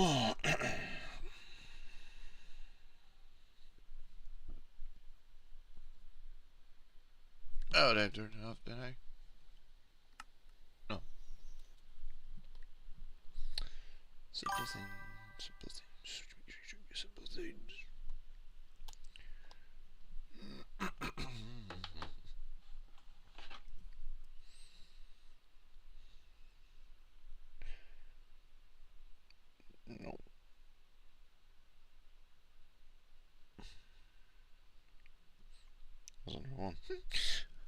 Oh, that turned off, did I? No. Simple things. Simple things. Simple things. No. Wasn't wrong.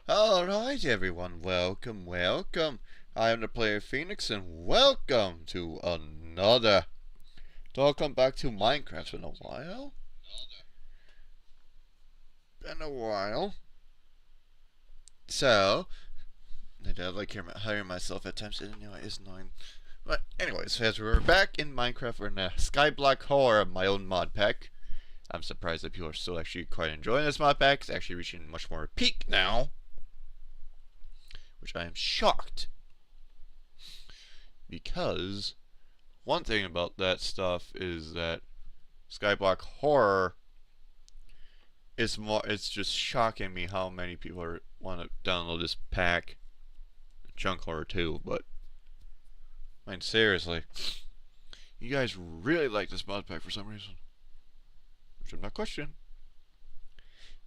Alright, everyone. Welcome, welcome. I am the player Phoenix, and welcome to another. Welcome back to Minecraft. Been a while. Been a while. So, I don't like hearing myself at times. Anyway, it's annoying. But anyways, as we're back in Minecraft, we're in a Skyblock horror, my own mod pack. I'm surprised that people are still actually quite enjoying this mod pack. It's actually reaching much more peak now, which I am shocked. Because one thing about that stuff is that Skyblock horror is more. It's just shocking me how many people want to download this pack. Junk horror too, but I mean seriously, you guys really like this mod pack for some reason, which I'm not questioning.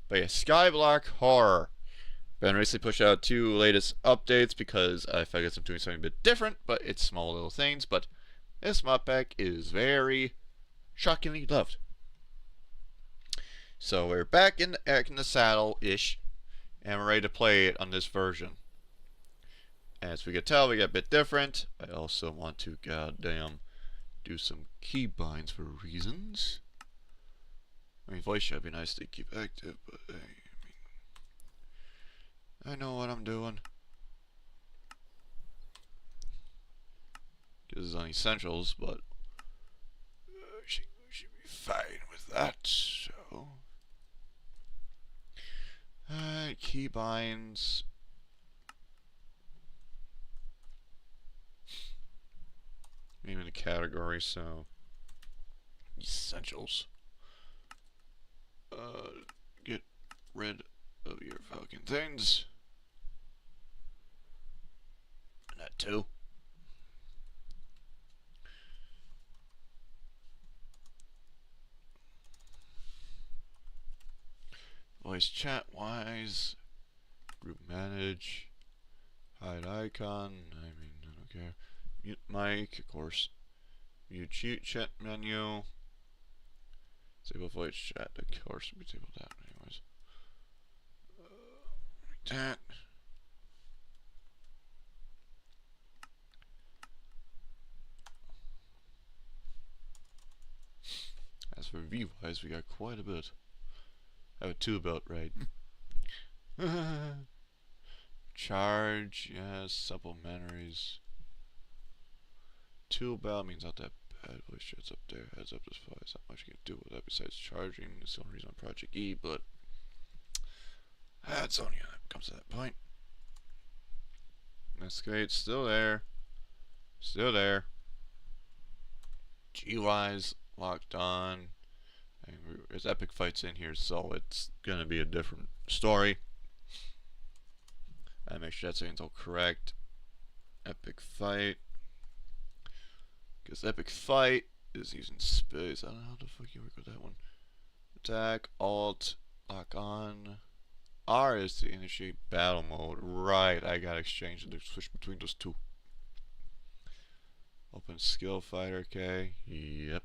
But yeah, Skyblock horror. Been recently pushed out 2 latest updates because I guess I'm doing something a bit different, but it's small little things. But this mod pack is very shockingly loved. So we're back in the saddle-ish, and we're ready to play it on this version. As we can tell, we got a bit different. I also want to goddamn do some keybinds for reasons. I mean, voice chat would be nice to keep active, but hey, I know what I'm doing. This is on essentials, but we should be fine with that. So, keybinds. Name in the category, so essentials. Get rid of your fucking things. And that too. Voice chat wise. Group manage. Hide icon. I mean, I don't care. Mute mic, of course. Mute chat menu. Disable voice chat, of course. We disable that, anyways. Like that. As for view wise, we got quite a bit. I have a 2 about right. Charge, yes, supplementaries. 2 about means not that bad. Voice chat's up there. Heads up, there's probably not much you can do with that besides charging. It's the only reason on Project E, but that's only when it comes to that point. Escalade's still there. Still there. GUI's locked on. And there's epic fights in here, so it's gonna be a different story. I make sure that settings all correct. Epic fight. Because epic fight is using space. I don't know how the fuck you work with that one. Attack, alt, lock on. R is to initiate battle mode. Right, I gotta exchange and switch between those two. Open skill fighter, okay. Yep.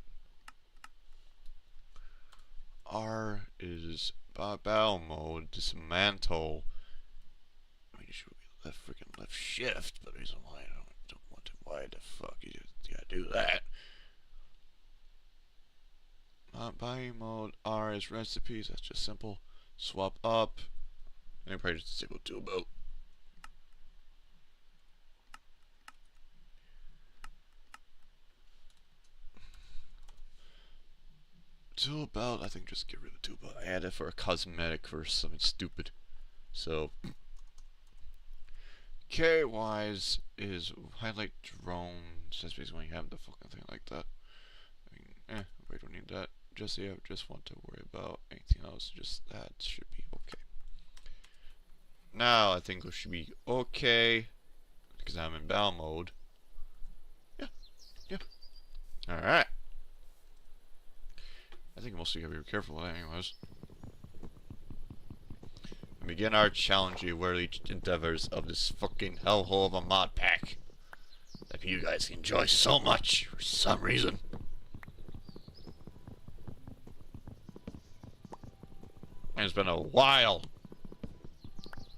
R is battle mode. Dismantle. I mean, you should be left shift, but the reason why I don't want to. Why the fuck you gotta do that? Buy mode. R is recipes. That's just simple. Swap up. And you probably just disable to about. Tool belt, I think just get rid of the tool belt. I had it for a cosmetic for something stupid. So, K-wise is highlight drones. That's basically when you have the fucking thing like that. We don't need that just yet. Just want to worry about anything else. Just that should be okay. Now I think it should be okay because I'm in battle mode. Yeah. Alright. I think mostly gotta be careful with that anyways. And begin our challenging worthy endeavors of this fucking hellhole of a mod pack that you guys enjoy so much for some reason. And it's been a while.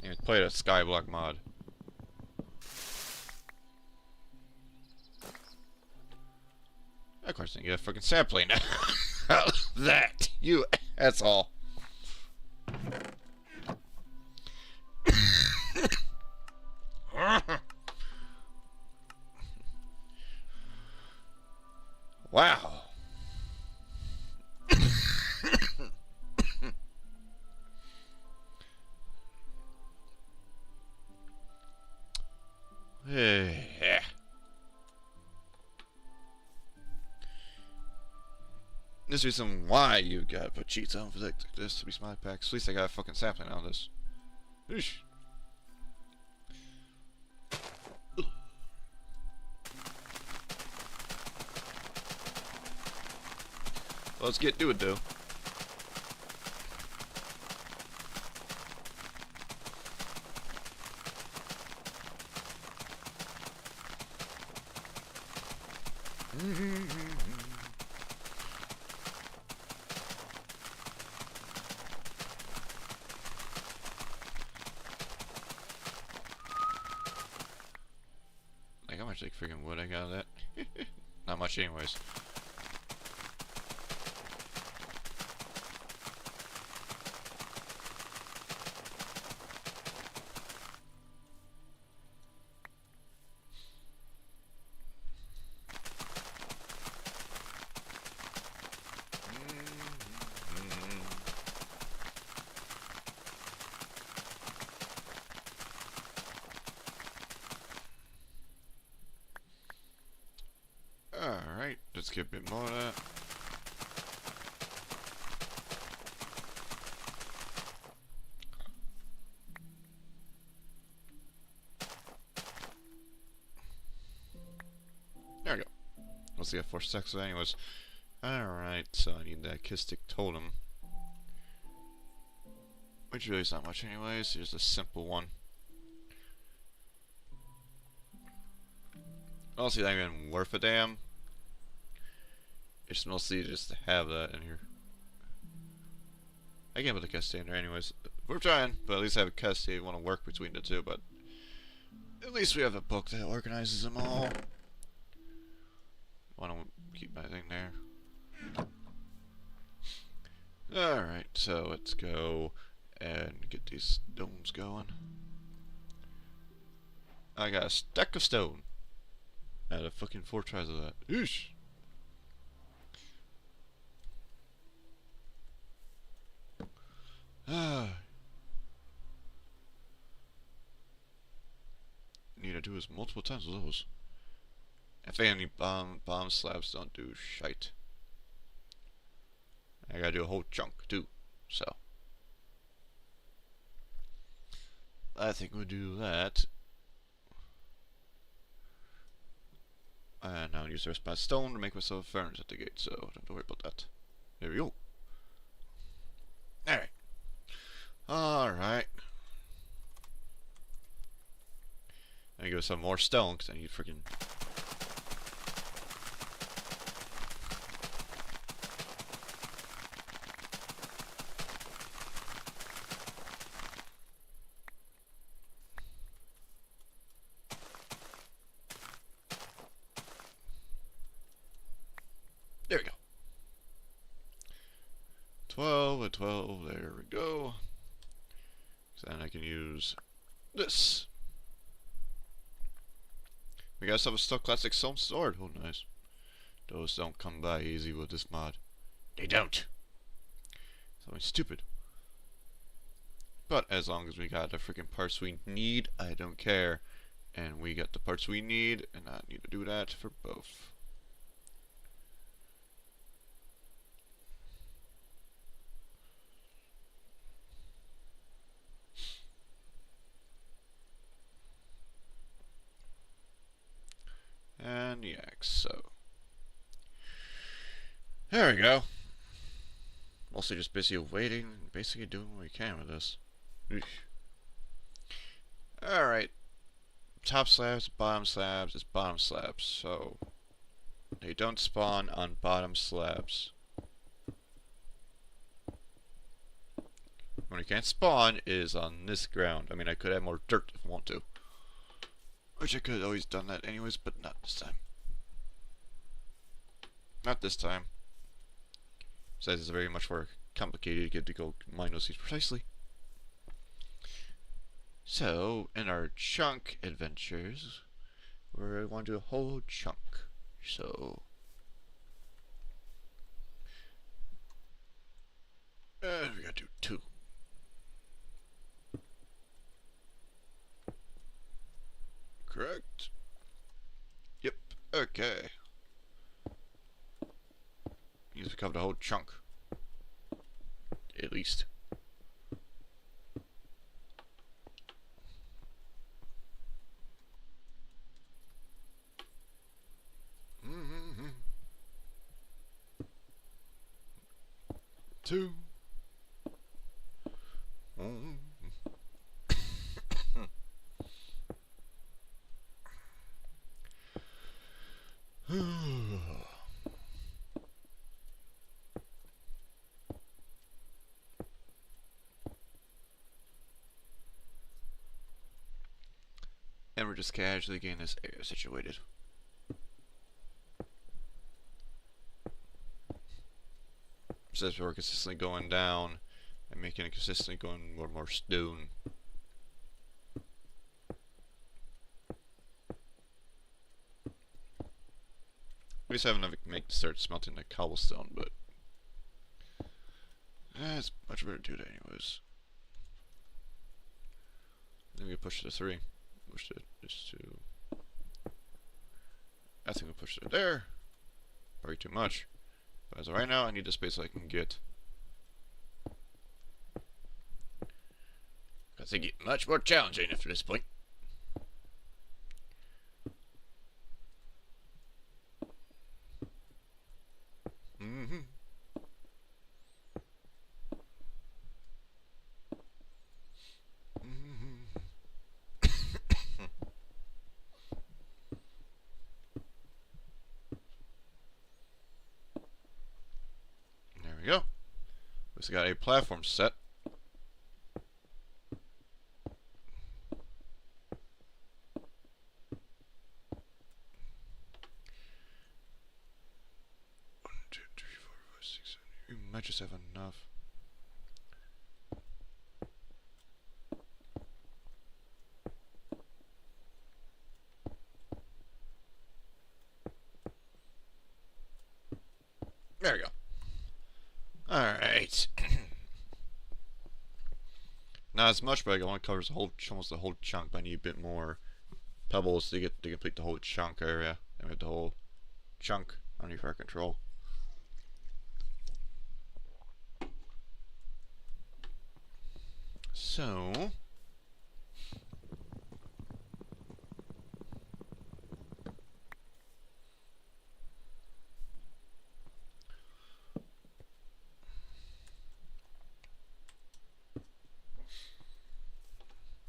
I played a Skyblock mod. Of course, I get a fucking sampling now. That you asshole. Wow. There's a reason why you gotta put cheats on for this to be smart packs. At least I got a fucking sampling on this. Eesh. Let's get to it though. Like how much like freaking wood I got of that? Not much anyways. Alright, let's get a bit more of that. There we go. Let's get 4 stacks anyways. Alright, so I need that Kistic Totem. Which really is not much anyways, here's a simple one. Honestly, not even worth a damn. It's mostly just to have that in here. I can't put the cast in there anyways. We're trying, but at least I have a cast I want to work between the two, but at least we have a book that organizes them all. Want to keep my thing there. Alright, so let's go and get these domes going. I got a stack of stone. I had a fucking 4 tries of that. Eesh! Need to do this multiple times with those. If any bomb slabs don't do shite. I gotta do a whole chunk too, so I think we'll do that. And now use the rest of my stone to make myself a furnace at the gate, so don't have to worry about that. There we go. Alright. Alright. I give some more stone because I need freaking. There we go. 12 and 12, there we go. So then I can use this. We got some stuff classic stone sword. Oh, nice. Those don't come by easy with this mod. They don't. Something stupid. But as long as we got the freaking parts we need, I don't care. And we got the parts we need, and I need to do that for both. pickaxe, so. There we go. Mostly just busy waiting and basically doing what we can with this. Alright. Top slabs, bottom slabs, is bottom slabs, so they don't spawn on bottom slabs. When you can't spawn is on this ground. I mean, I could add more dirt if I want to. Which I could have always done that anyways, but not this time. Not this time. Besides, it's very much more complicated to get to go mine those seeds precisely. So, in our chunk adventures, we're going to do a whole chunk. So, we gotta do 2. Correct? Yep, okay. Means we covered a whole chunk. At least. Two. And we're just casually getting this area situated. Says we're consistently going down and making it consistently going more and more stone. We just haven't enough to make to start smelting the cobblestone, but it's much better to do that anyways. Then we push it to 3. Push it just to. I think we pushed it there. Probably too much. But as of right now, I need the space I can get. Because they get much more challenging after this point. There we go. We got a platform set. We might just have enough. There we go. Alright. Not as much, but I want to cover almost the whole chunk, but I need a bit more pebbles to complete the whole chunk area. And we have the whole chunk underneath our control. So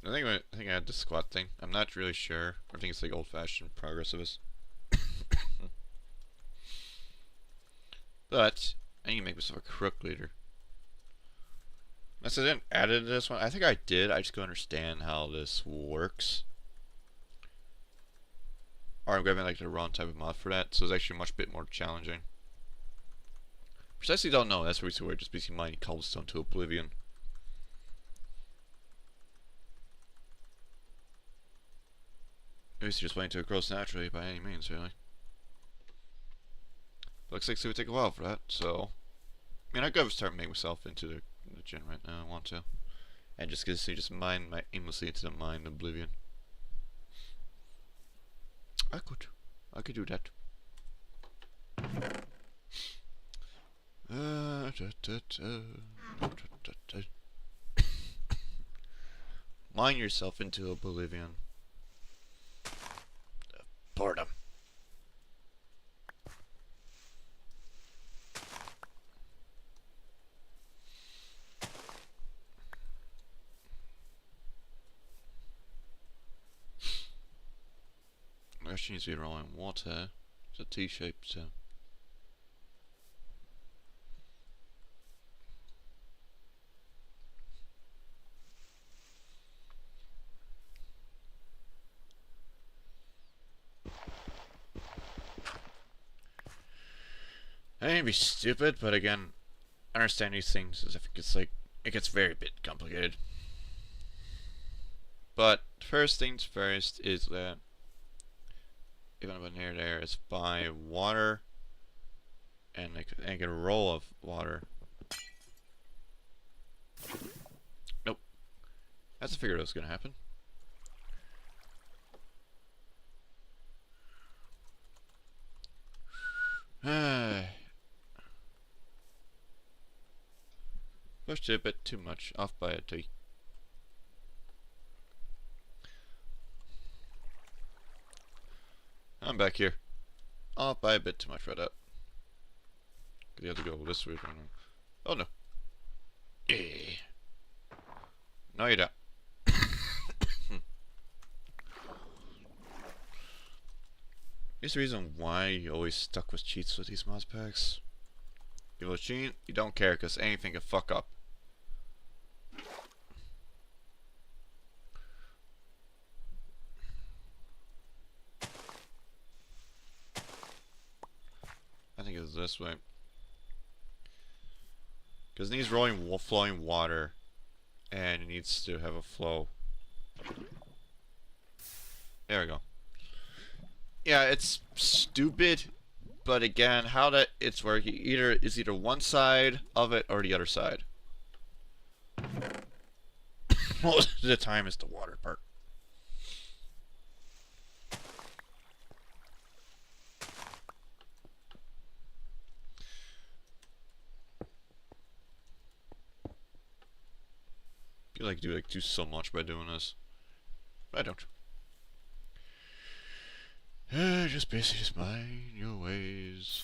I think I had the squat thing. I'm not really sure. I think it's like old-fashioned progressivist. But I need to make myself a crook later. Unless I didn't add it to this one. I think I did. I just don't understand how this works. Or I'm grabbing like the wrong type of mod for that, so it's actually much bit more challenging. Precisely don't know. That's the reason we're just basically mining cobblestone to oblivion. At least just waiting to it grows naturally by any means, really. Looks like it would take a while for that, so I mean I could start making myself into the gen right now. I want to, and just mine my aimlessly into the mine oblivion. I could do that. Mine yourself into oblivion. Boredom. needs to be rolling water. It's a T-shape, so. I ain't be stupid, but again, I understand these things as if it gets it gets very bit complicated. But first things first is that even up near there is by water and I get a roll of water. Nope. That's a figure that was gonna happen. Pushed it a bit too much, off by a T. I'm back here. Off by a bit too much for that. You have to go this way. Oh no. Yeah. No, you don't. Here's the reason why you always stuck with cheats with these mods packs. You will cheat, you don't care because anything can fuck up. I think it's this way. Because it needs flowing water, and it needs to have a flow. There we go. Yeah, it's stupid, but again, how that it's working is either one side of it or the other side. Most of the time, it's the water part. I feel like do so much by doing this, but I don't. Just basically just mind your ways.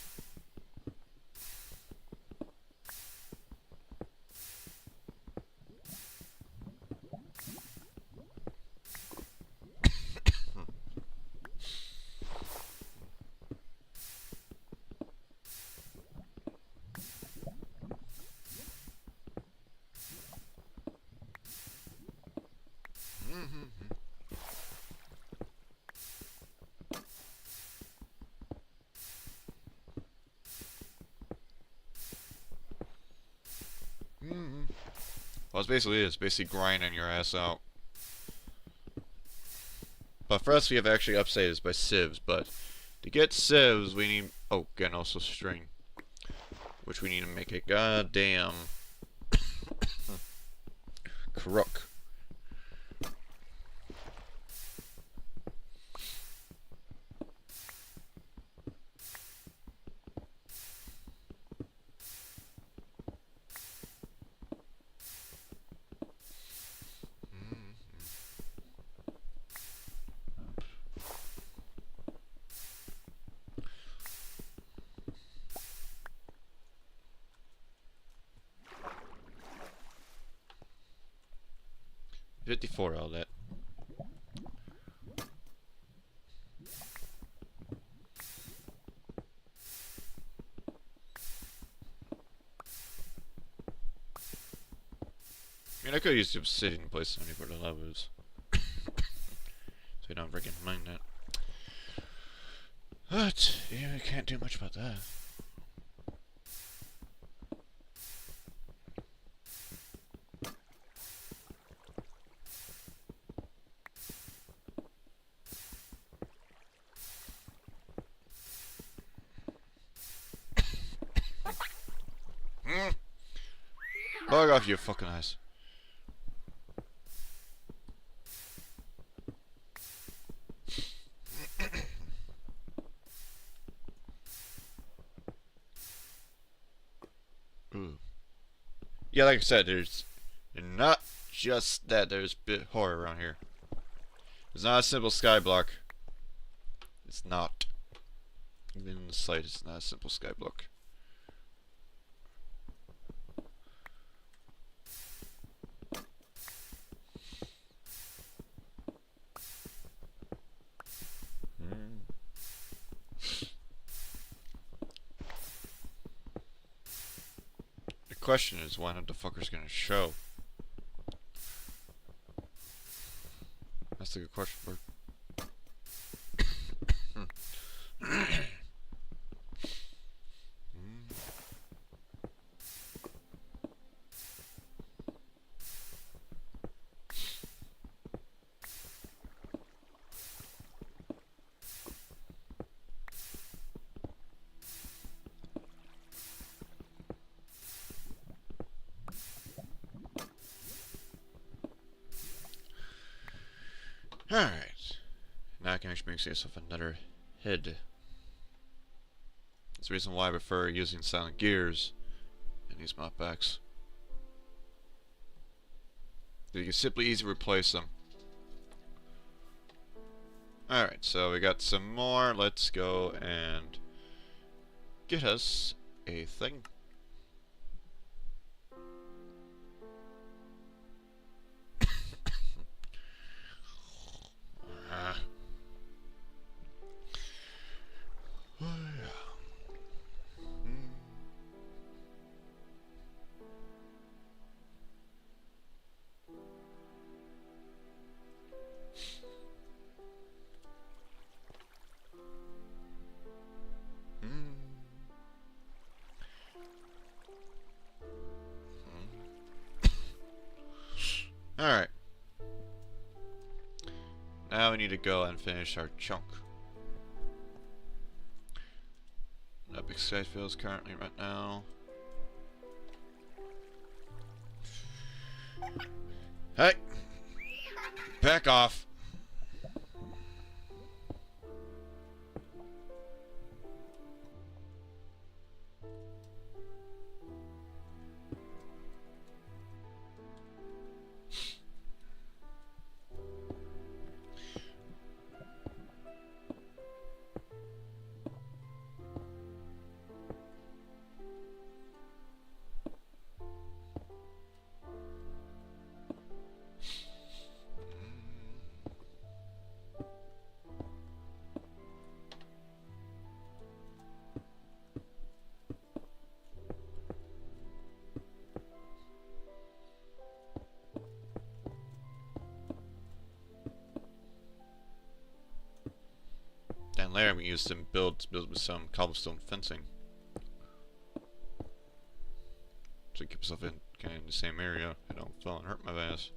Well, it's basically grinding your ass out. But for us, we have actually upside this by sieves, but to get sieves, we need, oh, again, also string. Which we need to make a goddamn crook. $54 all that. I mean, I could use the obsidian to place somebody for the levels. So you don't freaking mind that. But, yeah, we can't do much about that. Bug off your fucking eyes. Ooh. Yeah, like I said, there's not just that, there's bit horror around here. It's not a simple skyblock. It's not. Even in the site, it's not a simple skyblock. question is, when the fucker's gonna show? That's a good question, Bert. Alright. Now I can actually make yourself another head. That's the reason why I prefer using silent gears in these mop packs. You can simply easily replace them. Alright, so we got some more. Let's go and get us a thing. Alright. Now we need to go and finish our chunk. Epic Skyfield is currently right now. Hey! Back off! Down there we used some build with some cobblestone fencing. So keep yourself in kind of in the same area. I don't fall and hurt my ass.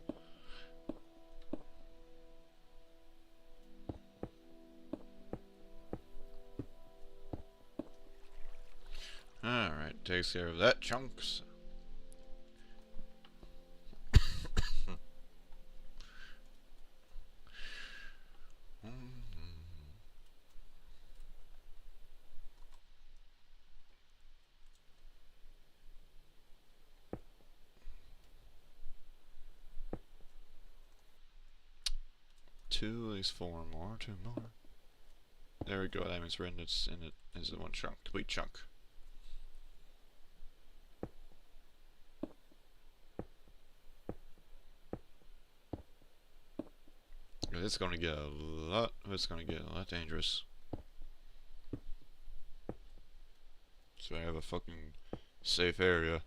Alright, takes care of that chunks. Two, at least four more, two more. There we go, that means we're in it is one chunk, complete chunk. It's gonna get a lot dangerous. So I have a fucking safe area.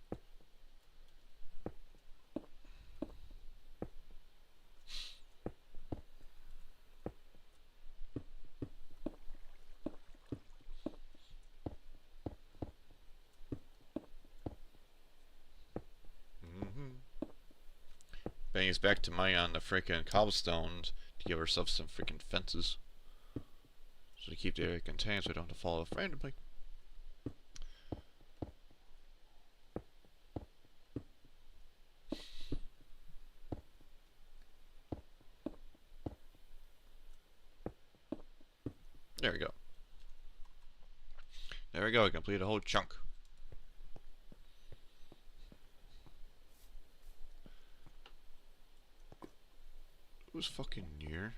Bring us back to money on the freaking cobblestones to give ourselves some freaking fences. So to keep the area contained so we don't have to fall off randomly. There we go. There we go, we complete a whole chunk. Who's fucking near?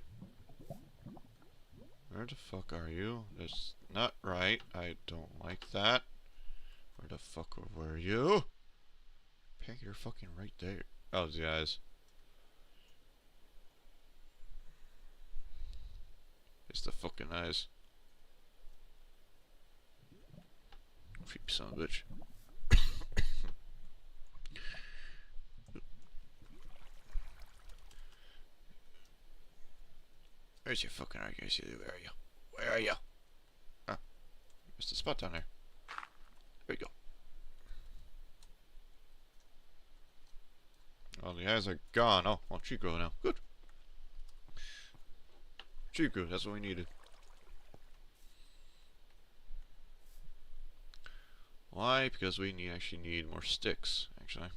Where the fuck are you? That's not right. I don't like that. Where the fuck were you? Peg, you're fucking right there. Oh, these guys. It's the fucking eyes. Creepy son of a bitch. Where's your fucking argues? Where are you? Where are you? Ah, there's the spot down there. There you go. Oh, the eyes are gone. Oh, well, tree grow now. Good. Tree grow, that's what we needed. Why? Because we actually need more sticks, actually.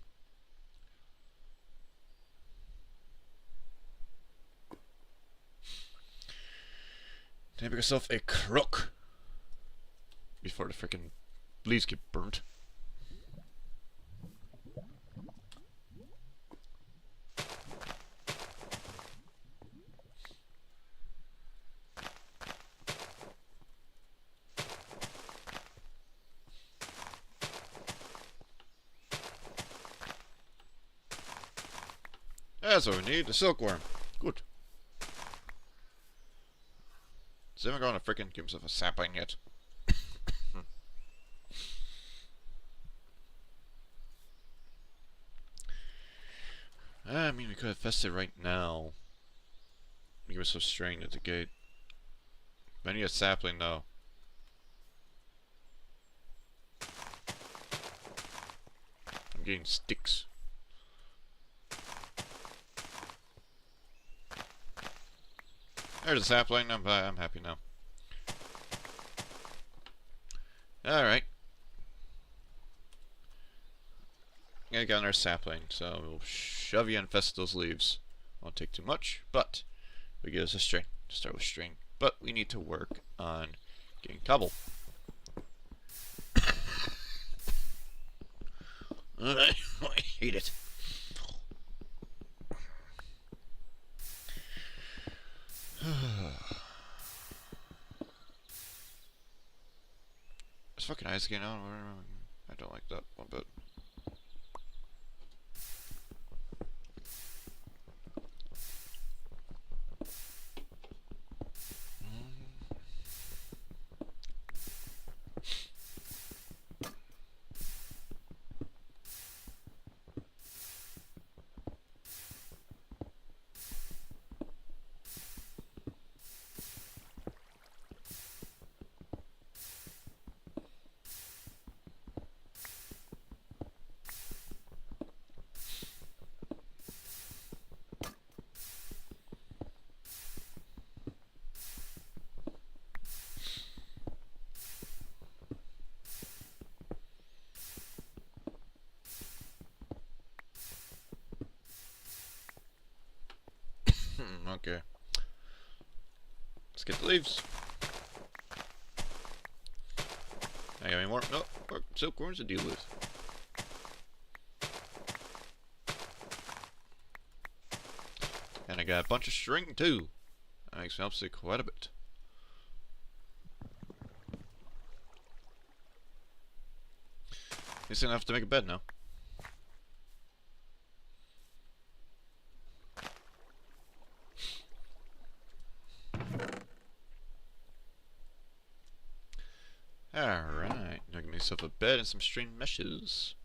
Then make yourself a crook before the freaking leaves get burnt. That's what we need, the silkworm. Good. Is anyone going to freaking give himself a sapling yet? I mean, we could have fested right now. Give us some string at the gate. But I need a sapling, though. I'm getting sticks. There's a sapling. I'm happy now. Alright. Gotta get on our sapling, so we'll shove you and infest those leaves. Won't take too much, but we get us a string. Start with string. But we need to work on getting cobble. I hate it. Is fucking eyes getting on? I don't like that one bit. Okay. Let's get the leaves. I got any more? No, more silkworms to deal with. And I got a bunch of string too. That makes me upset quite a bit. He's gonna have to make a bed now. Alright, now get myself a bed and some string meshes.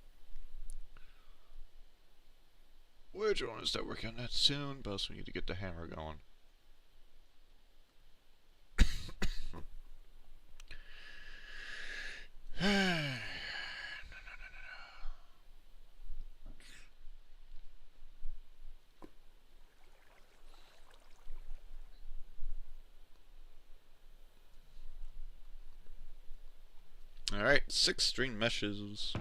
Which I want to start working on that soon, but also we need to get the hammer going. Alright, 6 string meshes.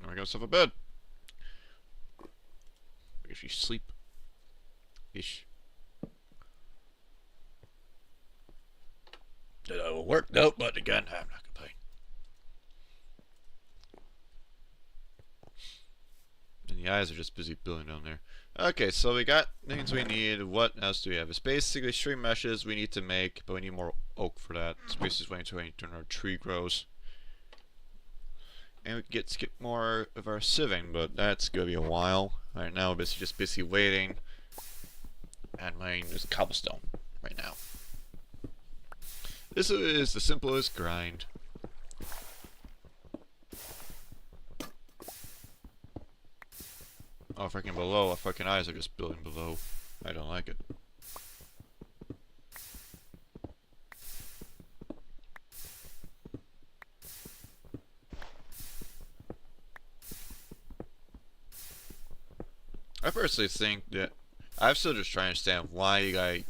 Now I got myself a bed. If you sleep. Ish. That will work though, but again, I'm not complaining. And the eyes are just busy building down there. Okay, so we got things we need. What else do we have? It's basically string meshes we need to make, but we need more oak for that. It's basically waiting until our tree grows. and we get to get more of our sieving, but that's gonna be a while. Right now, we're just busy waiting, and mining is cobblestone right now. This is the simplest grind. Oh, freaking below. Our fucking eyes are just building below. I don't like it. I personally think that I'm still just trying to understand why you guys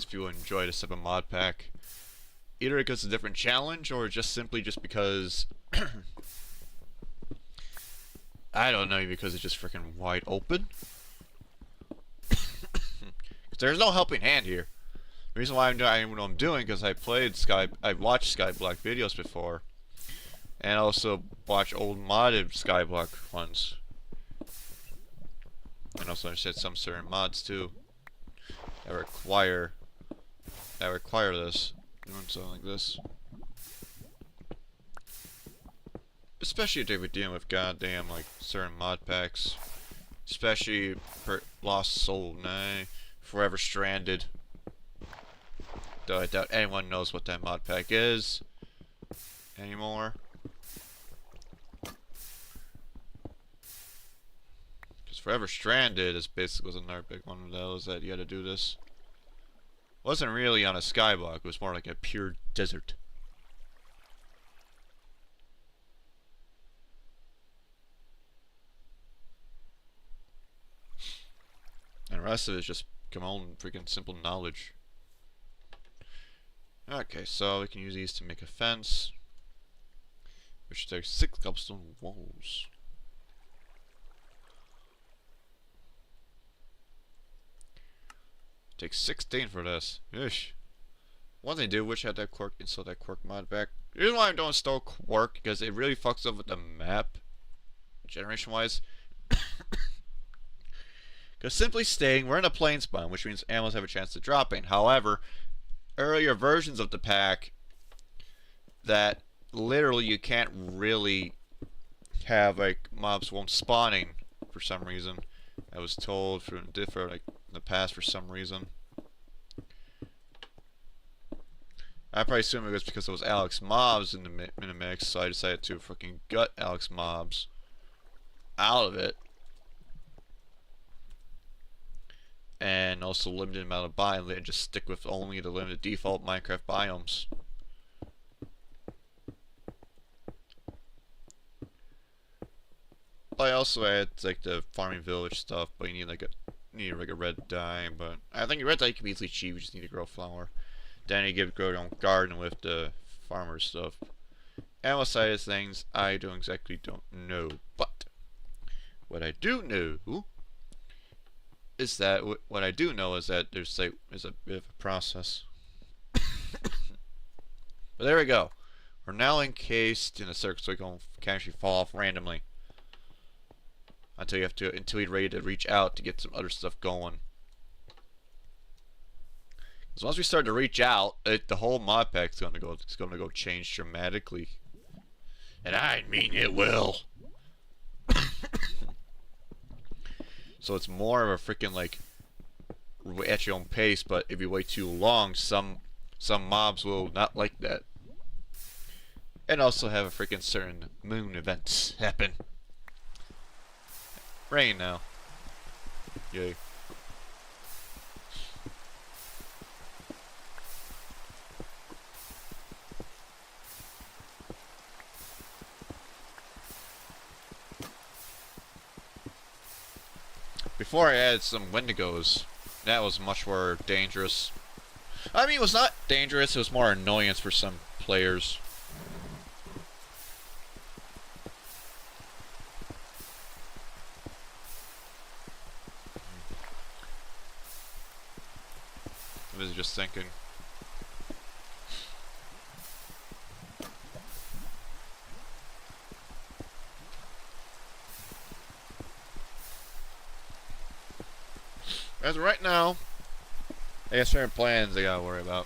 people enjoy this type of mod pack. Either because it's a different challenge, or just simply just because I don't know, because it's just freaking wide open. There's no helping hand here. The reason why I'm doing what I'm doing, because I've watched Skyblock videos before, and also watch old modded Skyblock ones. And also I said some certain mods too that require this, doing something like this. Especially if they're dealing with goddamn like certain mod packs. Especially for Lost Soul 9, Forever Stranded. Though I doubt anyone knows what that mod pack is anymore. Forever Stranded is basically was another big one of those that you had to do this. Wasn't really on a skyblock, it was more like a pure desert. And the rest of it is just come on freaking simple knowledge. Okay, so we can use these to make a fence, which takes 6 cobblestone walls. Takes 16 for this. Ish. One thing to do, which had that quirk, install that quirk mod back. The reason why I don't install quirk, because it really fucks up with the map, generation wise. Because simply stating, we're in a plains biome, which means animals have a chance of dropping. However, earlier versions of the pack, that literally you can't really have like mobs won't spawning for some reason. I was told for like in the past for some reason. I probably assume it was because there was Alex mobs in the mix, so I decided to fucking gut Alex mobs out of it. And also limited amount of biomes, and just stick with only the limited default Minecraft biomes. But I also had like the farming village stuff, but you need like a red dye. But I think a red dye can be easily achieved. You just need to grow a flower. Then you grow your own garden with the farmer stuff. Animal side of things, I don't know. But what I do know is that there's a bit of a process. But there we go. We're now encased in a circle, so we can actually fall off randomly until you're ready to reach out to get some other stuff going. Because once we start to reach out, the whole mod pack's gonna go change dramatically, and I mean it will. So it's more of a freaking like at your own pace, but if you wait too long, some mobs will not like that, and also have a freaking certain moon events happen. Rain now. Yay. Before I added some Wendigos, that was much more dangerous. I mean, it was not dangerous, it was more annoyance for some players. I was just thinking. As of right now, I got certain plans I gotta worry about.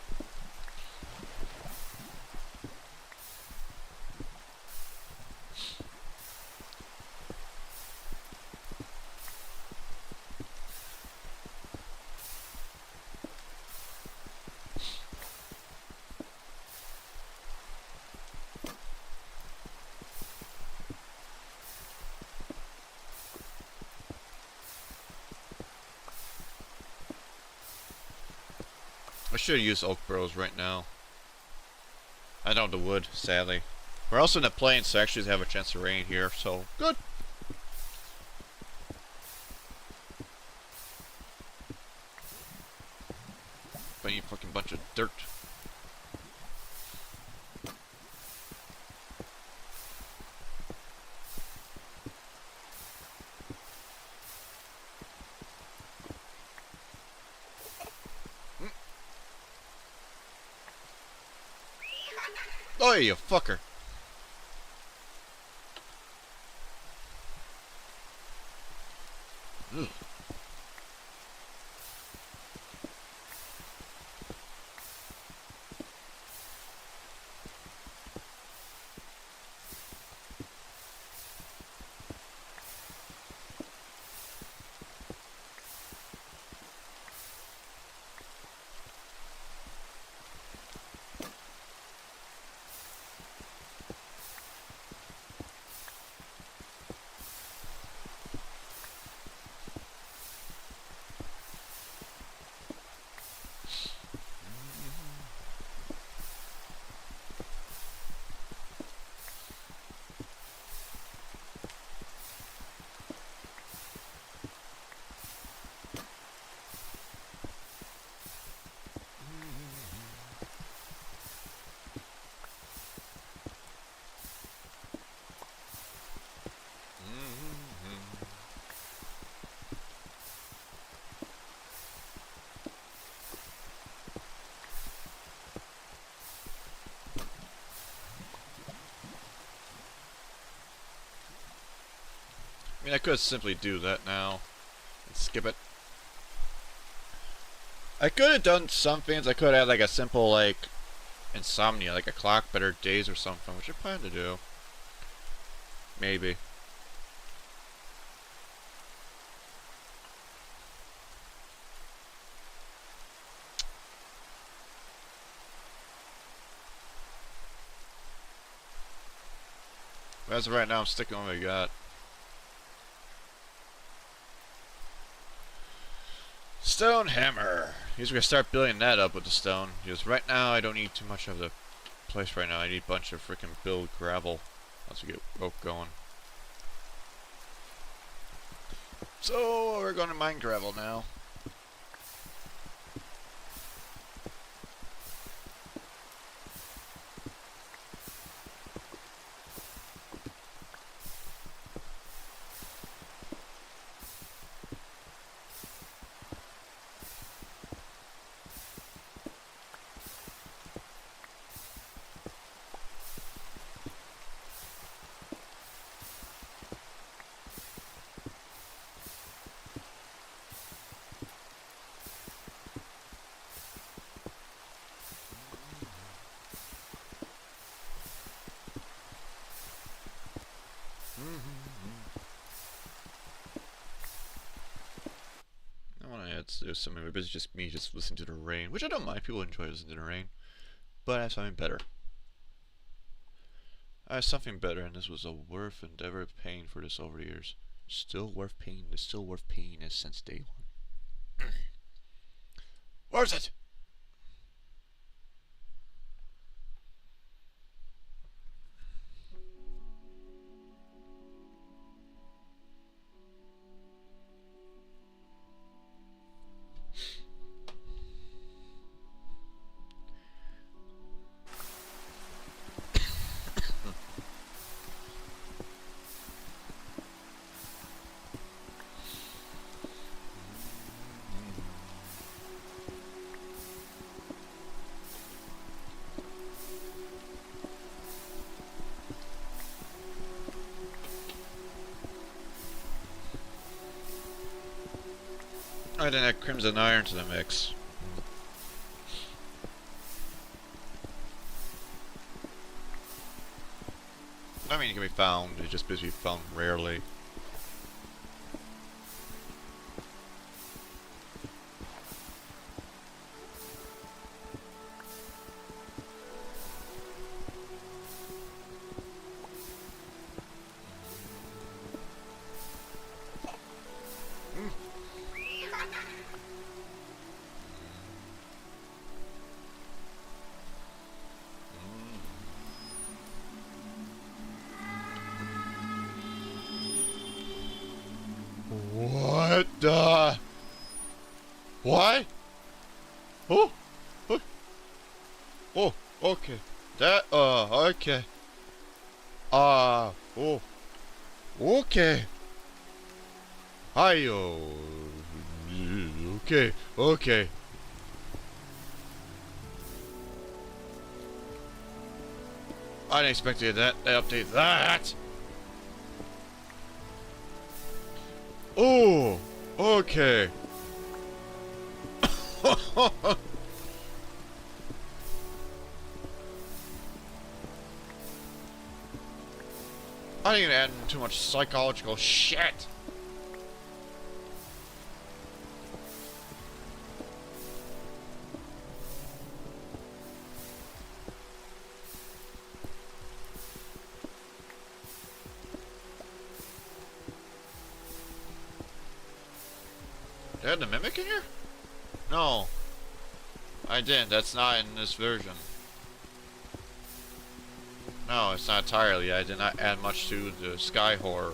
I should use oak burrows right now. I don't have the wood, sadly. We're also in the plains, so actually have a chance to rain here, so good. But you fucking bunch of dirt. Oh, you fucker. Ugh. I mean, I could simply do that now and skip it. I could have done some things. I could have had like a simple like insomnia, like a clock better days or something, which I plan to do. Maybe. But as of right now, I'm sticking with what I got. Stone hammer. He's gonna start building that up with the stone. Because right now I don't need too much of the place right now. I need a bunch of freaking build gravel once we get oak going. So we're gonna mine gravel now. I want to add something, but it's just me just listening to the rain, which I don't mind. People enjoy listening to the rain, but I have something better. I have something better, and this was a worth endeavor paying for this over the years. Still worth paying. It's still worth paying this since day one. Where's it? I didn't add crimson iron to the mix. I mean, it can be found. It just basically found rarely. Oh, oh, oh, okay. That, okay. Oh, okay. Hi-yo. Okay, okay. I didn't expect that. They update that. Oh, okay. I didn't even add too much psychological shit. Did I add the mimic in here? No, I didn't. That's not in this version. No, it's not entirely. I did not add much to the sky horror.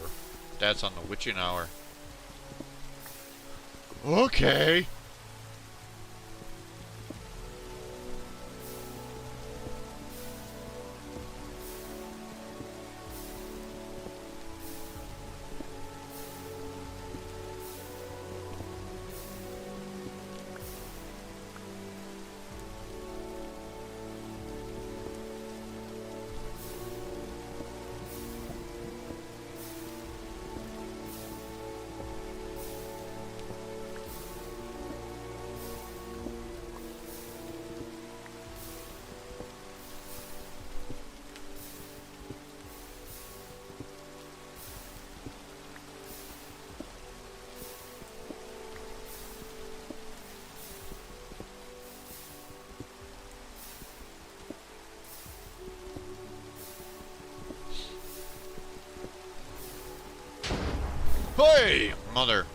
That's on the witching hour. Okay. Hey, mother.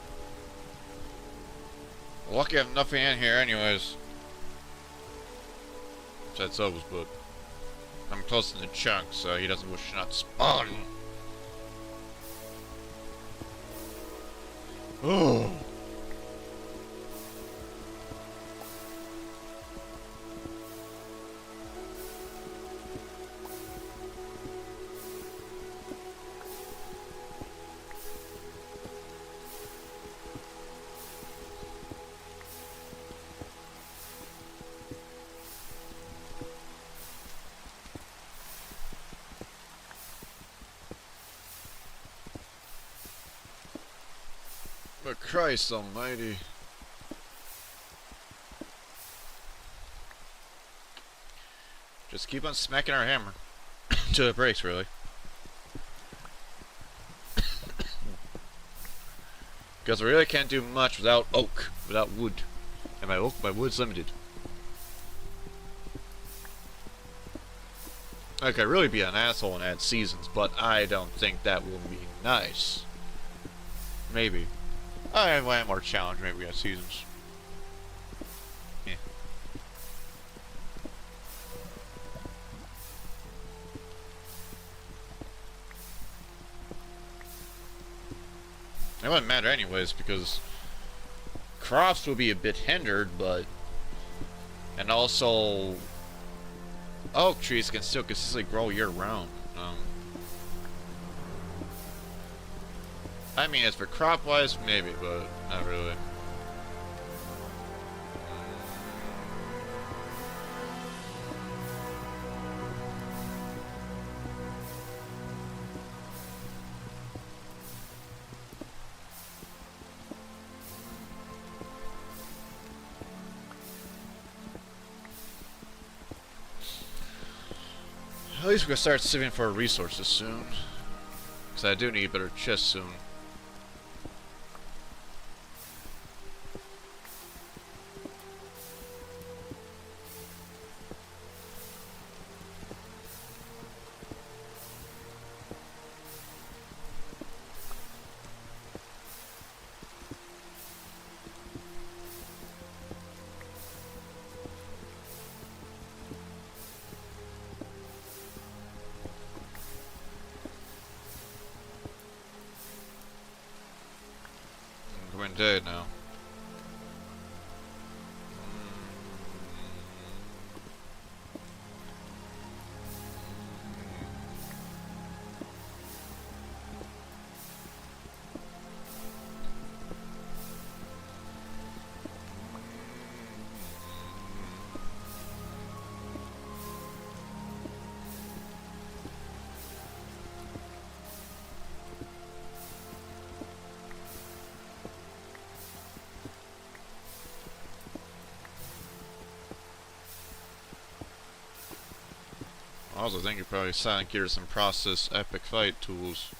Lucky I have nothing in here anyways. Besides those, but I'm close to the chunk, so he doesn't wish not to spawn. Oh. But Christ almighty. Just keep on smacking our hammer. Till it breaks, really. Because I really can't do much without oak, without wood. And my wood's limited. I could really be an asshole and add seasons, but I don't think that will be nice. Maybe. I have one more challenge, maybe we got seasons. Yeah. It wouldn't matter anyways, because crops will be a bit hindered, but... And also... oak trees can still consistently grow year-round. I mean, as for crop-wise, maybe, but not really. At least we can start saving for resources soon. Because I do need a better chest soon. I'm dead now. I also think you probably silent gear some process epic fight tools.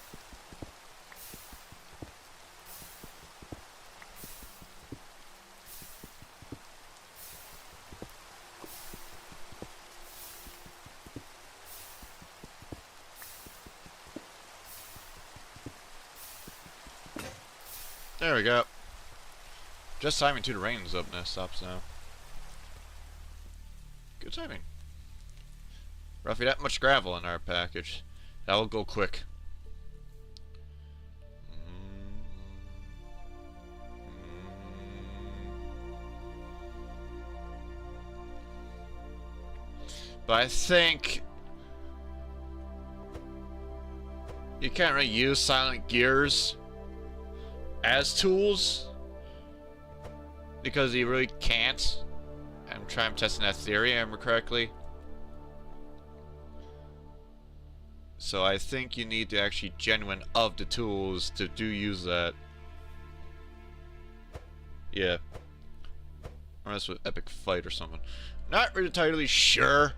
There we go. Just timing to the rain's up now. Stops now. Good timing. Roughly that much gravel in our package. That'll go quick. But I think you can't really use silent gears as tools because you really can't. I'm testing that theory, I remember correctly. So I think you need to actually genuine of the tools to use that. Yeah. Unless with epic fight or something. Not really entirely sure.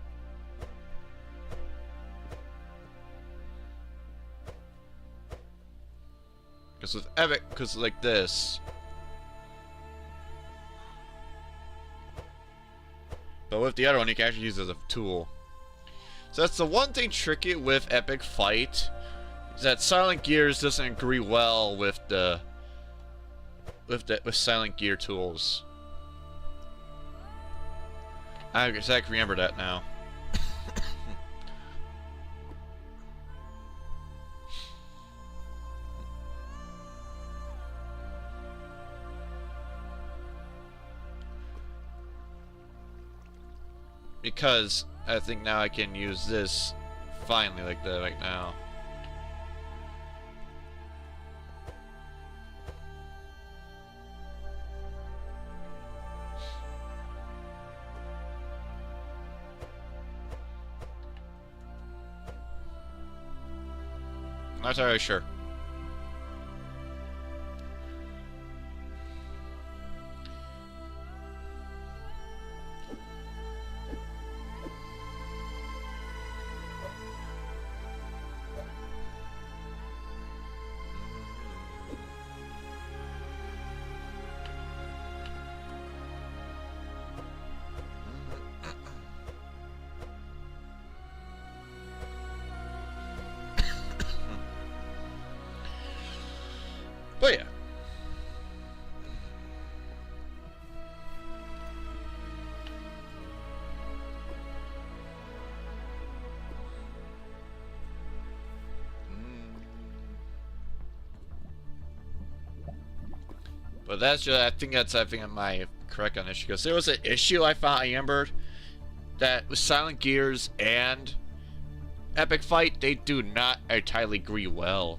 Because with epic, because like this. But with the other one, you can actually use it as a tool. So that's the one thing tricky with epic fight, is that silent gears doesn't agree well with with silent gear tools. I exactly remember that now. Because I think now I can use this finally like that right now. I'm not entirely sure. But yeah. But that's just, I think my correct on issue, because there was an issue I remembered that with Silent Gears and Epic Fight, they do not entirely agree well.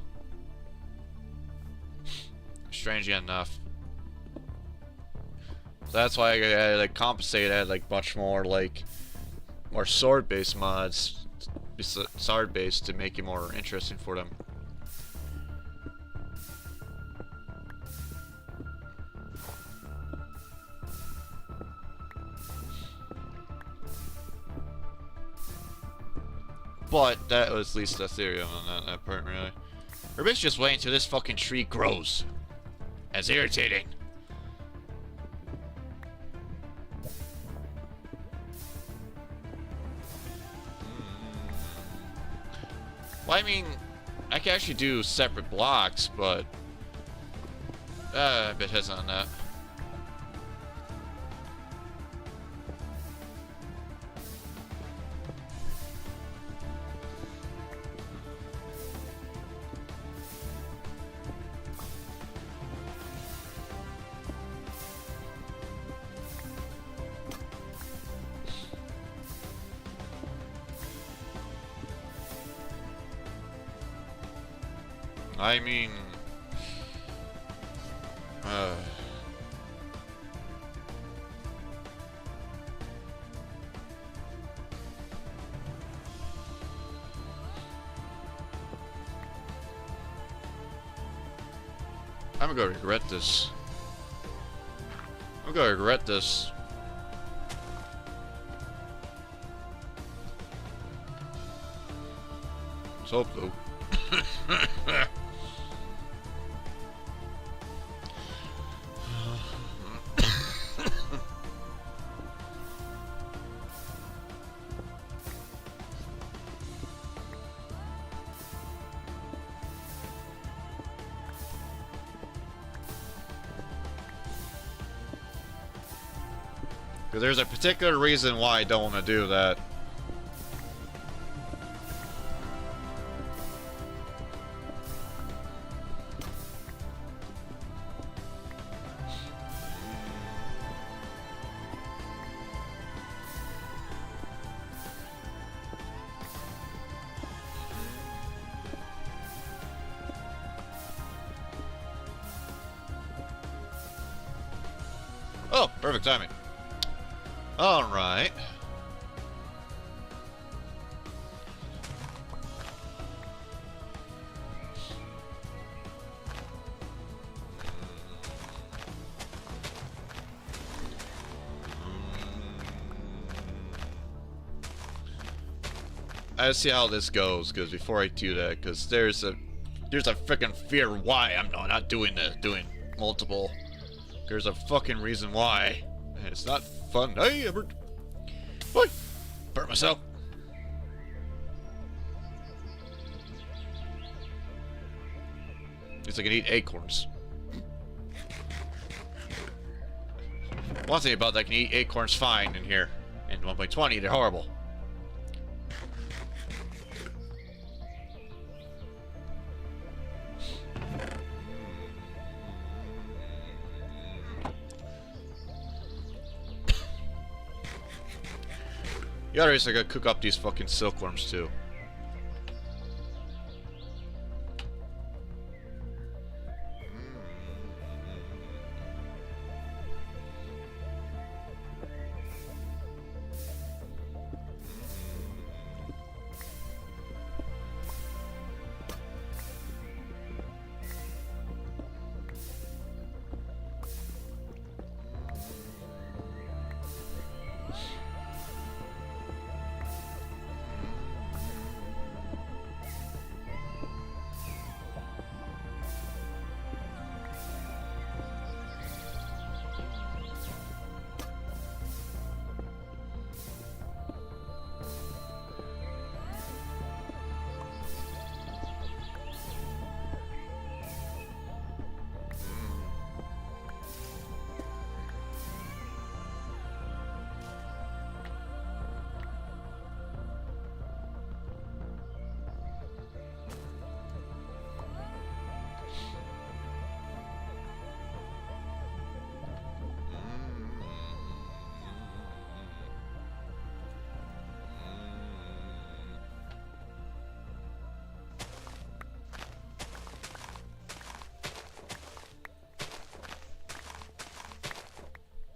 Strangely enough. So that's why I like compensate at like much more like more sword-based mods, sword-based, to make it more interesting for them. But that was at least the theory on that part, really. We're basically just waiting until this fucking tree grows. That's irritating. Well, I mean, I can actually do separate blocks, but a bit hesitant on that. I mean, I'm gonna regret this. I'm gonna regret this. hope though. Because there's a particular reason why I don't want to do that. Oh, perfect timing. Alright. I see how this goes, because before I do that, because there's a freaking fear why I'm not doing this, doing multiple. There's a fucking reason why. And it's not fun. Hey, Ebert. Boy, burnt myself. At least I can eat acorns. One thing about that, I can eat acorns fine in here. In 1.20, they're horrible. The other is I gotta cook up these fucking silkworms too.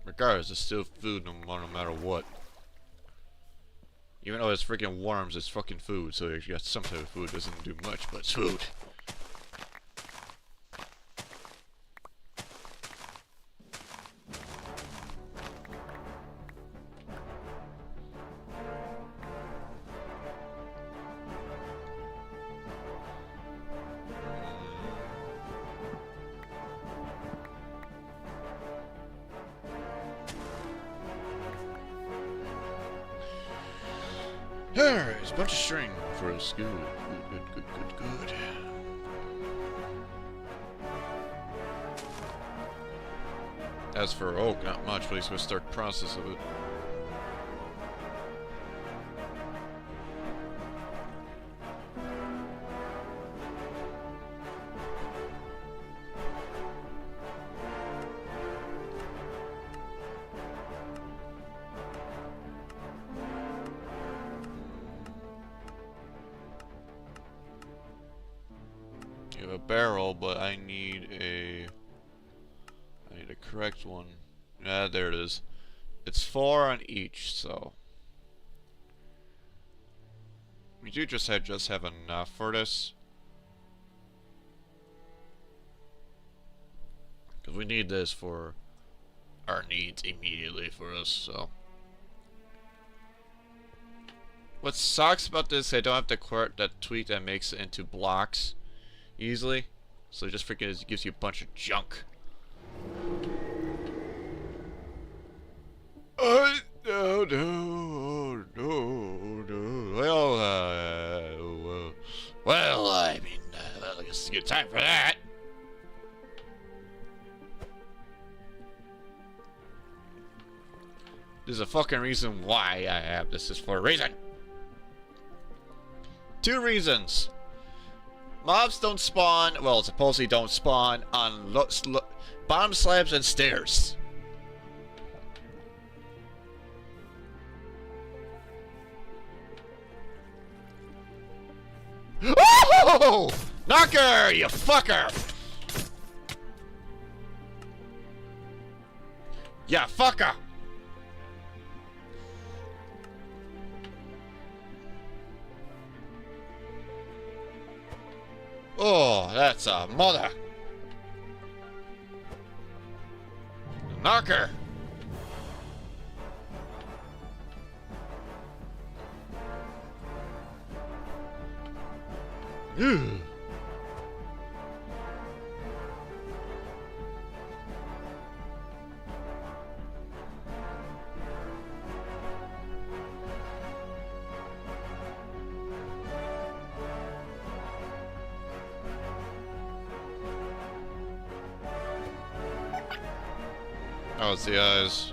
Regardless, it's still food no matter what. Even though it's freaking worms, it's fucking food, so you got some type of food. It doesn't do much, but it's food. There's a bunch of string for us. Good. As for oak, not much, but he's gonna start the process of it. You have a barrel, but I need a correct one. Ah, there it is. It's 4 on each, so we do just have enough for this, because we need this for our needs immediately for us. So What sucks about this, I don't have that tweak that makes it into blocks easily. So it just freaking gives you a bunch of junk. Oh no, no. Well, I mean, I guess it's a good time for that. There's a fucking reason why I have this. Is for a reason. 2 reasons. Mobs don't spawn, well, supposedly don't spawn on bottom slabs and stairs. Oh! Knocker, you fucker! Yeah, fucker! Oh, that's a mother. Knocker. Ew. Oh, it's the eyes.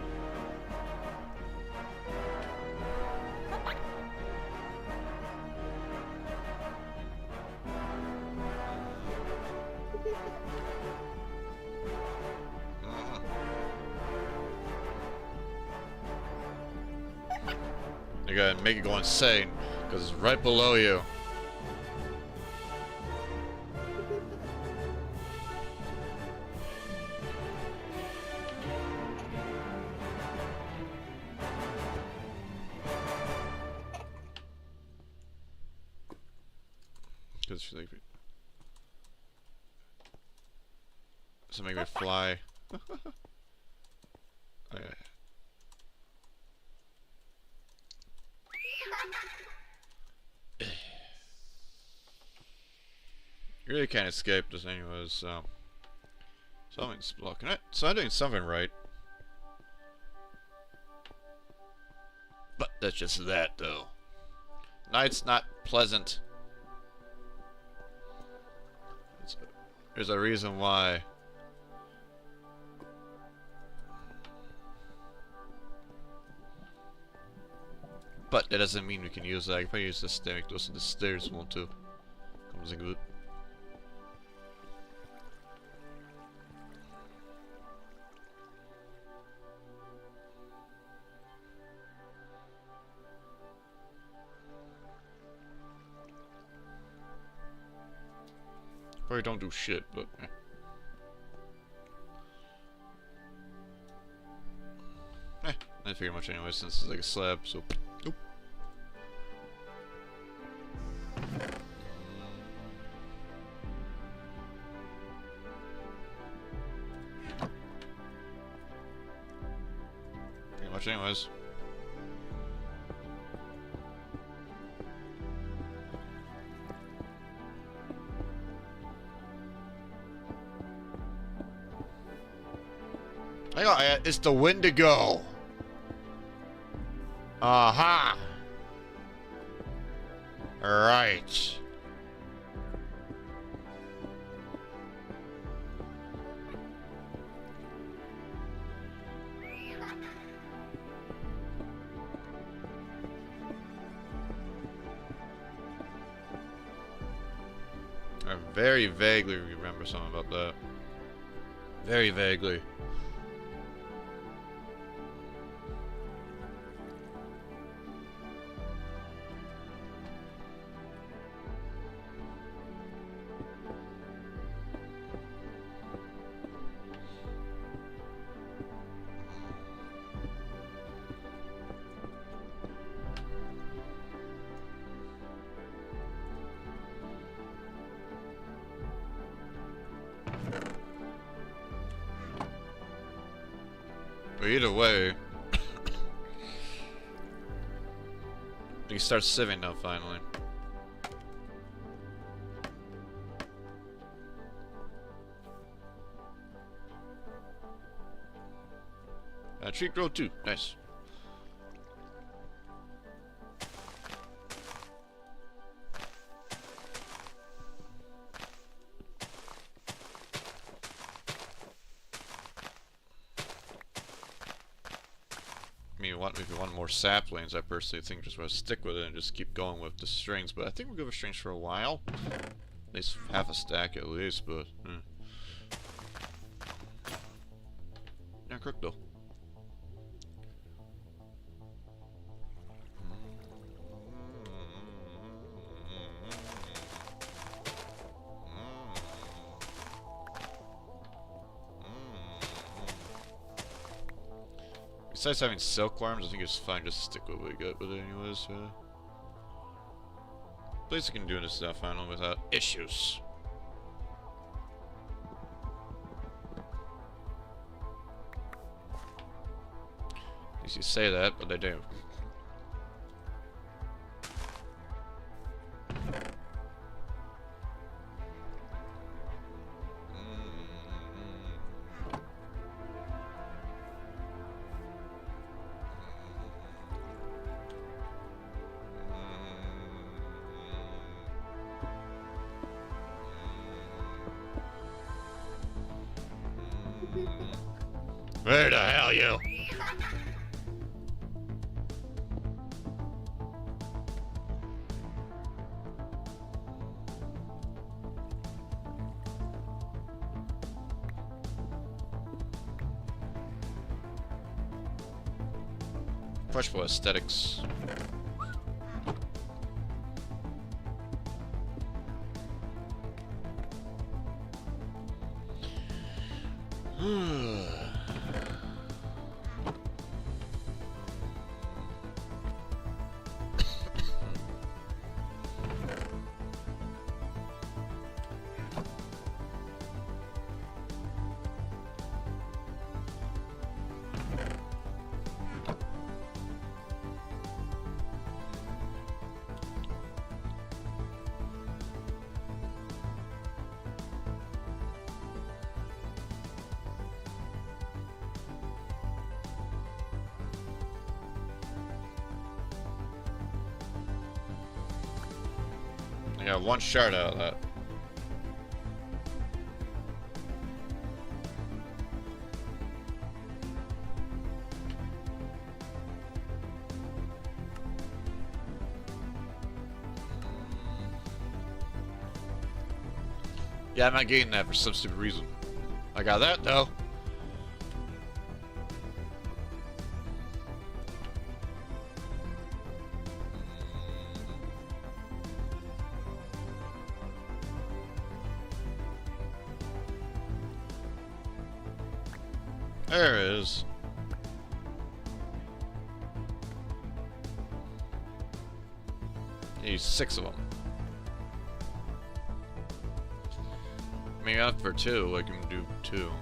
You gotta make it go insane, because it's right below you. Like, so make me fly. Oh, yeah. You really can't escape this anyways, so something's blocking it. So I'm doing something right. But that's just that though. Night's not pleasant. There's a reason why. But that doesn't mean we can use that. I can probably use this to make those in the stairs one too. Comes in good. Probably don't do shit, but I figure much anyway since it's like a slab, so nope. Pretty much anyways. It's the Wendigo. Aha. Right. I very vaguely remember something about that. Very vaguely. But either way, You start sieving now, finally. Tree grow too. Nice. If you want more saplings, I personally think just want to stick with it and just keep going with the strings. But I think we'll go with strings for a while. At least half a stack at least, but... Yeah, crook though. Besides having silkworms, I think it's fine just to stick with what we got with it anyways. At least I can do this stuff finally without issues. At least you say that, but they do. Where the hell you? Questionable aesthetics. I got one shard out of that. Yeah, I'm not getting that for some stupid reason. I got that though. There it is. Need 6 of them. Maybe not for 2, I can do 2 more.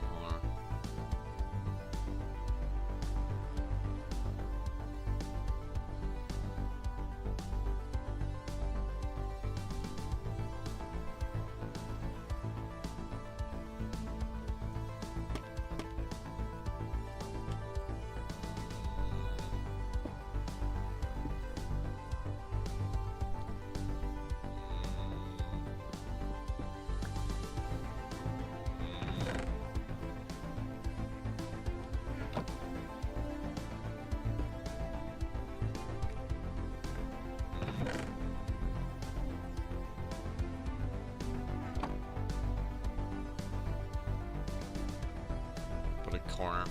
Put a corner.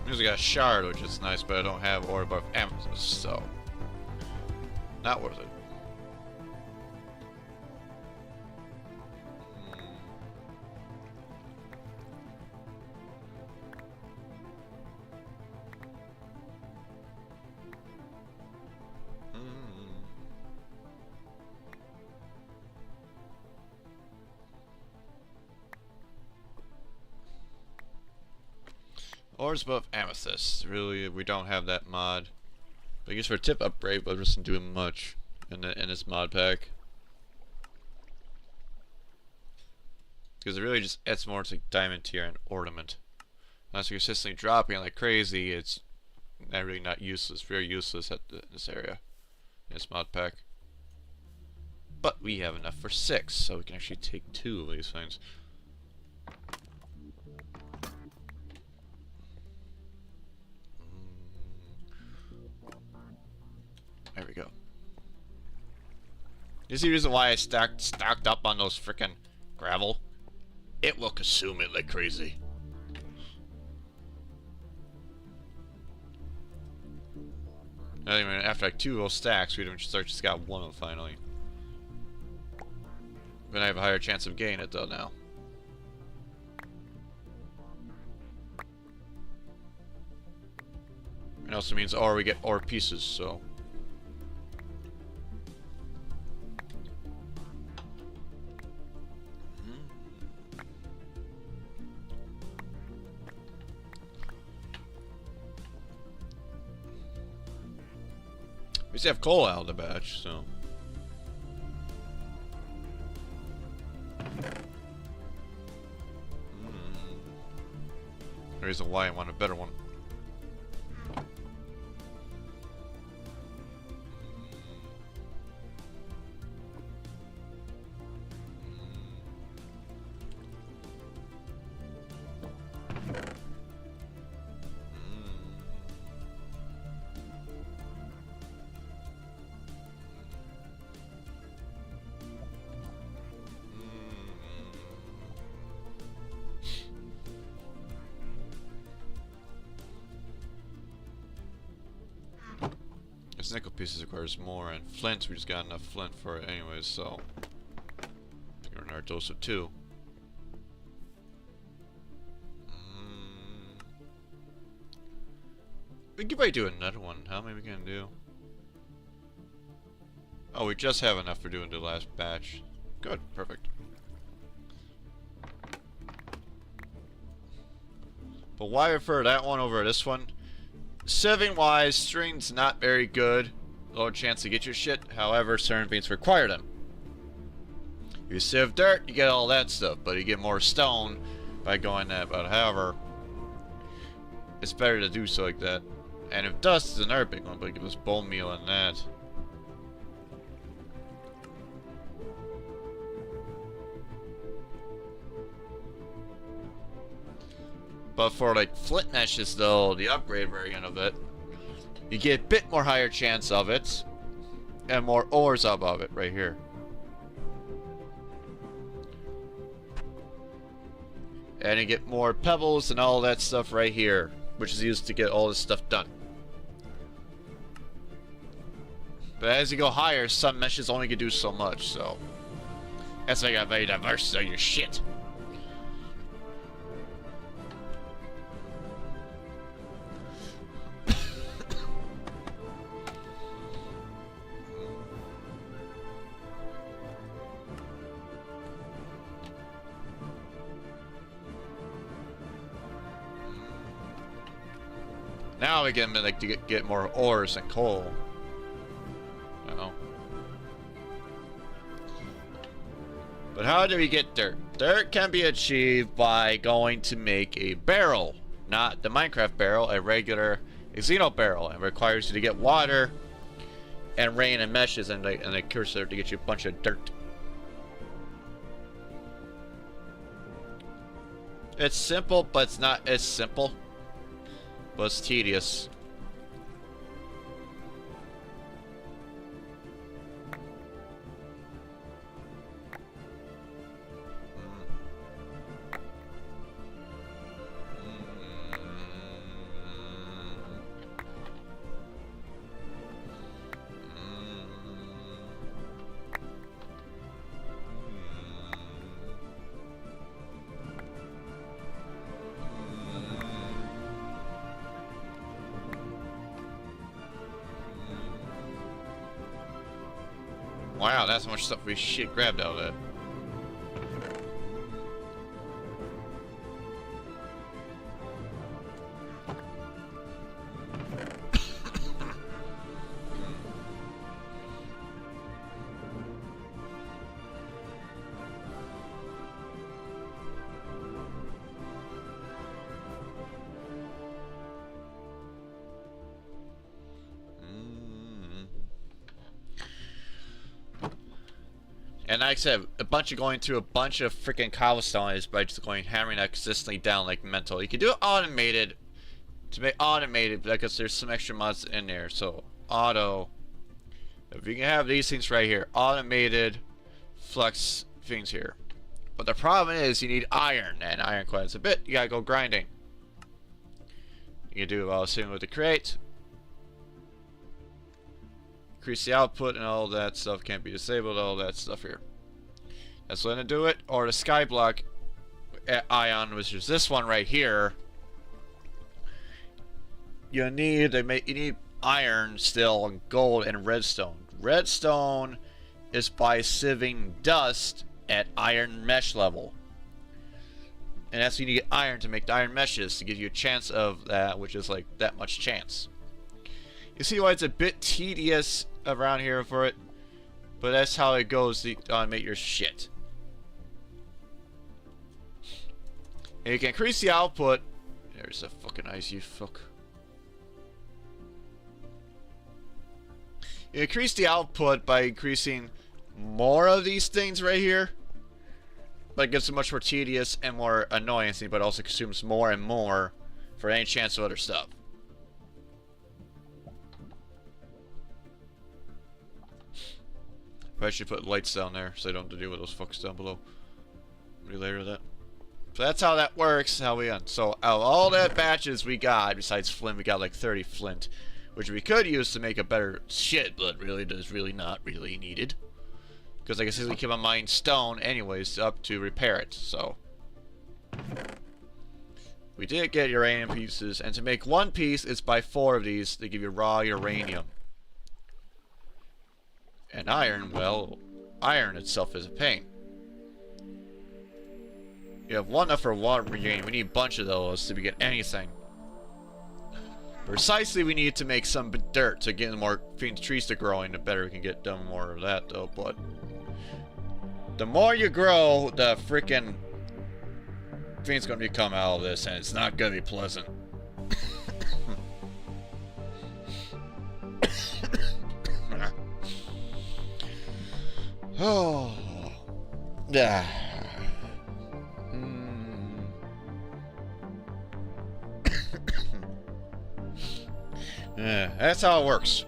Music got a shard, which is nice, but I don't have orb of amethyst, so not worth it. Ores above amethyst. Really, we don't have that mod. But I guess for a tip upgrade, but it doesn't do much in this mod pack. Because it really just adds more to diamond tier and ornament. Unless you're consistently dropping like crazy, it's really not useless. Very useless at this area. This mod pack. But we have enough for 6, so we can actually take 2 of these things. There we go. You see the reason why I stocked up on those frickin' gravel? It will consume it like crazy. Anyway, after like 2 of those stacks, we just got 1 of them finally. But I have a higher chance of getting it though now. It also means ore, we get ore pieces, so. We still have coal out of the batch, so. Reason why I want a better one. This nickel pieces requires more, and flint, we just got enough flint for it anyways, so you're in our dose of 2. We could probably do another one. How many we gonna do? Oh, we just have enough for doing the last batch. Good, perfect. But why prefer that one over this one? Sieving wise, string's not very good. Low chance to get your shit. However, certain things require them. If you sieve dirt, you get all that stuff, but you get more stone by going that. But however, it's better to do so like that. And if dust is another big one, but give us bone meal and that. But for like flint meshes though, the upgrade variant of it, you get a bit more higher chance of it, and more ores above it right here. And you get more pebbles and all that stuff right here, which is used to get all this stuff done. But as you go higher, some meshes only can do so much, so that's why you got very diverse of your shit. Now we can like to get more ores and coal. But how do we get dirt? Dirt can be achieved by going to make a barrel, not the Minecraft barrel, a regular Xeno barrel. It requires you to get water and rain and meshes and a cursor to get you a bunch of dirt. It's simple, but it's not as simple. But it's tedious. Wow, that's how much stuff we shit grabbed out of that. And like I said, a bunch of going through a bunch of freaking cobblestone is by just going hammering that consistently down like mental. You can do it automated to make automated because there's some extra mods in there. So auto, if you can have these things right here, automated flux things here. But the problem is you need iron, and iron quite a bit. You gotta go grinding. You can do what I was saying with the crate. Increase the output and all that stuff can't be disabled, all that stuff here. That's when to do it. Or the Skyblock ion, which is this one right here. You need iron still, and gold, and redstone. Redstone is by sieving dust at iron mesh level. And that's when you need iron to make the iron meshes to give you a chance of that, which is like that much chance. You see why it's a bit tedious around here for it, but that's how it goes to automate your shit. And you can increase the output. There's a fucking ice, you fuck. You increase the output by increasing more of these things right here, but it gets much more tedious and more annoying, but also consumes more and more for any chance of other stuff. I should put lights down there so I don't have to deal with those fucks down below. Relayer that. So that's how that works, how we end. So out of all that batches we got, besides flint, we got like 30 flint, which we could use to make a better shit, but really does really not really needed. Because like I said, we keep on mining stone anyways up to repair it, so. We did get uranium pieces, and to make one piece, it's by 4 of these. They give you raw uranium. And iron, well, iron itself is a pain. You have one enough for one uranium. We need a bunch of those to get anything. Precisely, we need to make some dirt to get more trees to growing. The better we can get done more of that, though. But the more you grow, the freaking thing's going to come out of this, and it's not going to be pleasant. Oh, yeah. Yeah, that's how it works.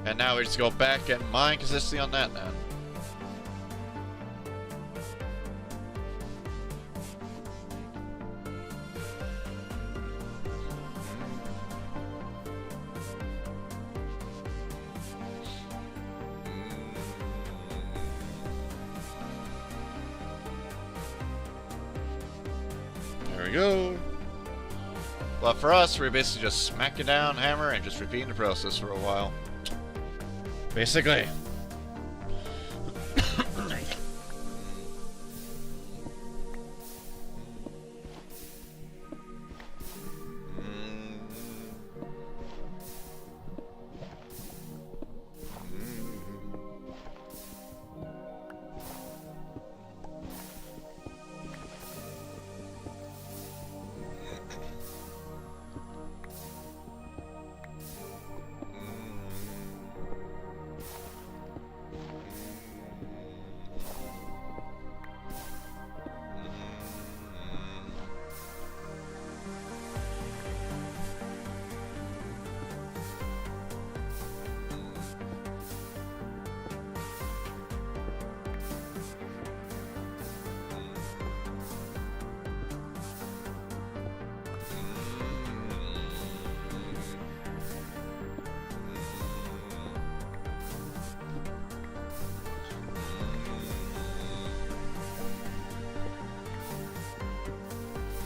And now we just go back and mine consistently on that now. There we go. But for us, we basically just smack it down, hammer, and just repeating the process for a while. Basically.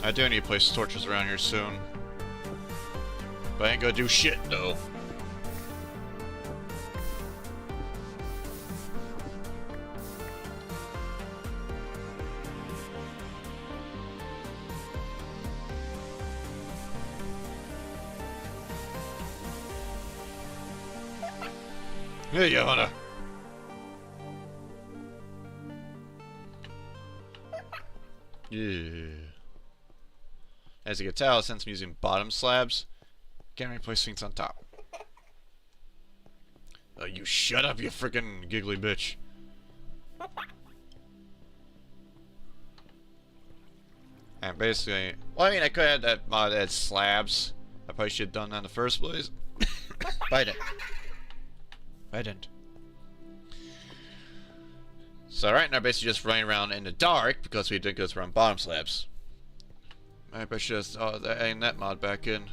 I do need to place torches around here soon. But I ain't gonna do shit, though. Hey, Yana. Yeah. As you can tell, since I'm using bottom slabs, can't replace things on top. Oh, you shut up, you freaking giggly bitch. And basically, well, I mean, I could have that mod as slabs. I probably should have done that in the first place. But I didn't. I didn't. So right now, basically just running around in the dark because we didn't go around bottom slabs. Maybe I should just add that mod back in.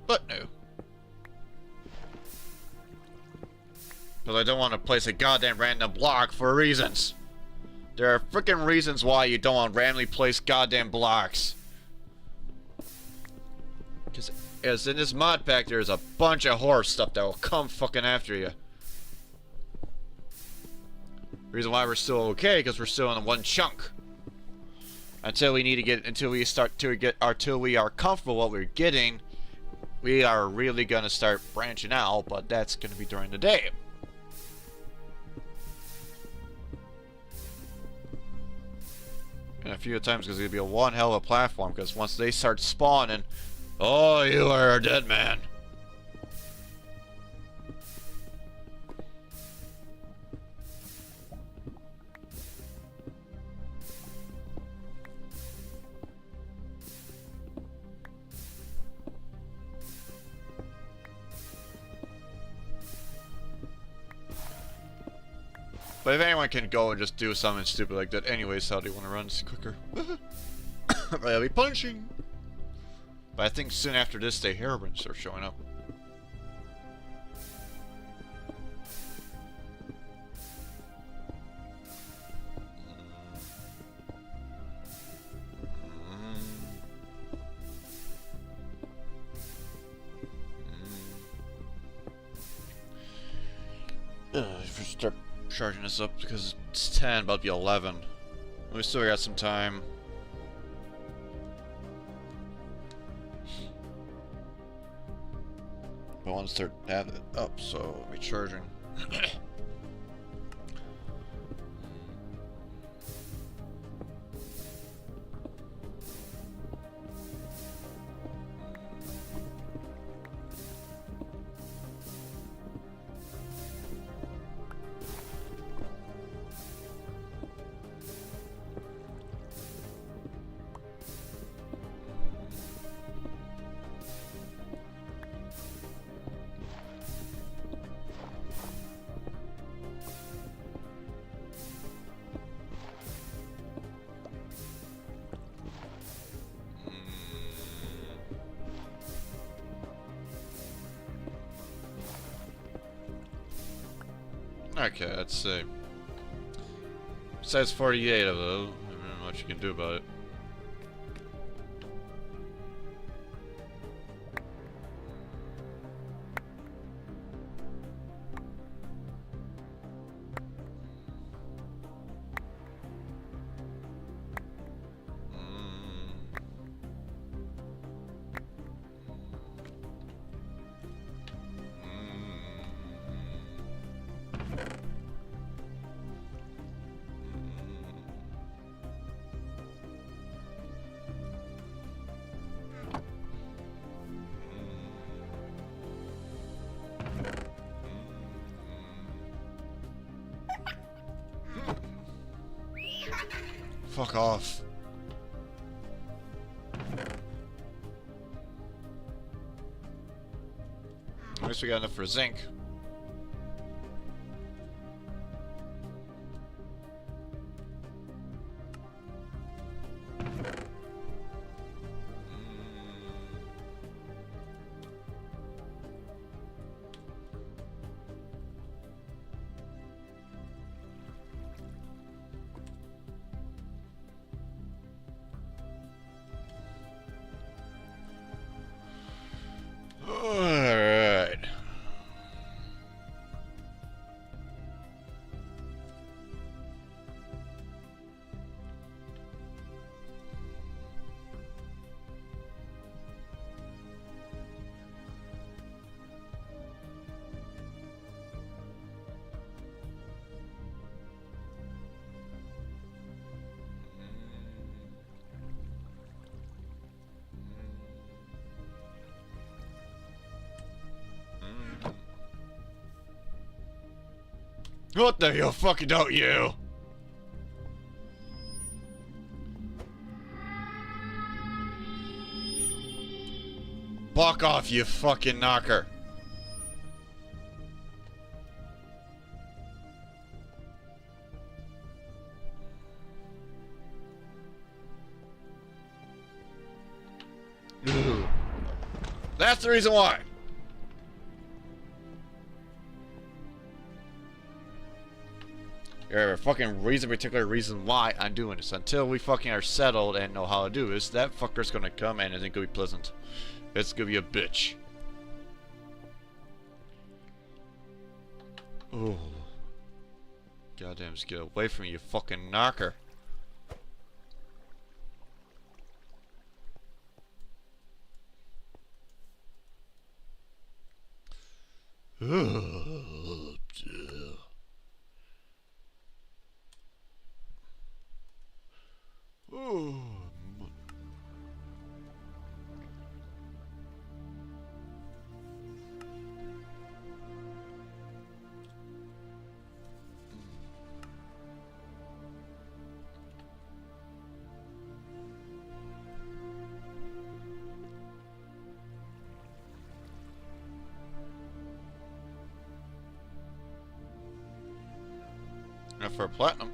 But no. Because I don't want to place a goddamn random block for reasons. There are freaking reasons why you don't want to randomly place goddamn blocks. Because in this mod pack, there's a bunch of horror stuff that will come fucking after you. Reason why we're still okay, because we're still in one chunk. Until we are comfortable what we're getting, we are really gonna start branching out, but that's gonna be during the day. And a few times because it'll be a one hell of a platform, because once they start spawning, oh, you are a dead man. But if anyone can go and just do something stupid like that anyways, how do you want to run this quicker? I'll be punching. But I think soon after this, the heroines start showing up. Start charging this up because it's 10, about to be 11. We still got some time. I want to start having it up, so I'll be charging. Okay, let's see. Besides 48 of those, I don't know what you can do about it. Fuck off. At least we got enough for zinc. What the hell fucking don't you? Fuck off, you fucking knocker. That's the reason why. There a fucking particular reason why I'm doing this. Until we fucking are settled and know how to do this, that fucker's gonna come and it ain't gonna be pleasant. It's gonna be a bitch. Oh. Goddamn, just get away from me, you fucking knocker. Now for a platinum.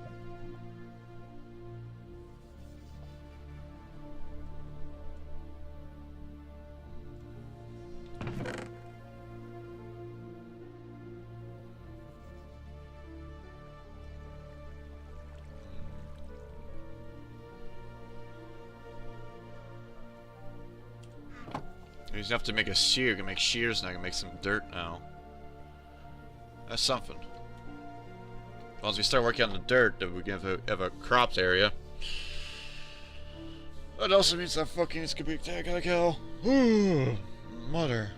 You just have to make a shear. You can make shears now. I can make some dirt now. That's something. Once we start working on the dirt, then we can have a cropped area. That also means that fucking it's gonna be I gotta kill. Ooh, mother.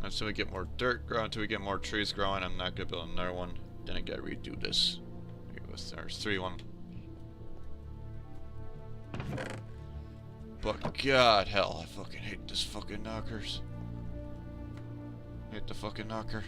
Until we get more dirt growing, until we get more trees growing, I'm not gonna build another one. Then I gotta redo this. There's 3-1. But god hell, I fucking hate this fucking knockers. Hate the fucking knocker.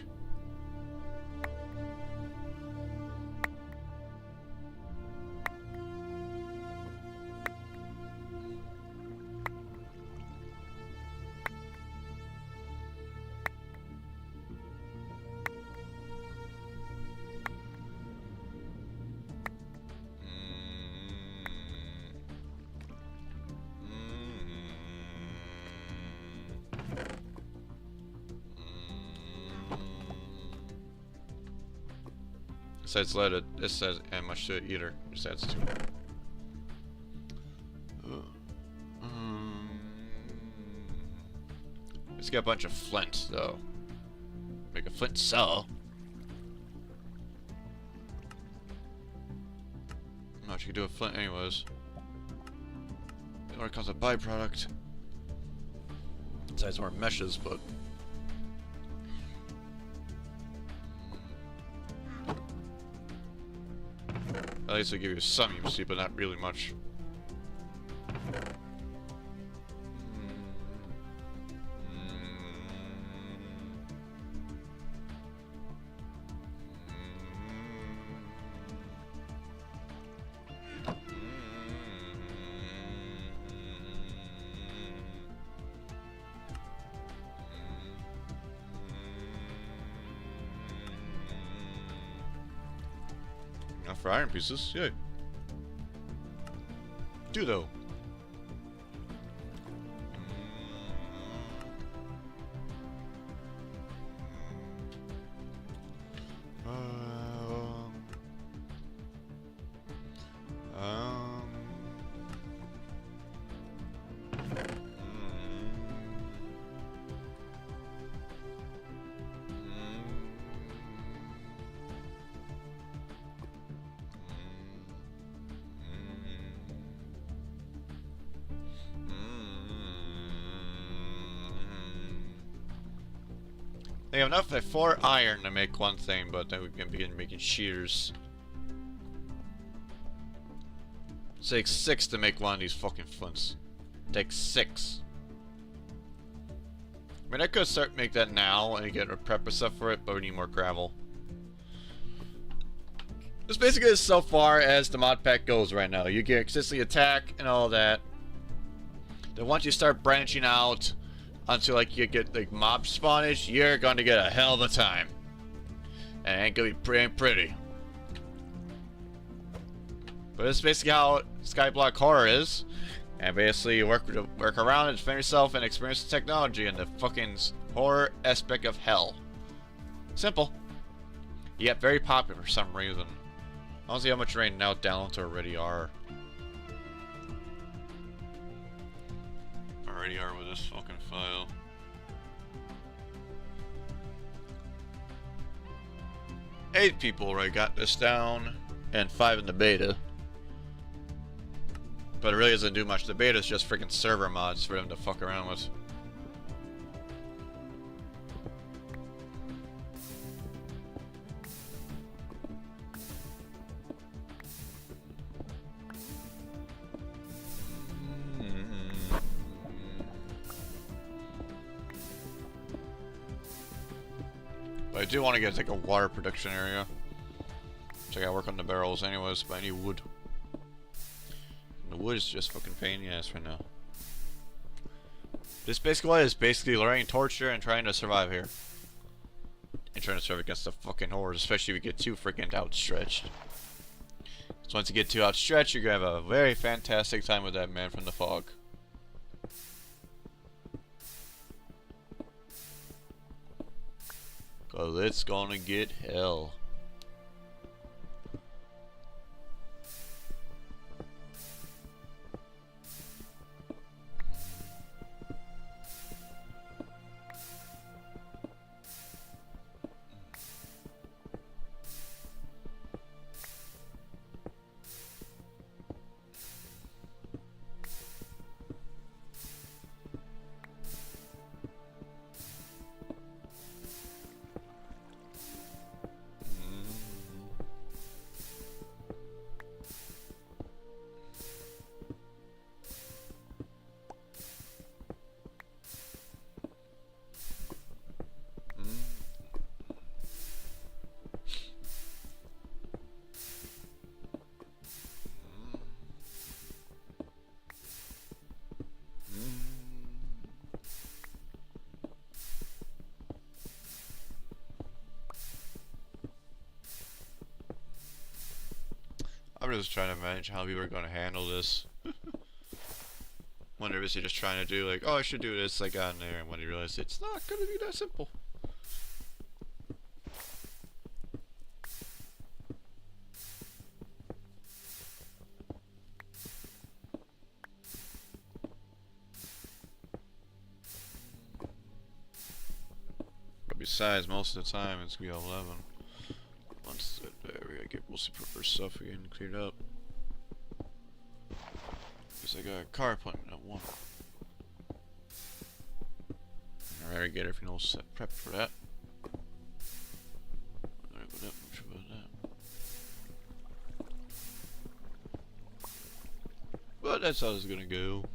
Besides lead, it says and much to it either. Just adds to it. Let's get a bunch of flint though. Make a flint cell. No, you could do with flint anyways. It only comes a byproduct. Besides more meshes, but. At least it'll give you some UC, but not really much. Not for iron pieces, yeah. Do though. They have enough for 4 iron to make one thing, but then we can begin making shears. It takes 6 to make one of these fucking flints. It takes 6. I mean, I could start make that now and get a prep stuff for it, but we need more gravel. This basically is so far as the mod pack goes right now. You get consistently attack and all that. Then once you start branching out until like you get like mob spawnage, you're going to get a hell of a time. And it ain't gonna be pretty. But this is basically how Skyblock Horror is. And basically you work around and defend yourself and experience the technology and the fucking horror aspect of hell. Simple. Yet very popular for some reason. I don't see how much rain now downloads already are. Already are with this fucking file. Eight people already got this down, and 5 in the beta. But it really doesn't do much. The beta is just freaking server mods for them to fuck around with. But I do want to get like a water production area. So I gotta work on the barrels anyways, but I need wood. And the wood is just fucking pain in the ass right now. This basically is basically learning torture and trying to survive here. And trying to survive against the fucking horrors, especially if you get too freaking outstretched. So once you get too outstretched, you're gonna have a very fantastic time with that man from the fog. Cause it's gonna get hell. I'm just trying to manage how people are going to handle this. When they're basically just trying to do like, oh, I should do this, I got in there, and when they realize it's not going to be that simple. But besides, most of the time it's going to be 11. Once we gotta get mostly proper stuff again cleared up. Because I got a car appointment at 1. I already get everything all set prepped for that. I don't know that much about that. But that's how it's gonna go.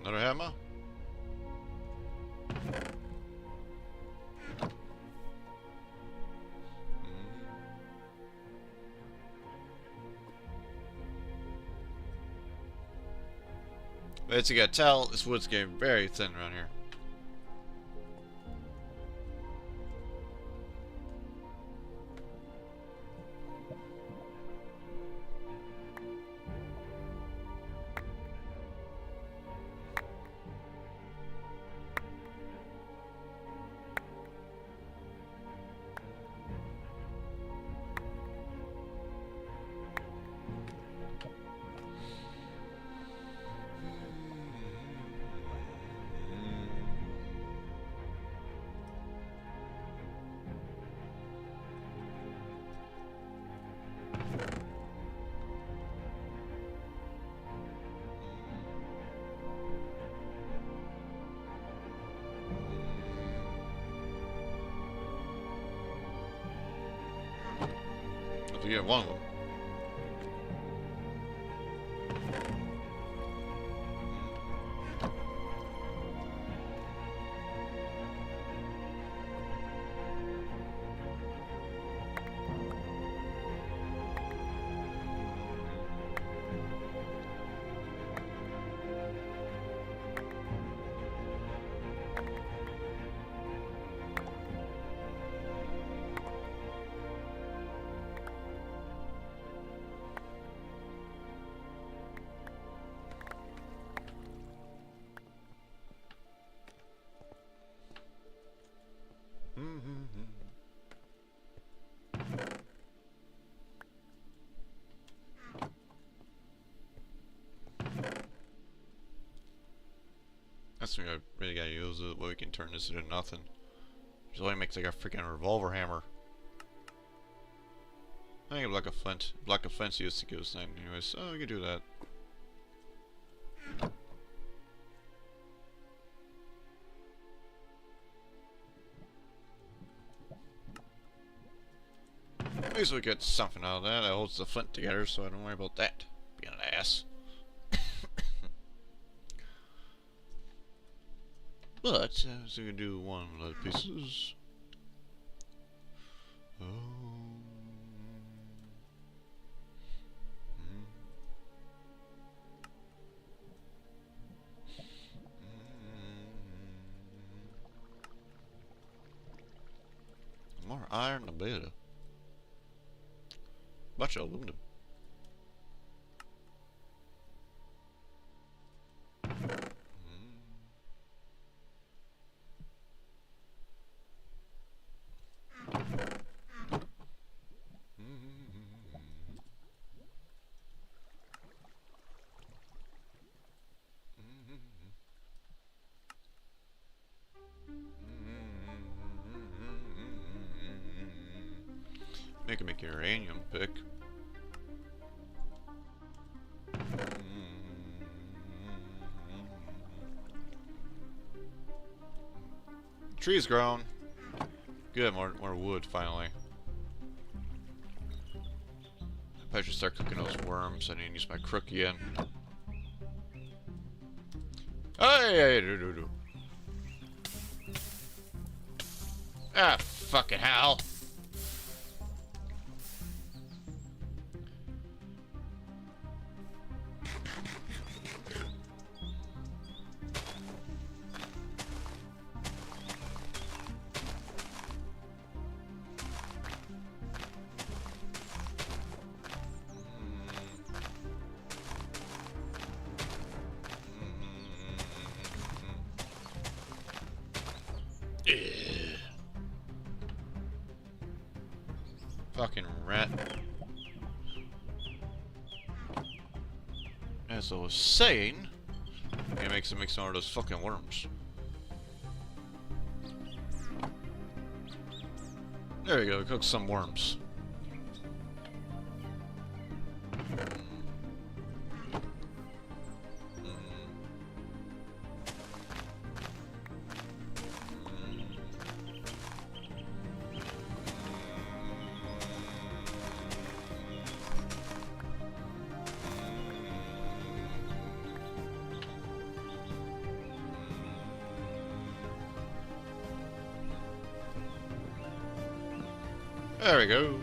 Another hammer? But as you gotta tell, this wood's getting very thin around here. yeah, one of them. That's when I really gotta use it, where we can turn this into nothing. Which only makes like a freaking revolver hammer. I think a block of flint used to give us that anyway, so we can do that. At least we get something out of that. That holds the flint together, so I don't worry about that being an ass. But so we can do one of the pieces. More iron, a bit. Bunch of aluminum. You can make a uranium pick. Trees grown. Good, more wood finally. I probably should start cooking those worms. I need to use my crook again. Hey, do. Ah, fucking hell. Fucking rat. As I was saying, it makes some more of those fucking worms. There we go, cook some worms. There we go.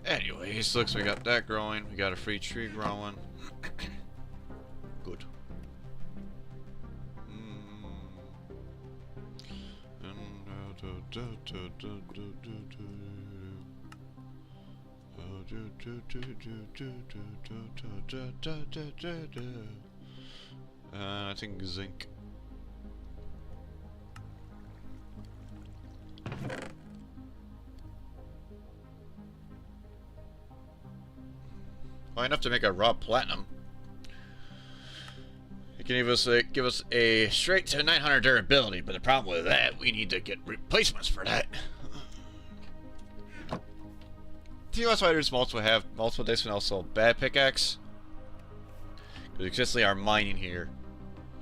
Anyways, looks we got that growing. We got a free tree growing. Good. I think zinc. Well, enough to make a raw platinum. It can give us a straight to 900 durability, but the problem with that, we need to get replacements for that. TOS fighters have multiple dice and also bad pickaxe. Because consistently are mining here.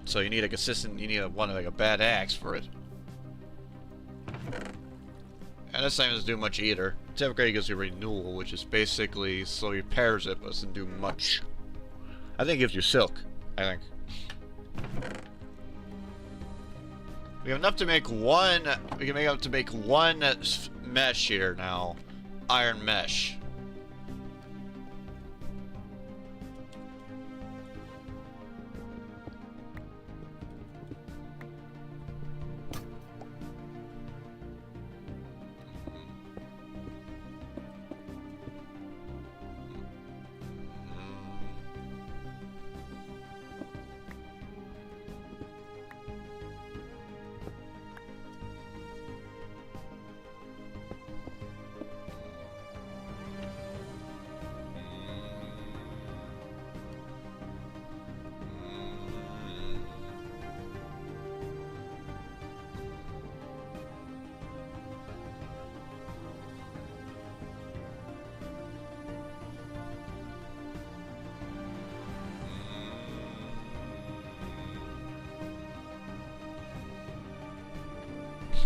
So you need a consistent, you need like a bad axe for it. And this time doesn't do much either. Its upgrade gives you renewal, which is basically slowly repairs it, but doesn't do much. I think it gives you silk. I think. We have enough to make one. We can make up to make one mesh here now. Iron mesh.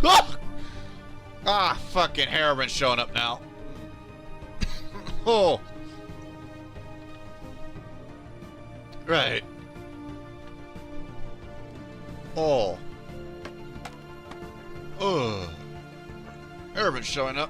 Ah! Ah, fucking heroin showing up now. Oh. Right. Oh. Ugh. Heroin showing up.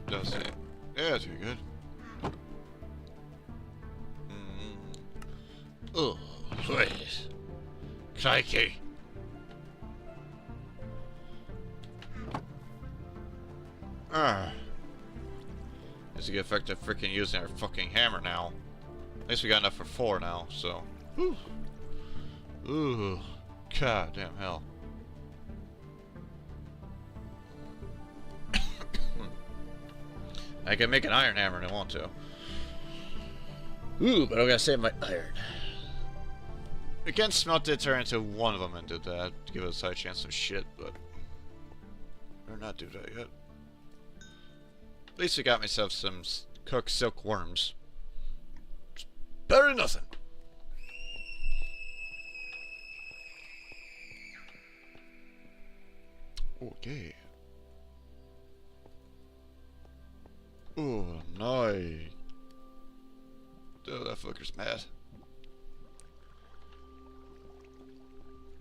That's it. Yeah, that's pretty good. Oh, please. Crikey. Guess we get effective freaking using our fucking hammer now. At least we got enough for 4 now, so. Whew. Ooh. God damn hell. I can make an iron hammer if I want to. Ooh, but I gotta save my iron. We can smelt it, turn into one of them and did that to give us a side chance of shit, but better not do that yet. At least we got myself some cooked silk worms. It's better than nothing. Okay. Oh, nice. Oh, that fucker's mad.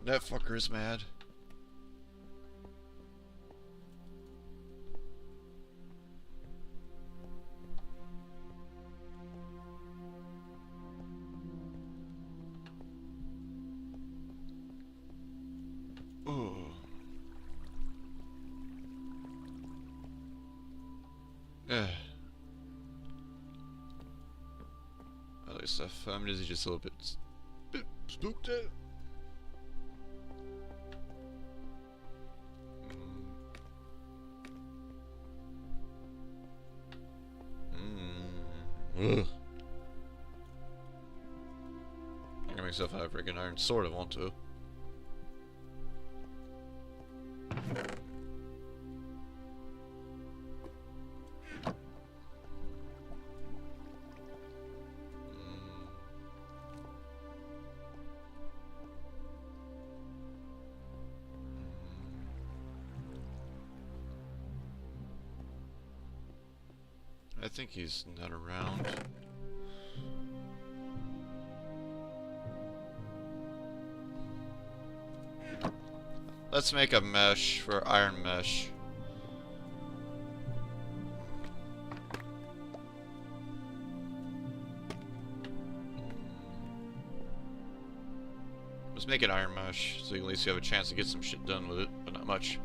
That fucker is mad. Oh. Yeah. At least I'm just a little bit spooked out. Ugh. I can make myself have a freaking iron sword if I want to. I think he's not around. Let's make a mesh for iron mesh. Let's make it iron mesh, so at least you have a chance to get some shit done with it, but not much.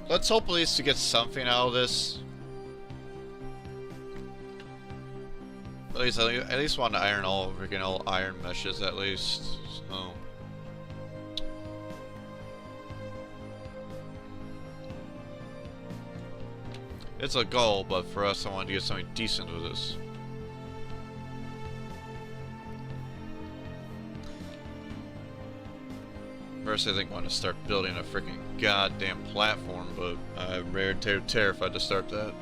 Let's hope at least to get something out of this. At least want to iron all freaking all iron meshes at least. So. It's a goal, but for us, I wanted to get something decent with this. First, I think I want to start building a freaking goddamn platform, but I'm very terrified to start that.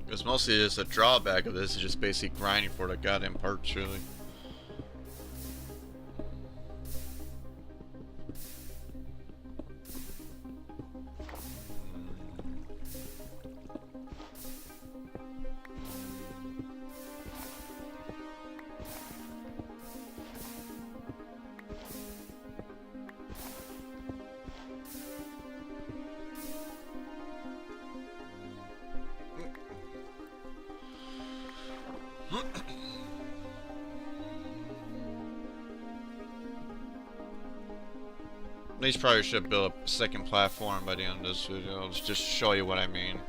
Because mostly just a drawback of this is just basically grinding for the goddamn parts, really. These probably should build a second platform by the end of this video. I'll just show you what I mean.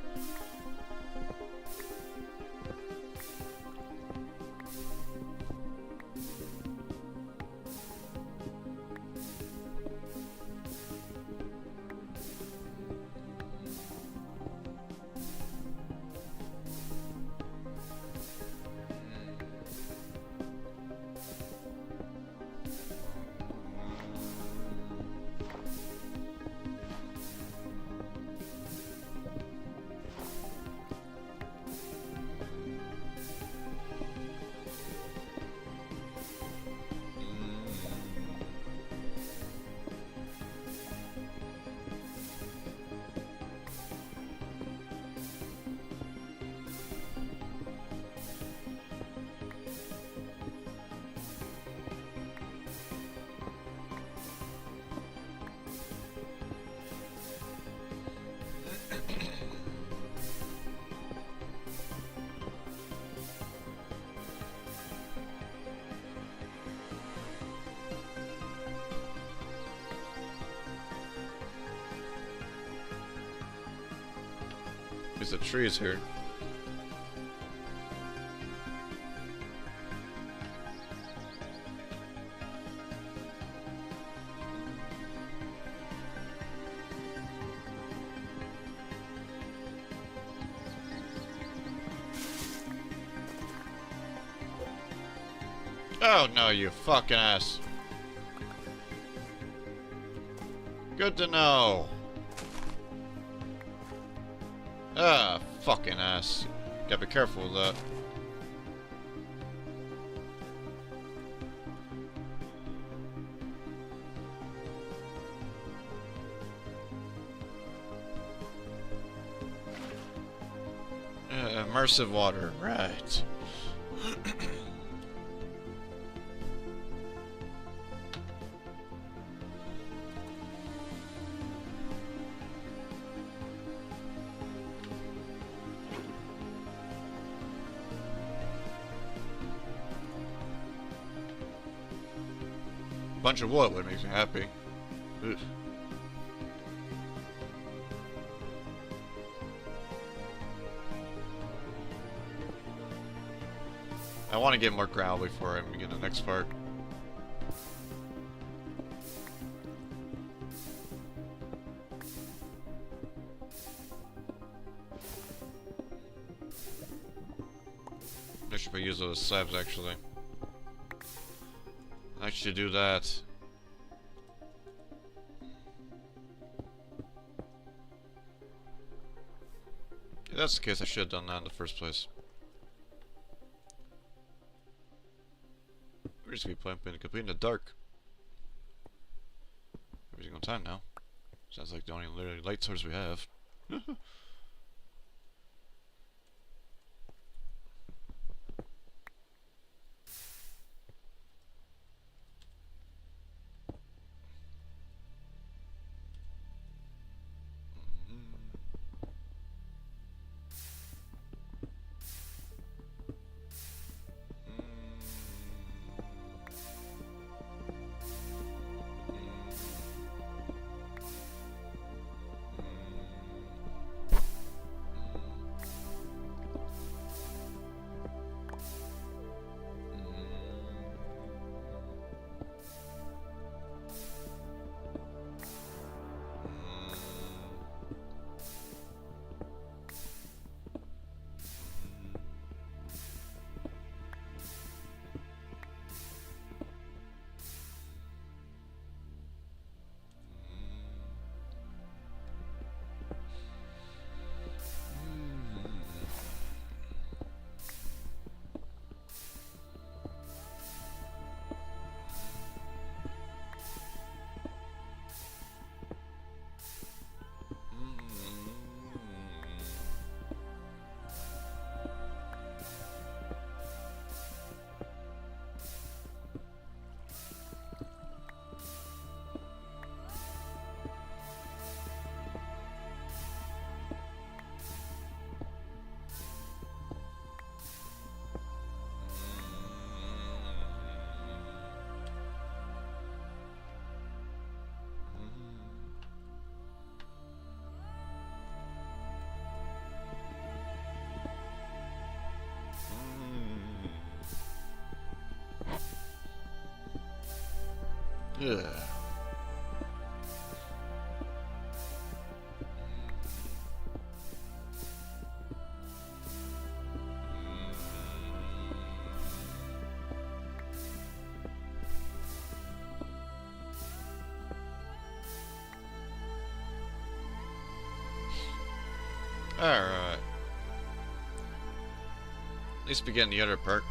There's the trees here. Oh no, you fucking ass. Good to know. Ah, fucking ass. Gotta be careful with that. Immersive water, right. Bunch of wood would make me happy. Ugh. I want to get more gravel before I begin the next part. I should use those slabs actually. I should do that. If that's the case, I should have done that in the first place. We're just gonna be playing complete in the dark. Every single time now. Sounds like the only literally light source we have. Yeah. Alright. Let's begin the other part.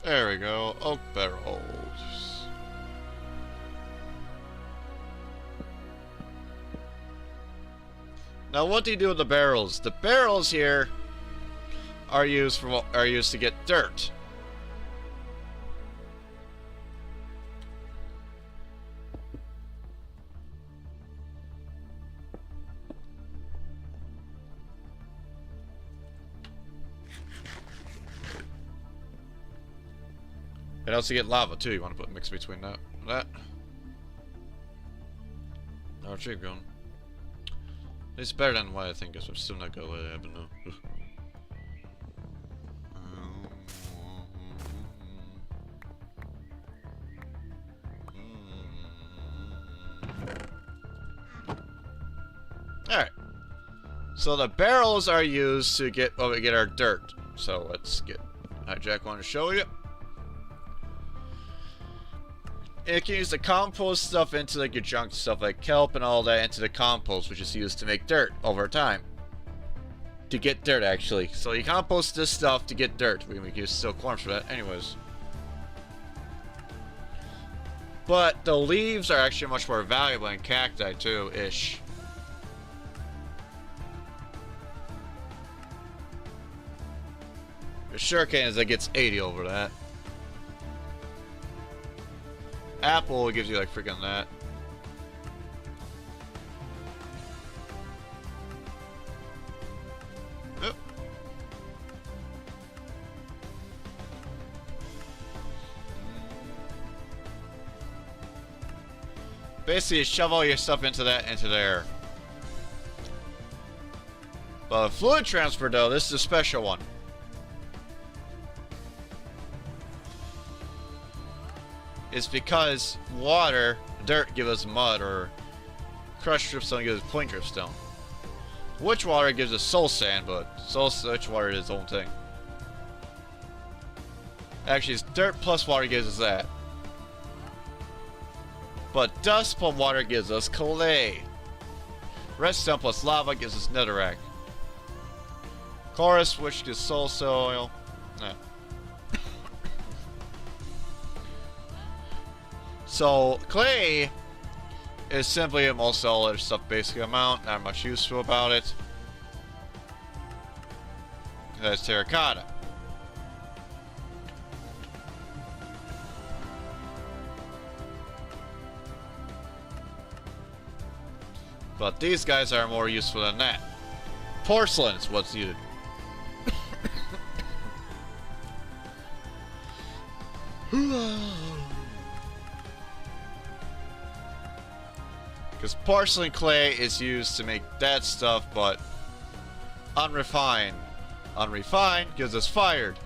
There we go. Oak barrels. Now, what do you do with the barrels? The barrels here are used to get dirt. And also get lava too. You want to put a mix between that. No, tree grown. It's better than what I think is. I'm still not gonna let it happen though. Alright. So the barrels are used to get we get our dirt. So let's get Hijack one to show you. It can use the compost stuff into like your junk stuff like kelp and all that into the compost, which is used to make dirt over time. To get dirt actually. So you compost this stuff to get dirt. We can use still corn for that anyways. But the leaves are actually much more valuable than cacti too, ish. The sugarcane is that gets 80 over that. Apple gives you like freaking that. Yep. Basically, shove all your stuff into there. But fluid transfer, though, this is a special one. It's because water, dirt gives us mud, or crushed dripstone gives us point dripstone. Witch water gives us soul sand, but witch water is its own thing. Actually, it's dirt plus water gives us that. But dust plus water gives us clay. Redstone plus lava gives us netherrack. Chorus, which gives soul soil. Nah. So, clay is simply a most solid stuff basic amount, not much useful about it. That's terracotta. But these guys are more useful than that. Porcelain is what's needed. Because porcelain clay is used to make that stuff, but unrefined. Unrefined gives us fired.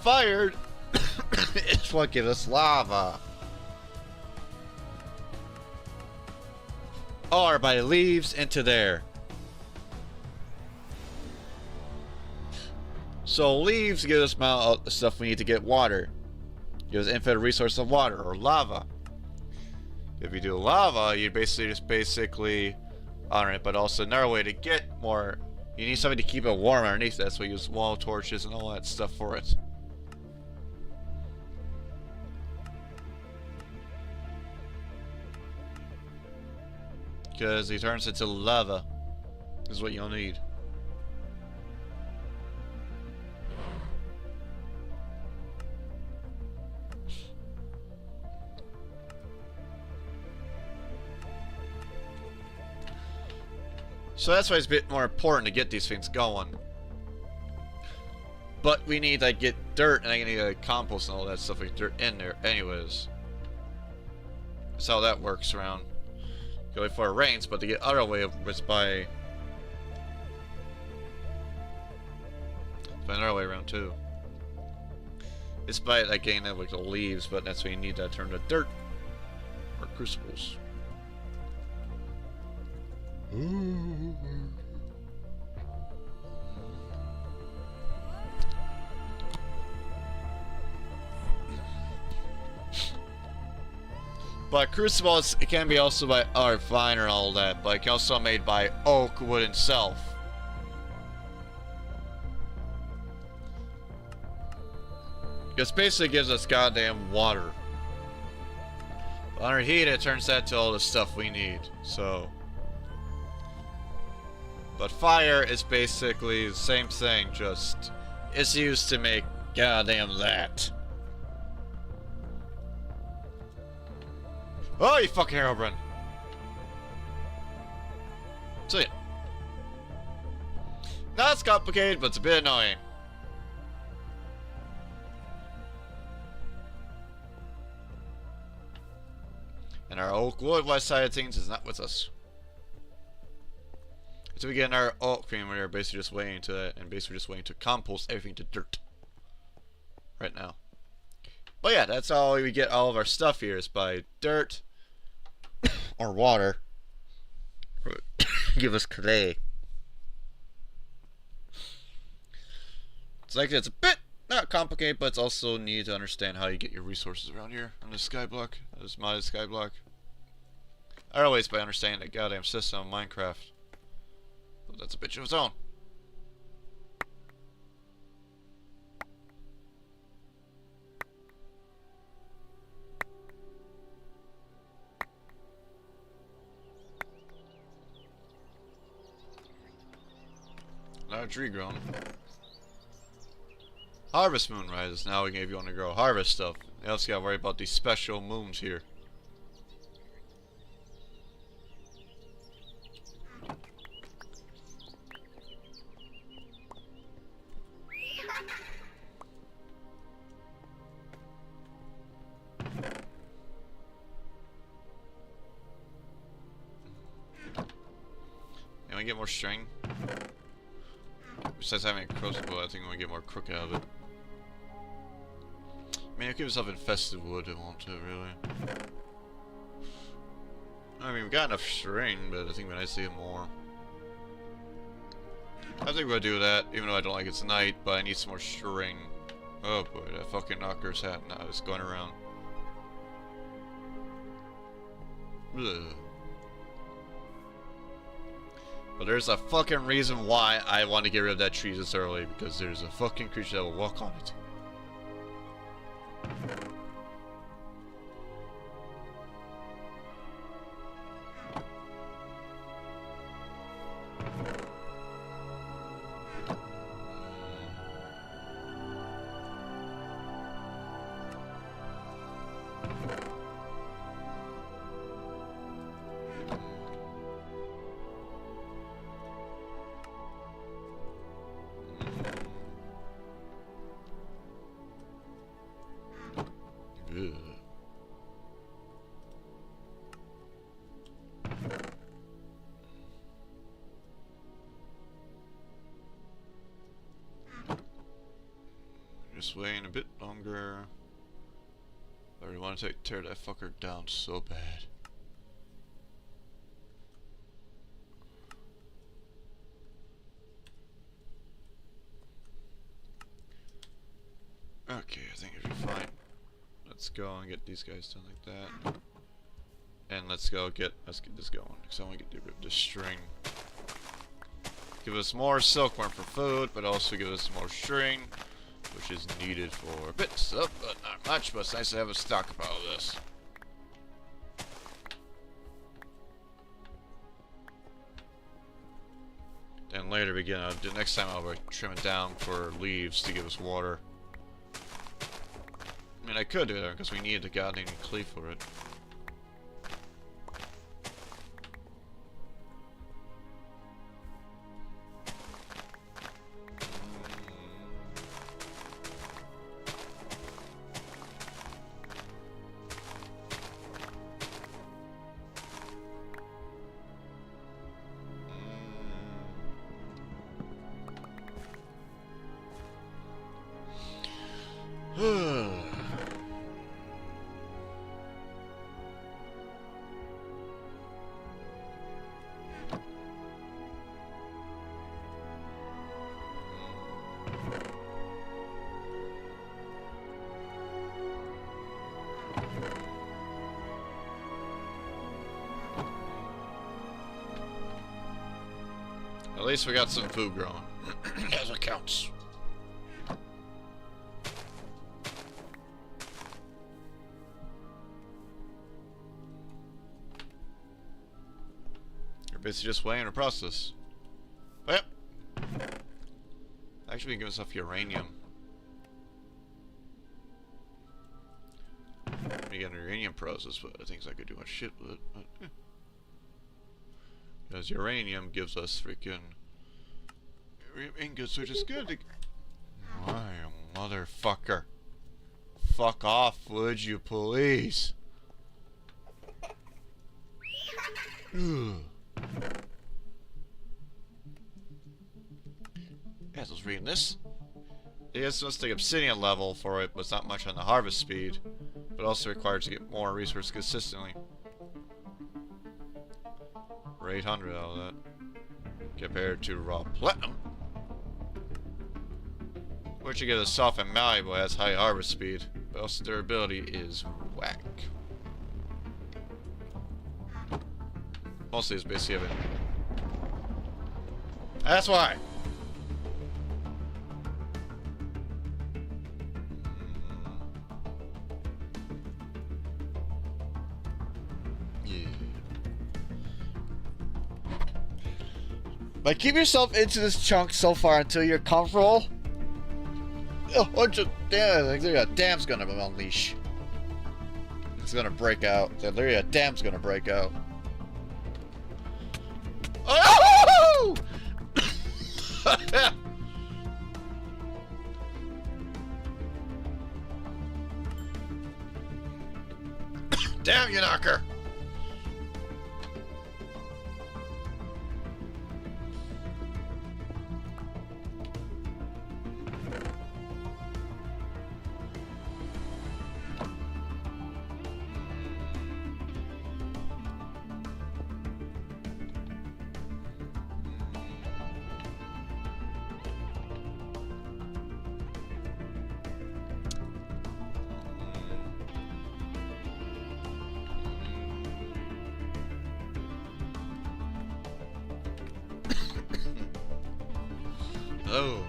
Fired is what gives us lava. Or by leaves into there. So leaves give us amount of stuff we need to get water. Gives infinite resource of water or lava. If you do lava, you basically on it, but also another way to get more. You need something to keep it warm underneath that, so you use wall torches and all that stuff for it. Because he turns into lava. This is what you'll need. So that's why it's a bit more important to get these things going. But we need to get dirt, and I need compost and all that stuff like dirt in there anyways. That's how that works around. Go before it rains, but to get other way of it's by another way around too. It's by like getting like the leaves, but that's when you need that turn to dirt or crucibles. But crucibles, it can be also by fine or all that, but it can also be made by oak wood itself. This basically gives us goddamn water. But under heat, it turns that to all the stuff we need. So, but fire is basically the same thing, just it's used to make goddamn that. Oh, you fucking Herobrine! See it. Not as complicated, but it's a bit annoying. And our oak wood west side of things is not with us. So we get our oak cream, we're basically just waiting to that, and basically just waiting to compost everything to dirt. Right now. But yeah, that's how we get all of our stuff here, is by dirt or water. Give us clay. It's like it's a bit not complicated, but it's also neat to understand how you get your resources around here on this Skyblock, this modded Skyblock. Otherwise, by understanding the goddamn system of Minecraft. But that's a bitch of its own. Now a tree grown. Harvest moon rises. Now we can, if you want to grow harvest stuff. You also gotta worry about these special moons here. I get more string? Besides having a crossbow, I think I'm gonna get more crook out of it. I mean, I give myself infested wood if I want to, really. I mean, we got enough string, but I think we might see it more. I think we're gonna do that, even though I don't like it's night, but I need some more string. Oh boy, that fucking knocker's hat now is going around. Ugh. But there's a fucking reason why I want to get rid of that tree this early, because there's a fucking creature that will walk on it. Ugh. Just waiting a bit longer. I really want to tear that fucker down so bad. Okay, I think it'll be fine. Let's go and get these guys done like that. And let's get this going. Because I want to get rid of this string. Give us more silkworm for food, but also give us more string, which is needed for bits up, but not much, but it's nice to have a stockpile of this. Then later the next time I'll trim it down for leaves to give us water. I mean, I could do that because we need a goddamn cleave for it. At least we got some food growing. As it counts. You're basically just waiting to process. Oh, yep. Actually, we can give myself uranium. We get an uranium process, but I think I could do much shit with it. But, yeah. Because uranium gives us freaking ingots, which is good. Why, motherfucker. Fuck off, would you please? Ugh. Yeah, I was reading this. It is supposed to take obsidian level for it, but it's not much on the harvest speed. But also required to get more resources consistently. For 800 out of that. Compared to raw platinum. Which you get a soft and malleable, has high harvest speed. But also durability is whack. Mostly it's basically having. That's why! But keep yourself into this chunk so far until you're comfortable. Oh, damn, literally a dam's gonna unleash. It's gonna break out. Literally a dam's gonna break out. Oh! Damn you, knocker! Oh.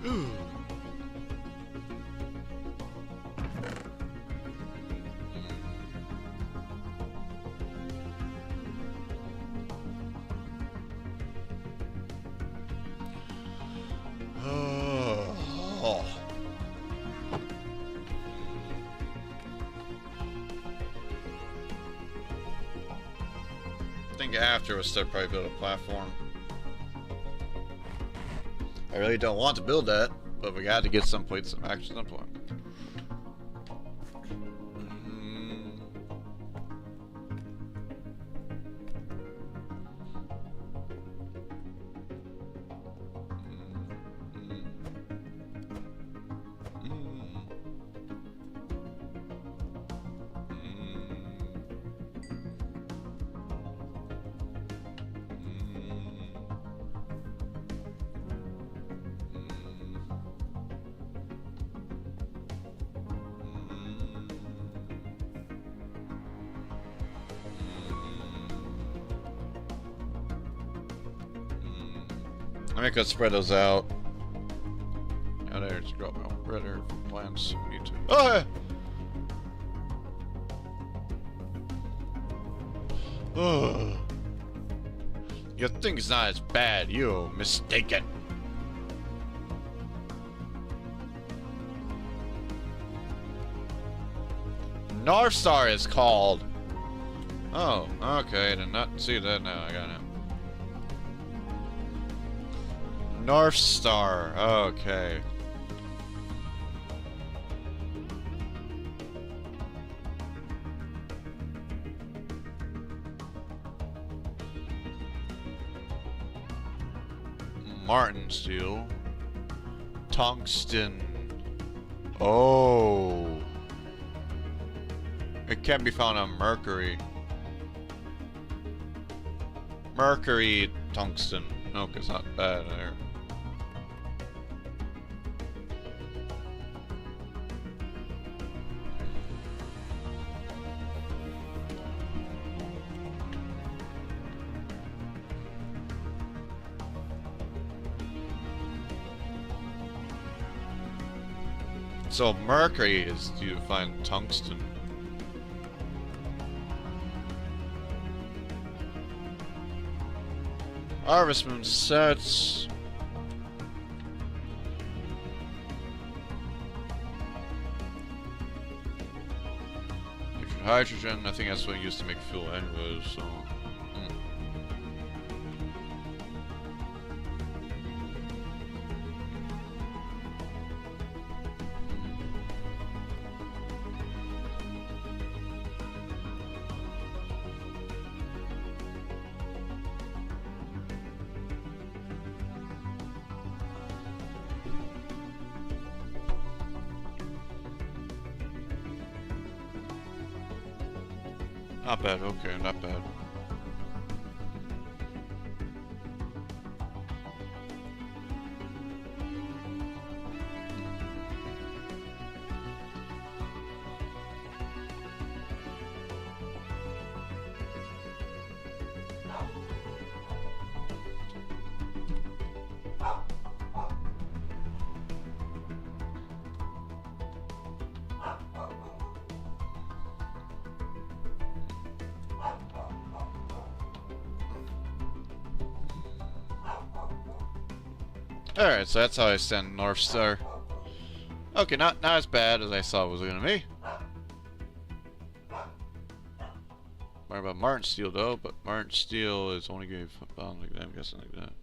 Ooh. Oh. I think after we'll start probably build a platform. I really don't want to build that, but we got to get some point some action at some point. I mean, I could spread those out. Yeah, there's drop my redder plants. We need to. Oh! Oh. Your thing's not as bad. You're mistaken. North Star is called. Oh, okay. I did not see that now. I got it. North Star. Okay. Martin steel. Tungsten. Oh. It can be found on Mercury. Mercury tungsten. Okay, it's not bad there. So Mercury is you find tungsten. Harvest moon sets. Hydrogen, I think that's what we used to make fuel anyways, so. Not bad, okay, not bad. Alright, so that's how I send North Star. Okay, not as bad as I thought it was gonna be. More about Martin Steel though, but Martin Steel is only going to be bound like that, I'm guessing like that.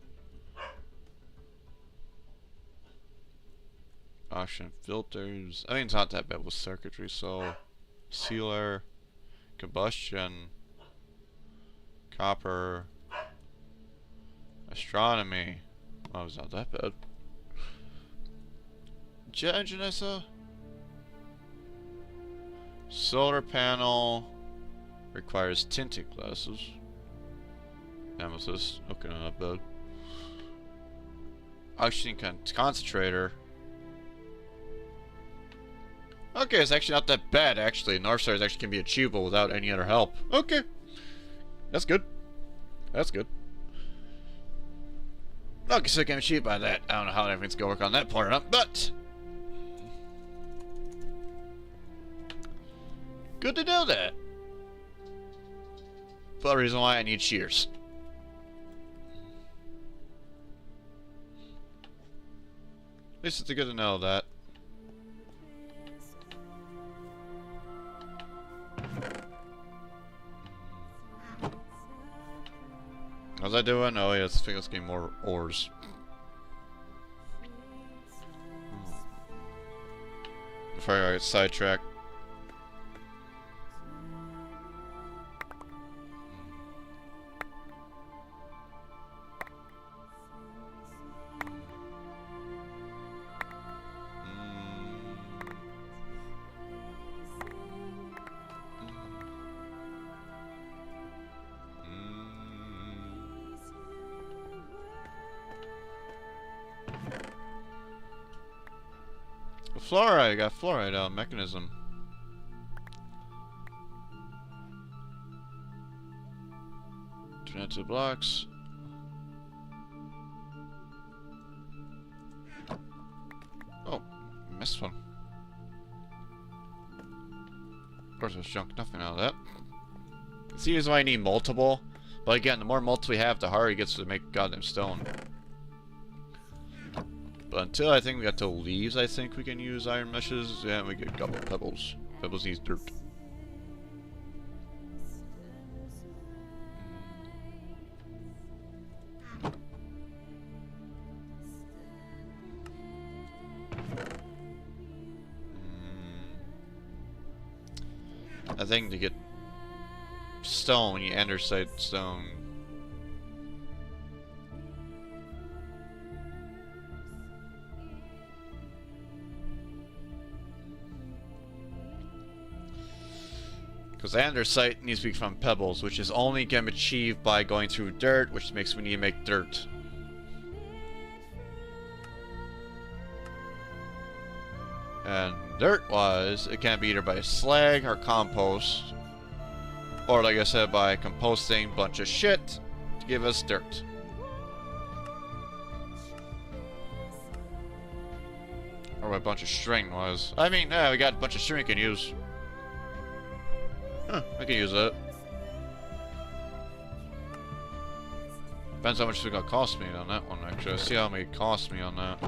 Oxygen filters. I think it's not that bad with circuitry, so sealer, combustion, copper, astronomy. Oh, it's not that bad. jet engine I saw? Solar panel requires tinted glasses. Amethyst. Okay, not bad. Oxygen concentrator. Okay, it's actually not that bad, actually. North Stars actually can be achievable without any other help. Okay. That's good. That's good. Okay, so I can achieve by that. I don't know how everything's gonna work on that part or not, but good to know that. But the reason why I need shears. At least it's good to know that. How's I doing? Oh yes, I think let's get more ores. Before I get sidetracked. Fluoride, got fluoride out mechanism. Turn it to blocks. Oh, missed one. Of course, there's junk, nothing out of that. See, is why I need multiple. But again, the more multiple we have, the harder it gets to make goddamn stone. But until I think we got to leaves, I think we can use iron meshes, and we get a couple of pebbles. Pebbles needs dirt. I think to get stone, you andesite stone. Because andesite needs to be from pebbles, which is only can be achieved by going through dirt, which makes we need to make dirt. And dirt-wise, it can be either by slag or compost, or like I said, by composting a bunch of shit to give us dirt. Or what a bunch of string was. I mean, yeah, we got a bunch of string we can use. Huh, I can use that. Depends how much it's gonna cost me on that one, actually. Let's see how much it costs me on that.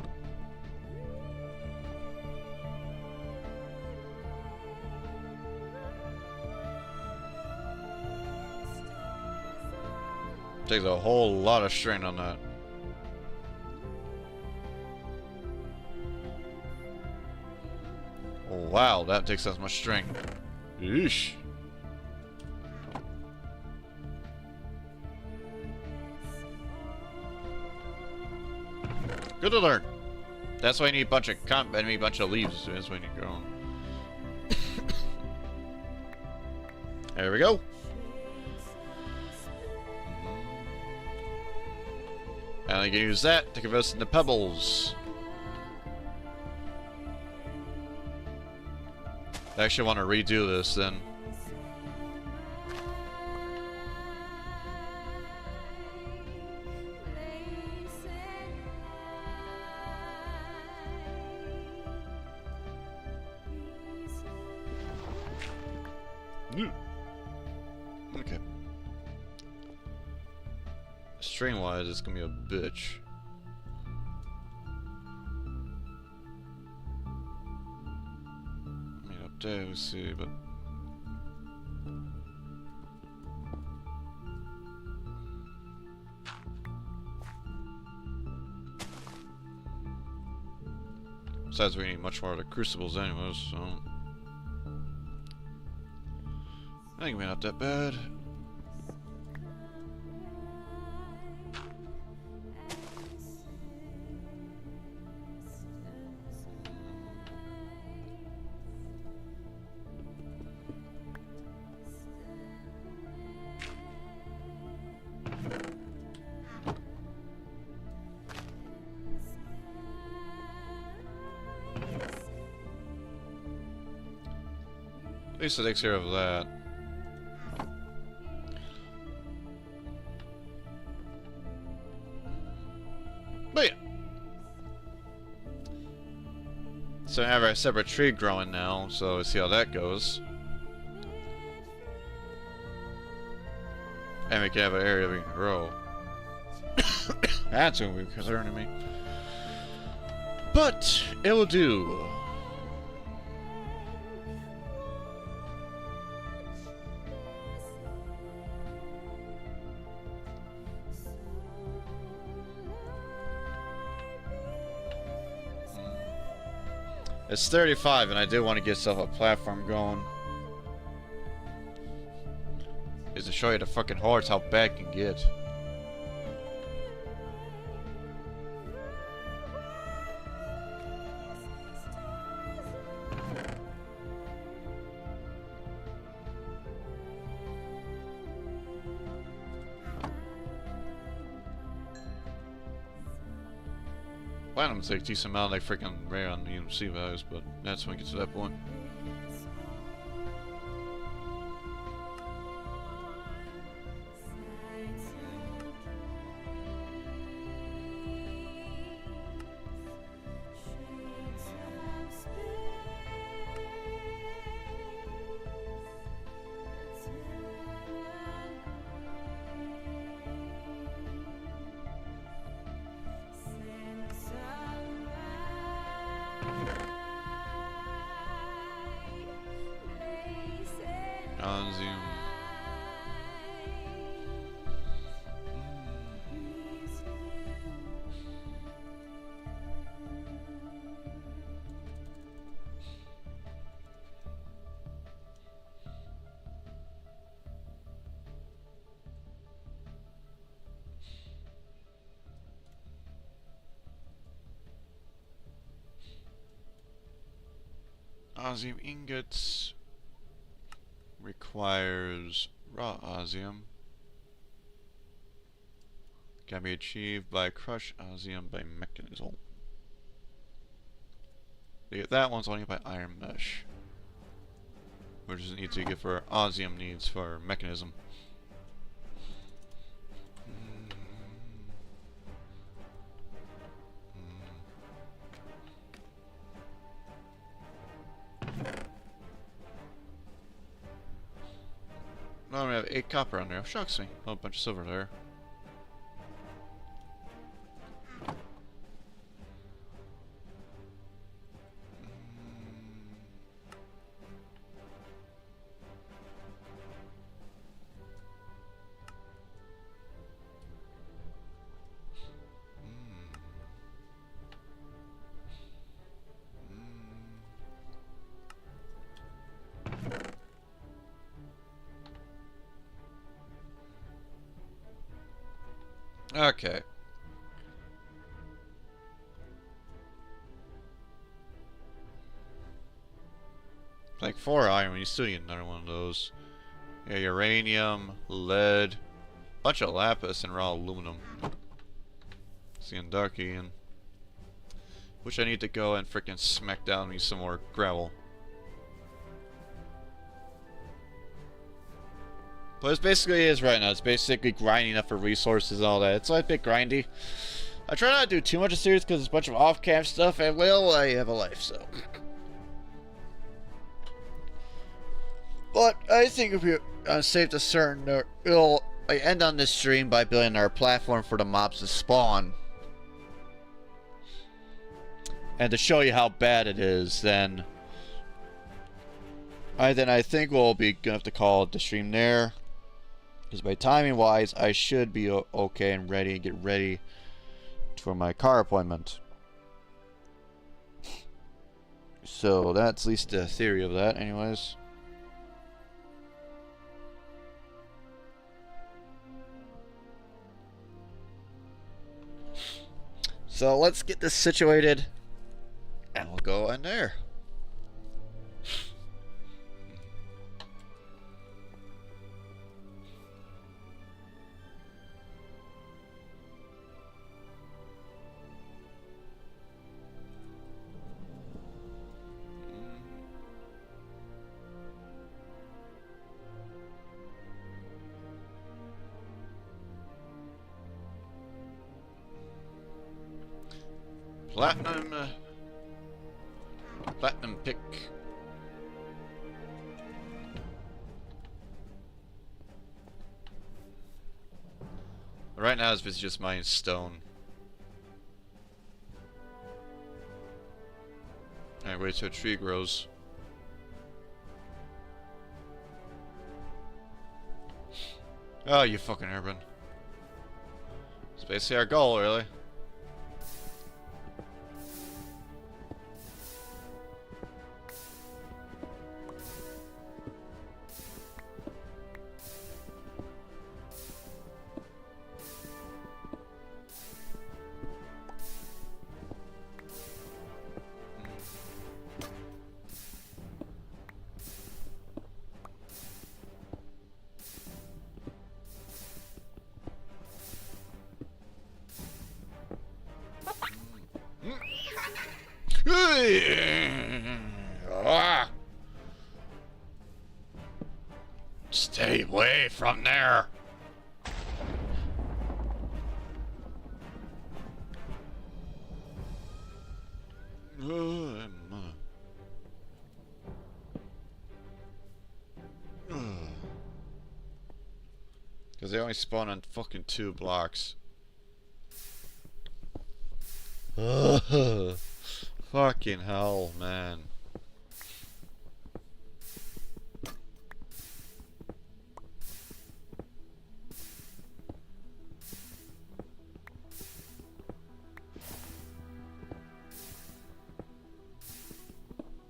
Takes a whole lot of string on that. Oh, wow, that takes that much string. Yeesh. Good to learn. That's why I need a bunch of leaves. That's why I need to go. There we go. And I can use that to convert us into pebbles. I actually want to redo this then. Okay. String wise, it's gonna be a bitch. I mean, up there we see, but besides, we need much more of the crucibles, anyways. So I think we're not that bad. least it takes care of that. But yeah. So I have a separate tree growing now, so let's see how that goes. And we can have an area we can grow. That's gonna be concerning me. But it will do. It's 35 and I do want to get myself a platform going. Is to show you the fucking horse how bad it can get. Platinum's like decent amount like freaking rare on the EMC values, but that's when we get to that point. Zoom. Osmium ingots requires raw osmium. Can be achieved by crushed osmium by mechanism. That one's only by iron mesh, which is need to get for osmium needs for mechanism. No, we have 8 copper on there. Shocks me. Oh, a bunch of silver there. Okay. Like 4 iron, you still need another one of those. Yeah, uranium, lead, bunch of lapis, and raw aluminum. Seeing Darky, and which I need to go and frickin' smack down me some more gravel. But it's basically is right now. It's basically grinding up for resources and all that. It's like a bit grindy. I try not to do too much of series because it's a bunch of off-cam stuff, and well, I have a life, so. But I think if we're safe to certain, we'll end on this stream by building our platform for the mobs to spawn. And to show you how bad it is, then I think we'll be gonna have to call the stream there. Because by timing wise, I should be okay and ready, get ready for my car appointment. So that's at least the theory of that, anyways. So let's get this situated, and we'll go in there. Platinum. Platinum pick. Right now, it's just mine stone. Alright, wait till a tree grows. Oh, you fucking urban. It's basically our goal, really. Stay away from there. Because they only spawn on fucking 2 blocks. Fucking hell, man.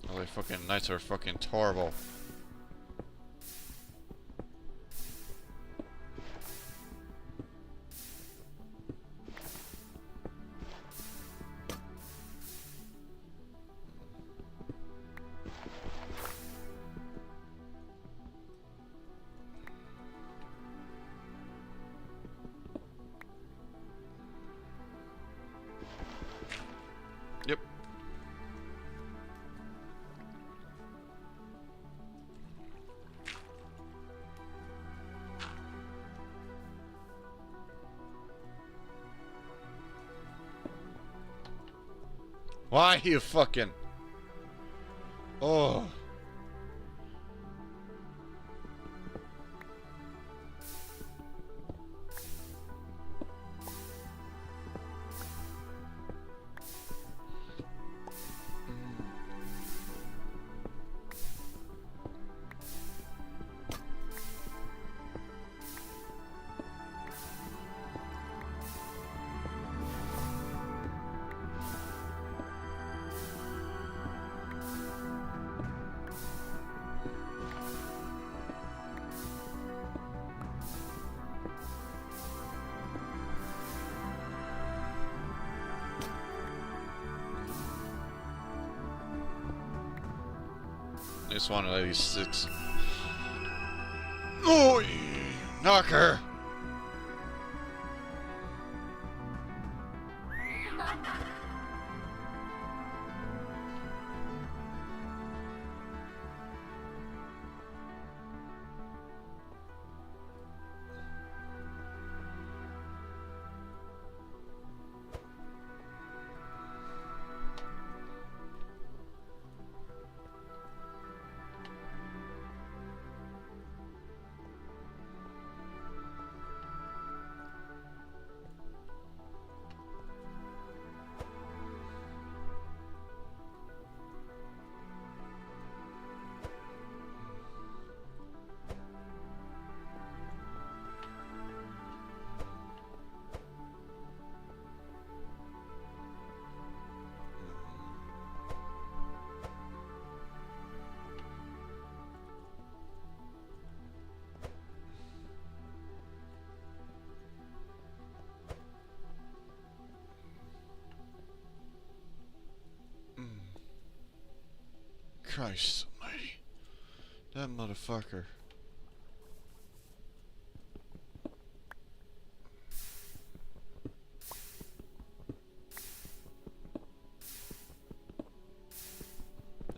All the fucking nights are fucking horrible. Yep. Why you fucking... Oh. Just one of these 6. Oh, knocker! Christ almighty. That motherfucker.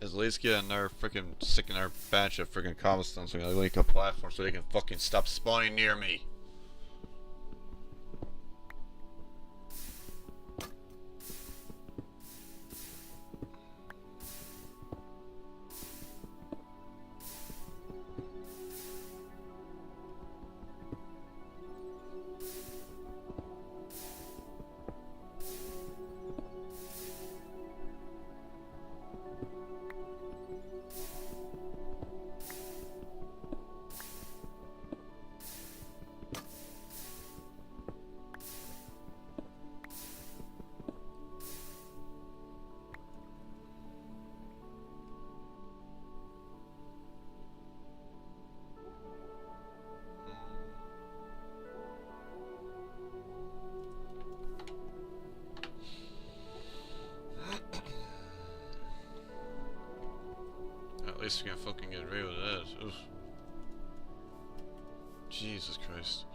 At least get another freaking sick in our batch of freaking cobblestones so we can link a platform so they can fucking stop spawning near me. least we can fucking get rid of that. Oof. Jesus Christ.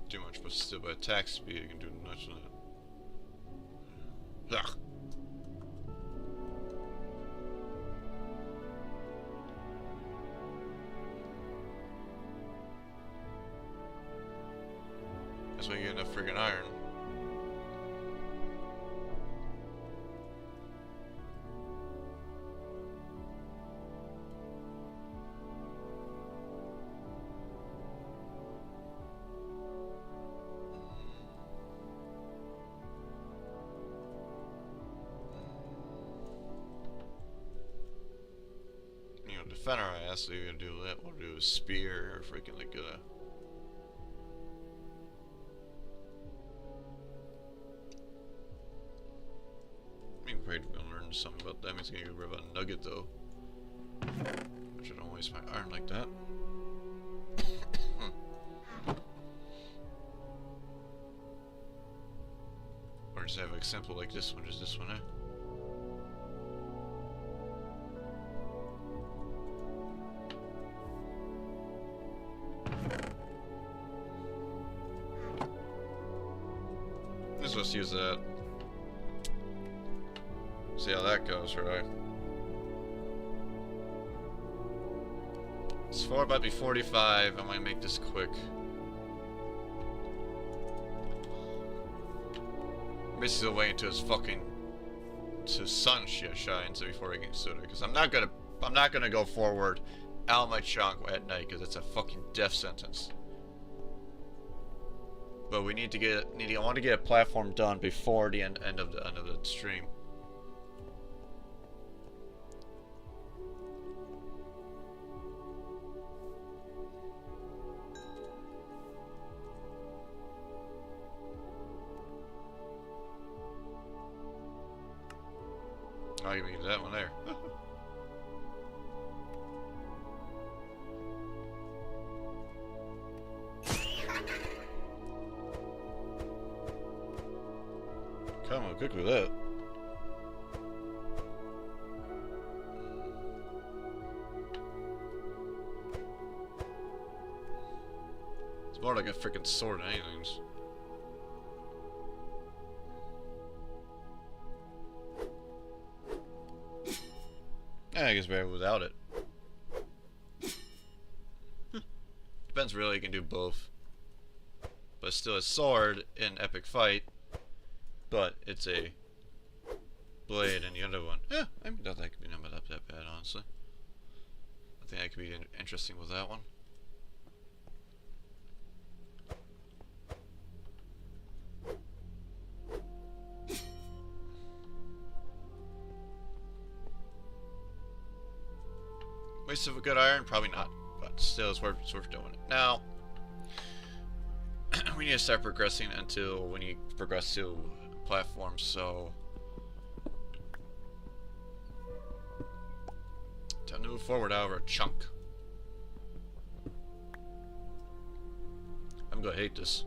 Too much, but still by attack speed you can do much of that. Ugh. That's why you get enough friggin' iron. Defender, I asked you to do that. We'll do a spear or freaking like a. I mean, great, we're gonna learn something about that. Means gonna get rid of a nugget though. Which I don't waste my iron like that. Or just have an example like this one, just this one, eh? Let's use that. See how that goes, right? It's 4 about to be 45. I might make this quick. Basically waiting until his fucking sun shines before I can consider it. Because I'm not gonna go forward out my chunk at night because it's a fucking death sentence. But we need to get. I want to get a platform done before the end of the stream. I'll give you that one there. Come on, quick with that. It's more like a freaking sword than anything. I guess better without it. Depends really, you can do both. But it's still a sword in epic fight. But it's a blade and the other one. Yeah, I mean, that could be not that bad, honestly. I think that could be interesting with that one. Waste of a good iron? Probably not. But still, it's worth doing it. Now, we need to start progressing until when you progress to platforms, so time to move forward out of our chunk. I'm gonna hate this.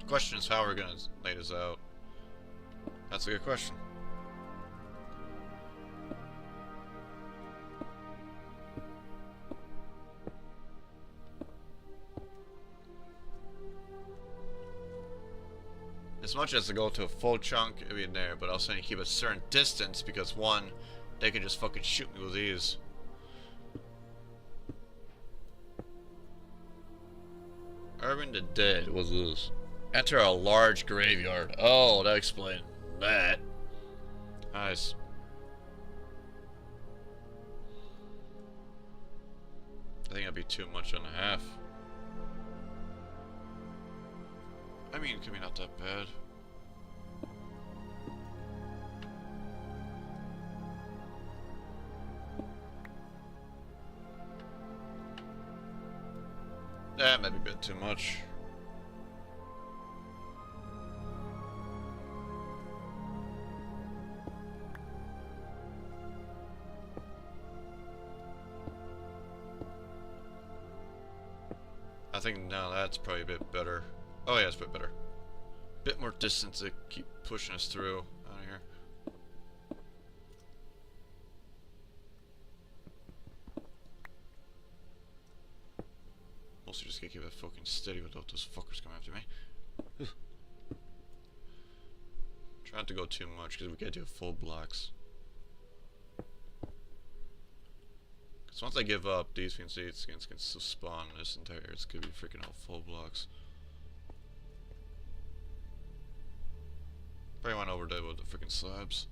Question is how we're gonna lay this out. That's a good question. As much as to go to a full chunk, it'd be in there, but also need to keep a certain distance because one, they can just fucking shoot me with these. Urban the Dead. What's this? Enter a large graveyard. Oh, that explains that. Nice. I think that'd be too much and a half. I mean, it could be not that bad. That might be a bit too much. I think now that's probably a bit better. Oh yeah, it's a bit better. Bit more distance to keep pushing us through out of here. Mostly just gotta keep it fucking steady without those fuckers coming after me. Try not to go too much because we gotta do full blocks. Because once I give up, these fancy skins can still spawn this entire. It's gonna be freaking all full blocks. Probably went over there with the freaking slabs.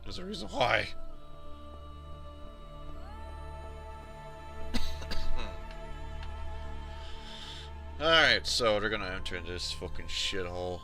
There's a reason why. Alright, so they're gonna enter into this fucking shithole.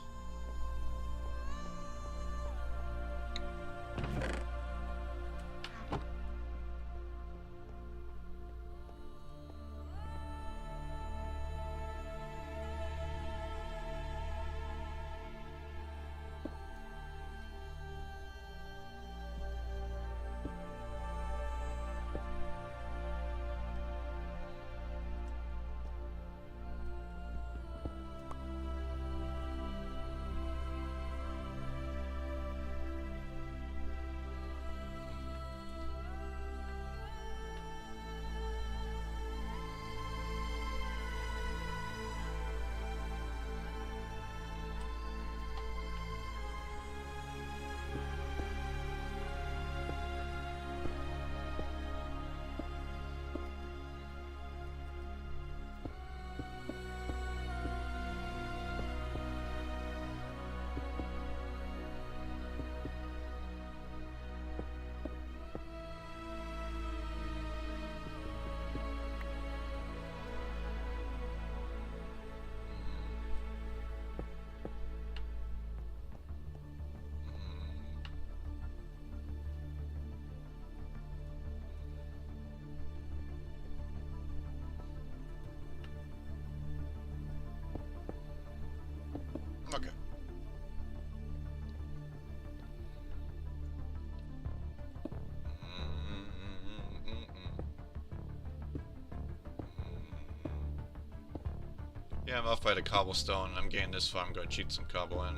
Okay. Yeah, I'm off by the cobblestone. I'm getting this far. I'm gonna cheat some cobble in.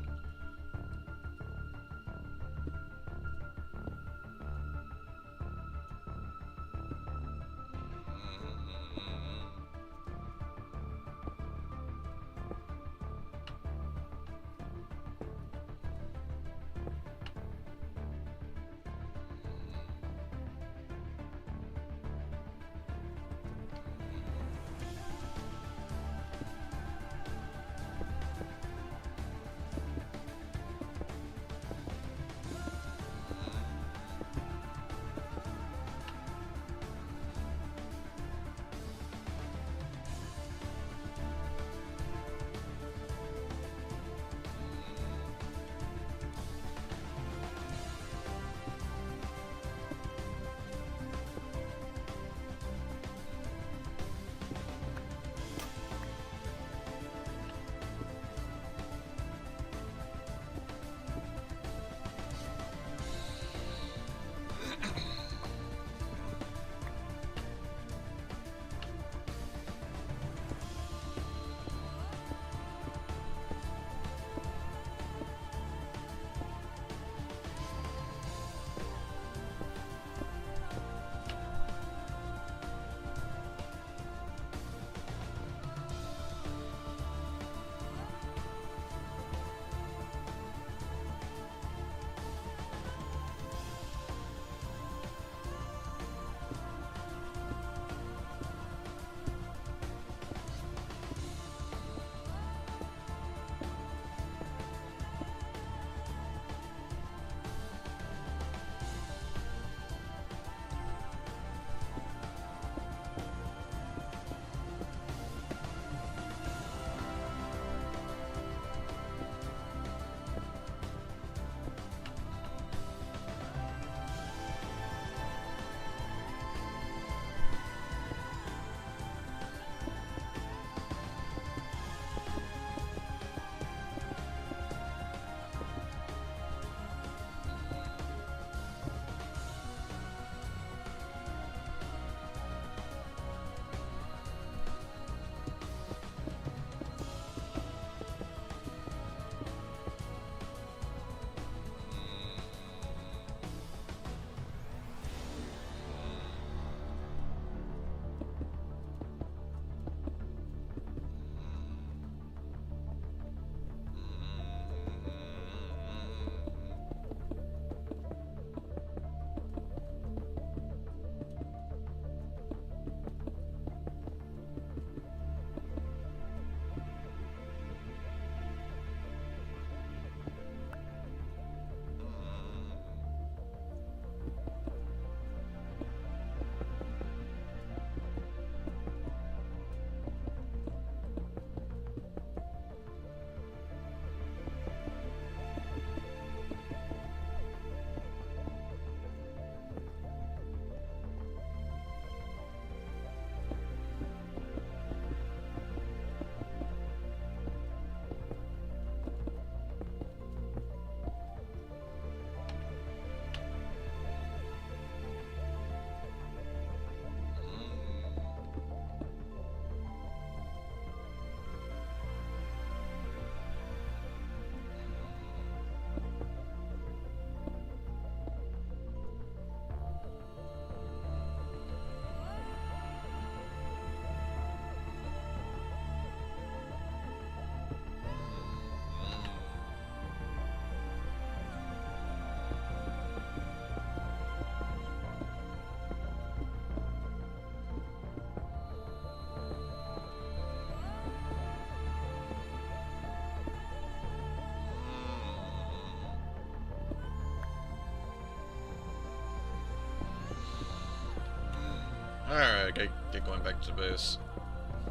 Alright, get going back to base.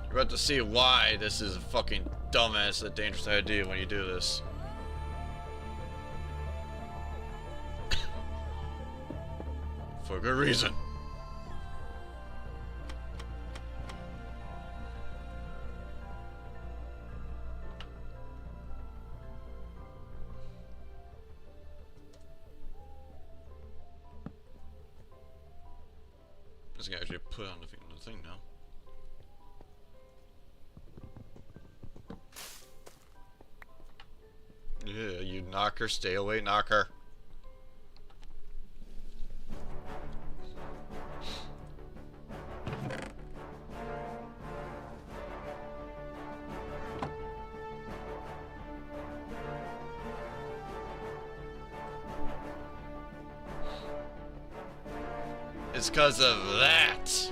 You're about to see why this is a fucking dumbass and dangerous idea when you do this. For good reason. This guy actually put on the thing now. Yeah, you knocker, stay away, knocker. It's because of that.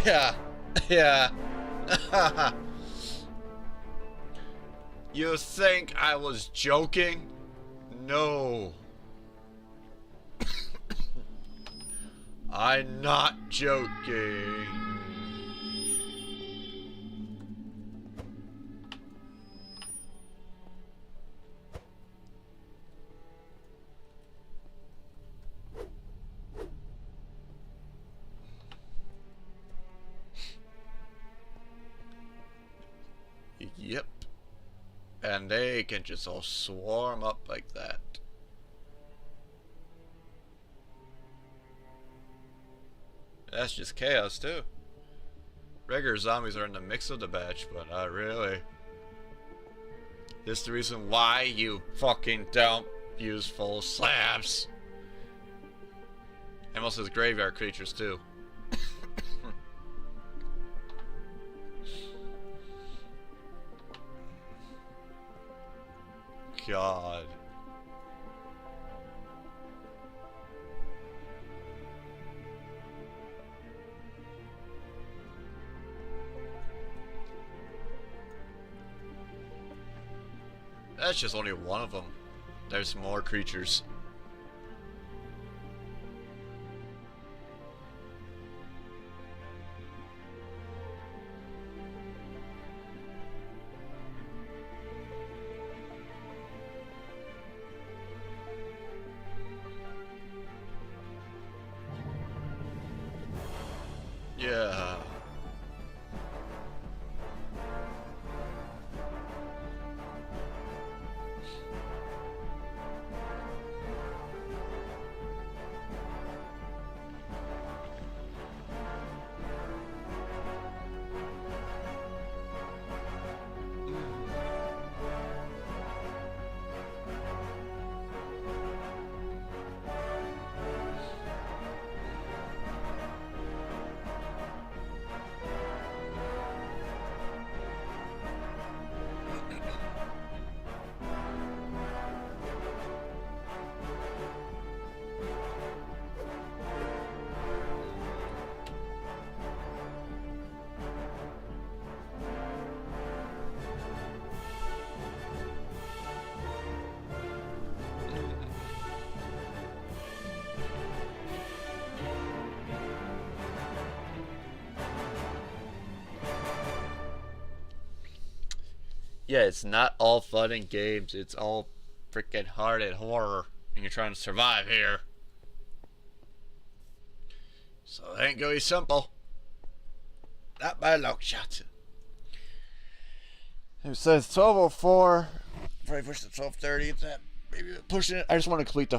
Yeah, yeah. You think I was joking? No. I'm not joking. Yep. And they can just all swarm up like that. That's just chaos too. Regular zombies are in the mix of the batch, but not really. This is the reason why you fucking don't use full slabs. And also has graveyard creatures too. God. That's just only one of them. There's more creatures. Yeah. Yeah, it's not all fun and games. It's all freaking hard and horror. And you're trying to survive here. So it ain't gonna be simple. Not by a long shot. It says 12:04. Probably push to 12:30. It's that maybe pushing it. I just want to complete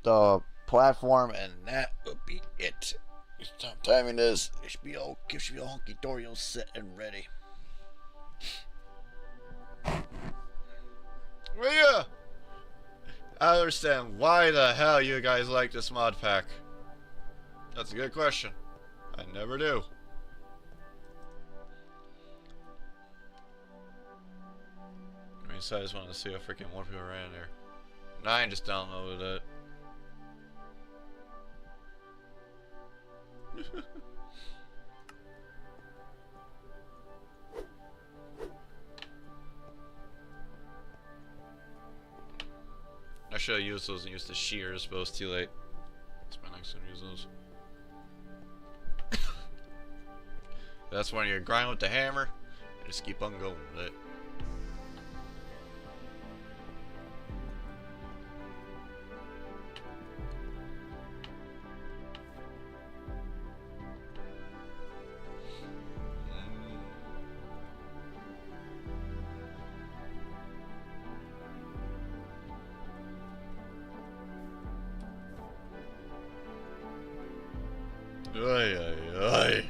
the platform, and that will be it. What timing is? It should be all hunky dory, all set and ready. Well, yeah. I understand why the hell you guys like this mod pack. That's a good question. I never do. mean, so I just wanted to see how freaking more people ran there. 9 just downloaded it. I should have used those and used the shears, but it was too late. That's my next one to use those. That's when you grind with the hammer and just keep on going with it. Ay, ay, ay.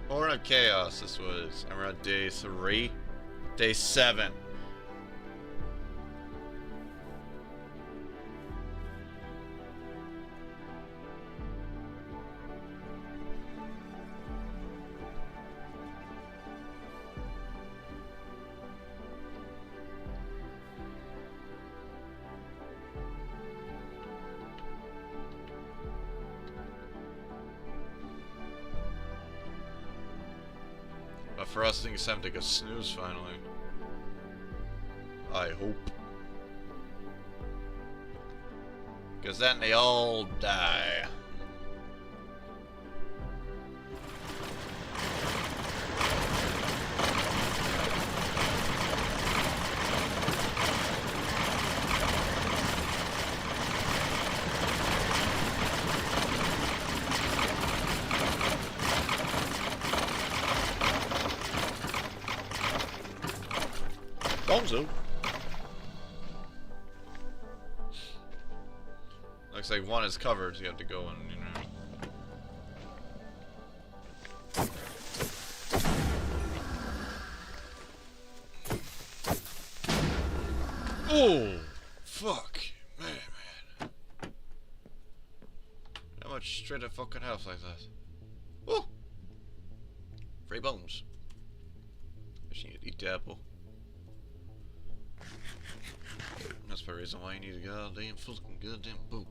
Horn of Chaos, this was. And we're on day 3. Day 7. But for us, I think it's time to take a snooze finally. I hope. Because then they all die. Bonzo. Looks like one is covered, so you have to go and, Oh! Fuck. Man. How much straight up fucking health like that? Oh! Free bones. I should need to eat the apple. That's the reason why you need a goddamn boot.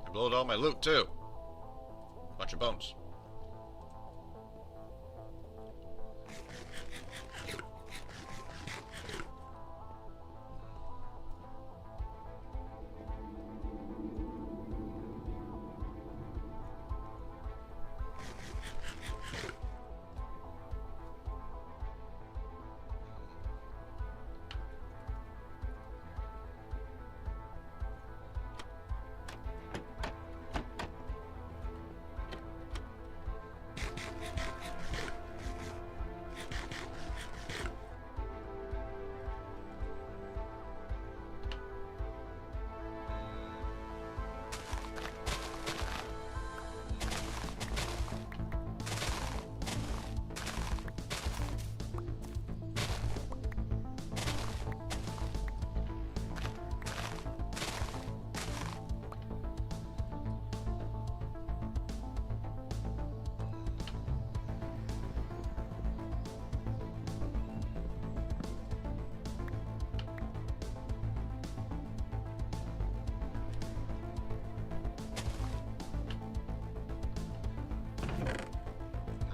I blowed all my loot too. Bunch of bones.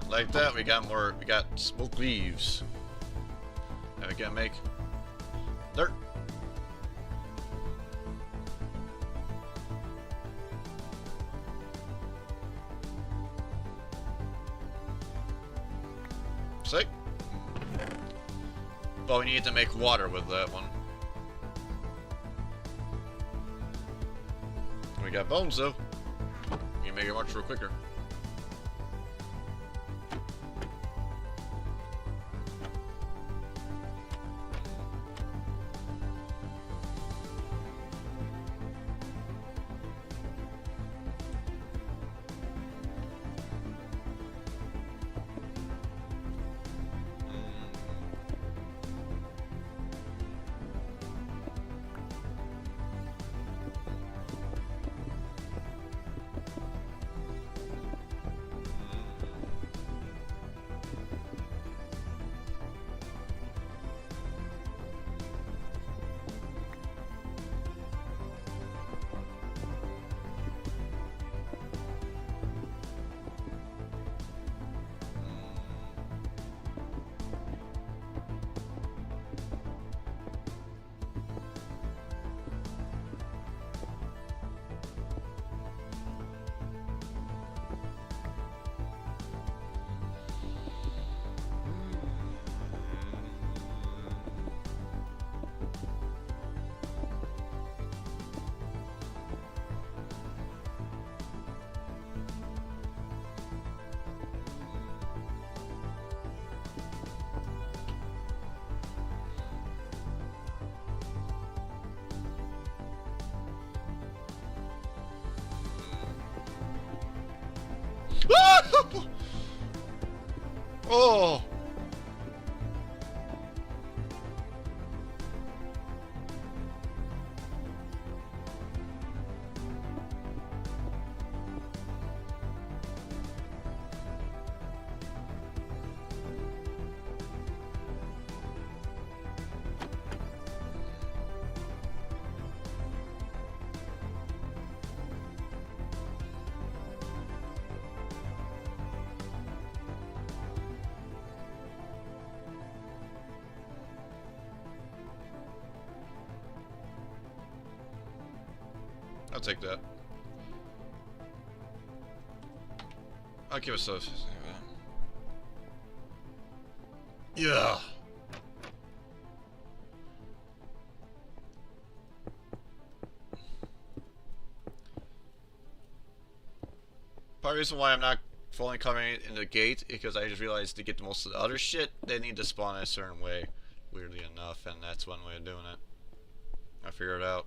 Like that, we got smoke leaves. Now we gotta make dirt. Sick. But we need to make water with that one. We got bones though. We can make it much real quicker. Oh! I'll take that. I'll give myself. Yeah. Part of the reason why I'm not fully coming in the gate is because I just realized to get the most of the other shit, they need to spawn in a certain way, weirdly enough, and that's one way of doing it. I figured it out.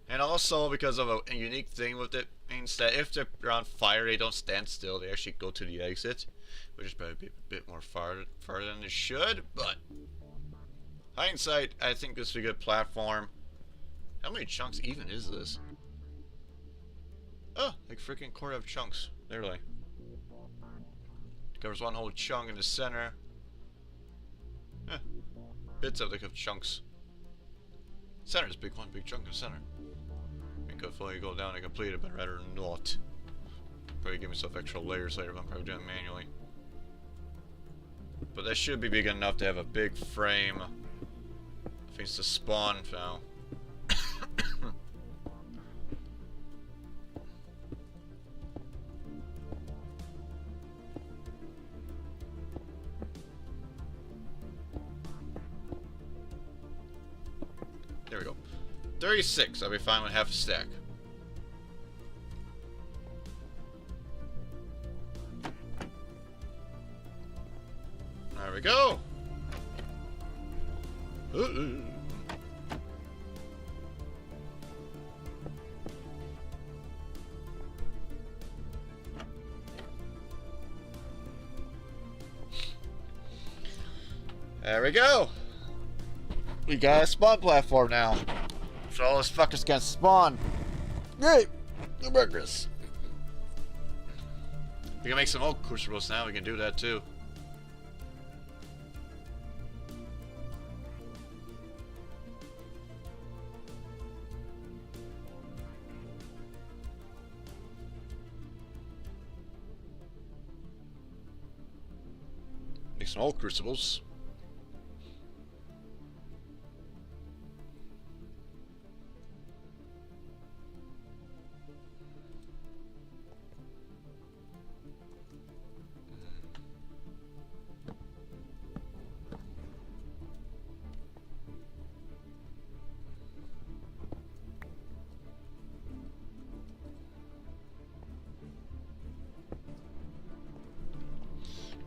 And also because of a unique thing with it means that if they're on fire, they don't stand still. They actually go to the exit, which is probably a bit more farther than they should. But hindsight, I think this is a good platform. How many chunks even is this? Oh, like freaking quarter of chunks. Literally. Covers one whole chunk in the center. Eh, bits of like chunks. Center is big, one big chunk in the center. Could fully go down and complete it, but rather not. Probably give myself extra layers later, but I'm probably doing it manually. But that should be big enough to have a big frame. Things to spawn now. There we go. 36, I'll be fine with half a stack. There we go. There we go. We got a spawn platform now. So all those fuckers can spawn. Great! No progress. We can make some oak crucibles now, we can do that too. Make some oak crucibles.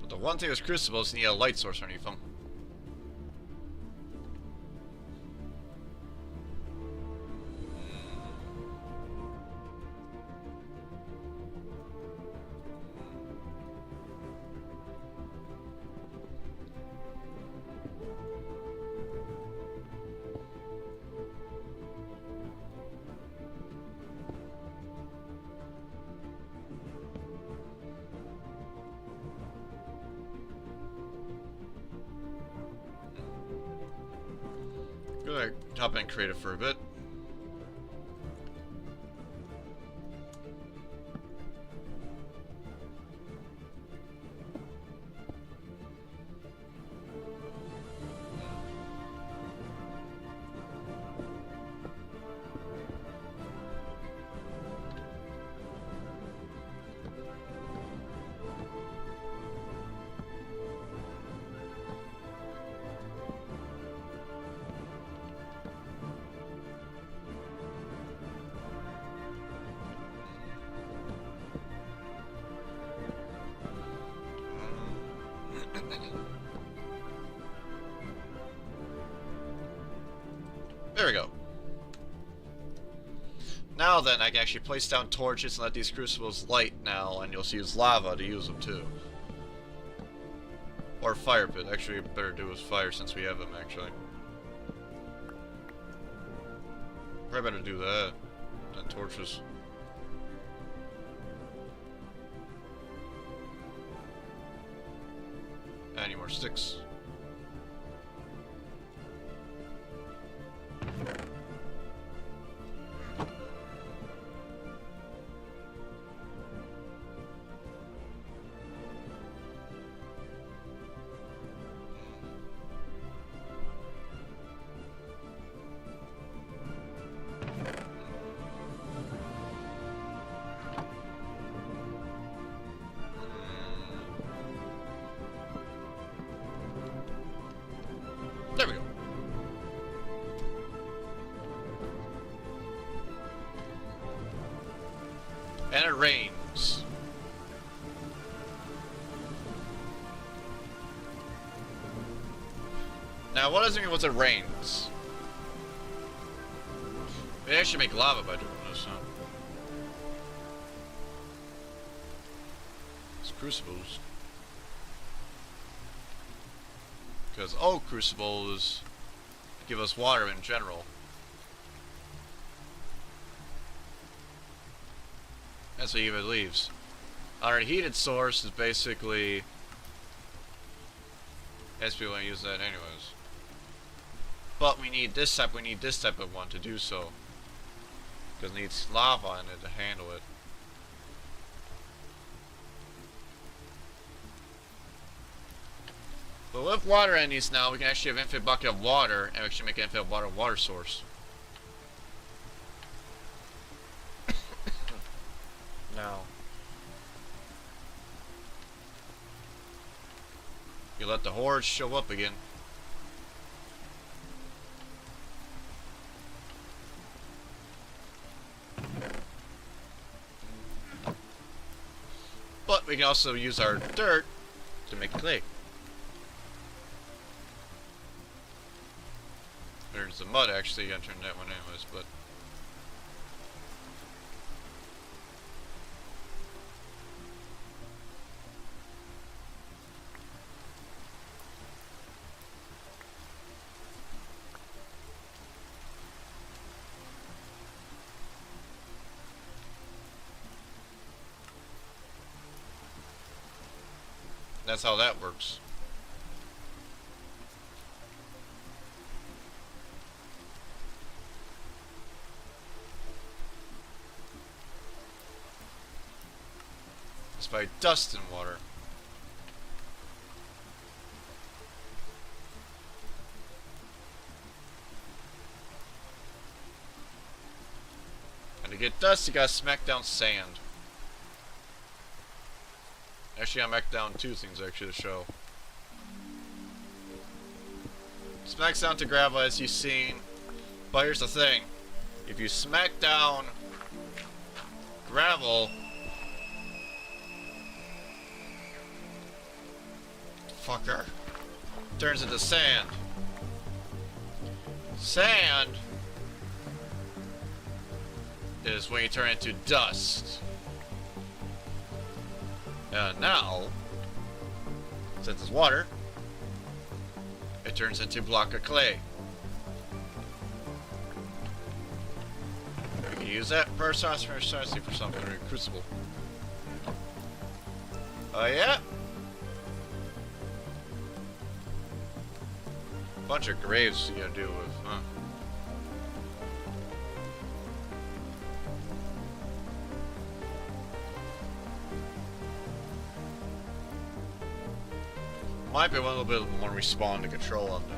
The one thing with crucibles, you need a light source underneath them. Gonna hop in creative for a bit. There we go. Now then, I can actually place down torches and let these crucibles light now, and you'll use lava to use them too. Or fire pit. Actually, better do with fire since we have them, actually. Probably better do that than torches. Any more sticks? There we go. And it rains. Now, what does it mean once it rains? They actually make lava by doing this, huh? It's crucibles. Because all crucibles give us water in general. That's what even leaves. Our heated source is basically... Yes, we want to use that anyways. But we need this type of one to do so. Because it needs lava in it to handle it. But with water in these now, we can actually have infinite bucket of water, and we actually make an infinite water source. Now, you let the hordes show up again. But we can also use our dirt to make clay. There's the mud actually, I turned that one anyways, but... That's how that works. It's by dust and water. And to get dust, you gotta smack down sand. Actually, I smacked down two things actually to show. Smacks down to gravel as you've seen. But here's the thing. If you smack down gravel, fucker, turns into sand. Sand is when you turn into dust. And now, since it's water, it turns into a block of clay. We can use that precisely for something in a crucible. Oh yeah? Bunch of graves you gotta deal with, huh? Might be a little bit more respawn to control on the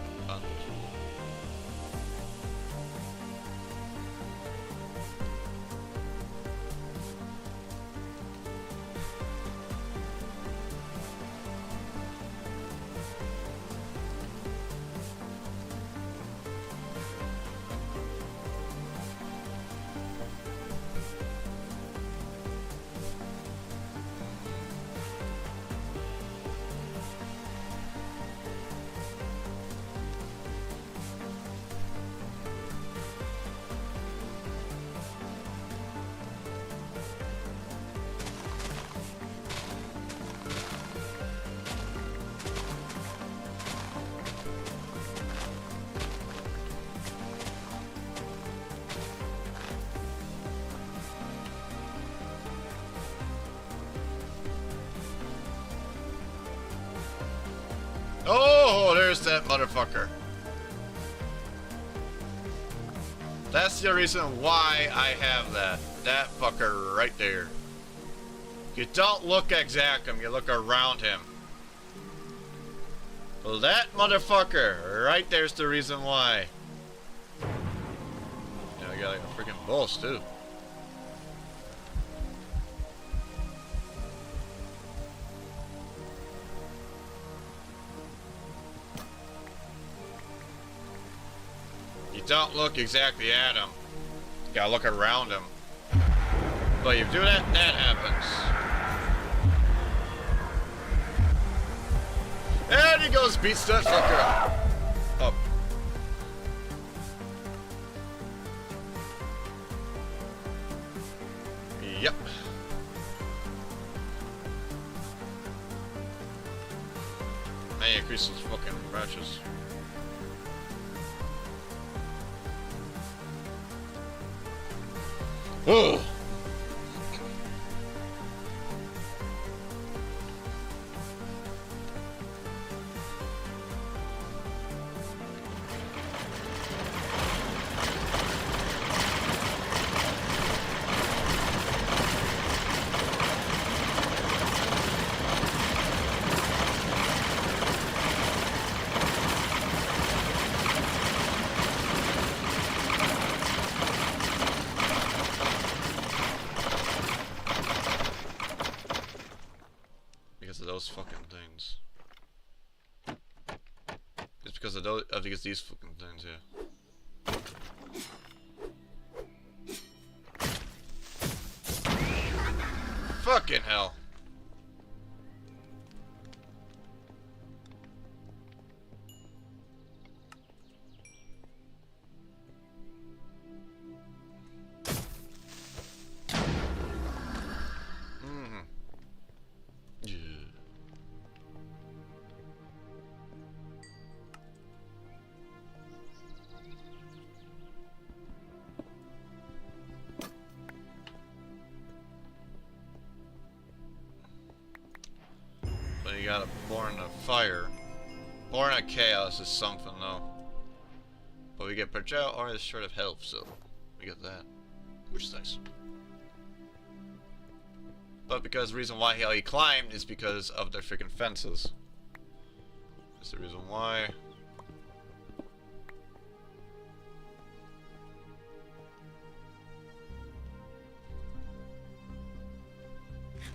that motherfucker. That's the reason why I have that. That fucker right there. You don't look exact him, you look around him. Well, that motherfucker right there's the reason why. Yeah, I got like a freaking boss too. You don't look exactly at him. You gotta look around him. But if you do that, that happens. And he goes, beats that fucker up. Yep. Man, you increase those fucking branches. Ugh. Because of those fucking things. It's because of those, because these fucking things, yeah. Fucking hell. You gotta Born of Fire. Born of Chaos is something though. But we get Project or is short of health, so we get that. Which is nice. But because the reason why he climbed is because of their freaking fences. That's the reason why.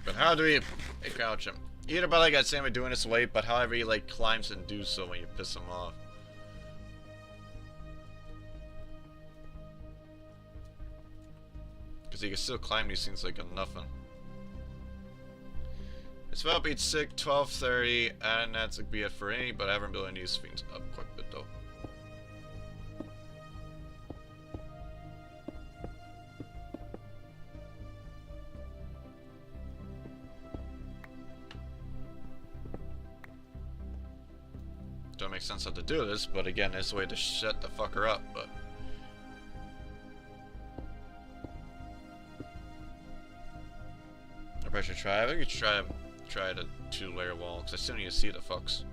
But how do we crouch him? Either by like I say we're doing this way, but however he like climbs and do so when you piss him off. Because he can still climb these things like a nothing. It's about beat 6, 12:30, and that's like be it for any, but I haven't built any of these things up quite a bit though. Don't make sense how to do this, but again, there's a way to shut the fucker up, but... I probably should try. I think you should try the 2-layer wall, because as soon as you see the fucks.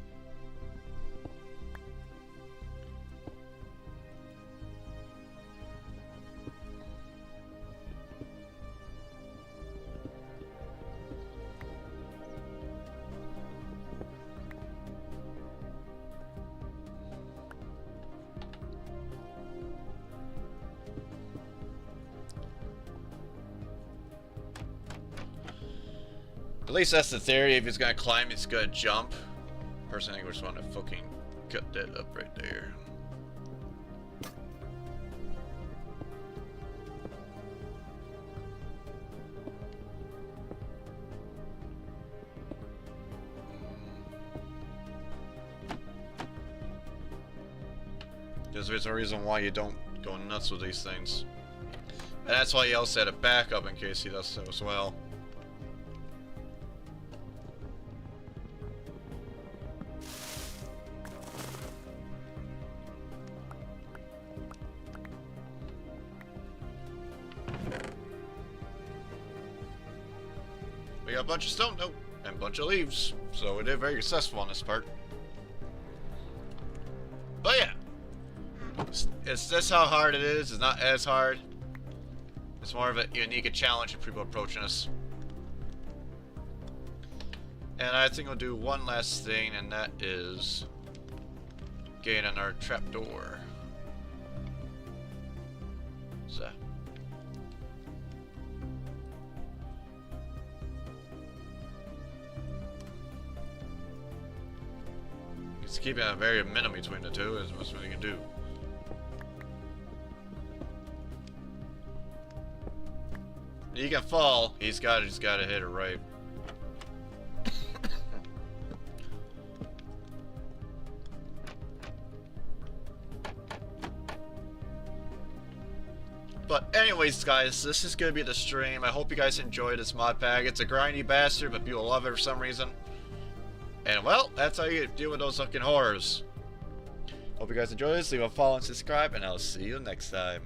At least that's the theory. If he's gonna climb, he's gonna jump. Personally, I just want to fucking cut that up right there. There's a reason why you don't go nuts with these things. And that's why he also had a backup in case he does so as well. We got a bunch of stone, nope, and a bunch of leaves, so we did very successful on this part. It's just how hard it is. It's not as hard. It's more of a unique challenge for people approaching us. And I think we'll do one last thing, and that is getting on our trapdoor. So. It's keeping a very minimum between the two is most we can do. He can fall. He's got to hit it right. But anyways, guys, this is gonna be the stream. I hope you guys enjoyed this mod pack. It's a grindy bastard, but people love it for some reason. And well, that's how you deal with those fucking horrors. Hope you guys enjoy this. Leave a follow and subscribe, and I'll see you next time.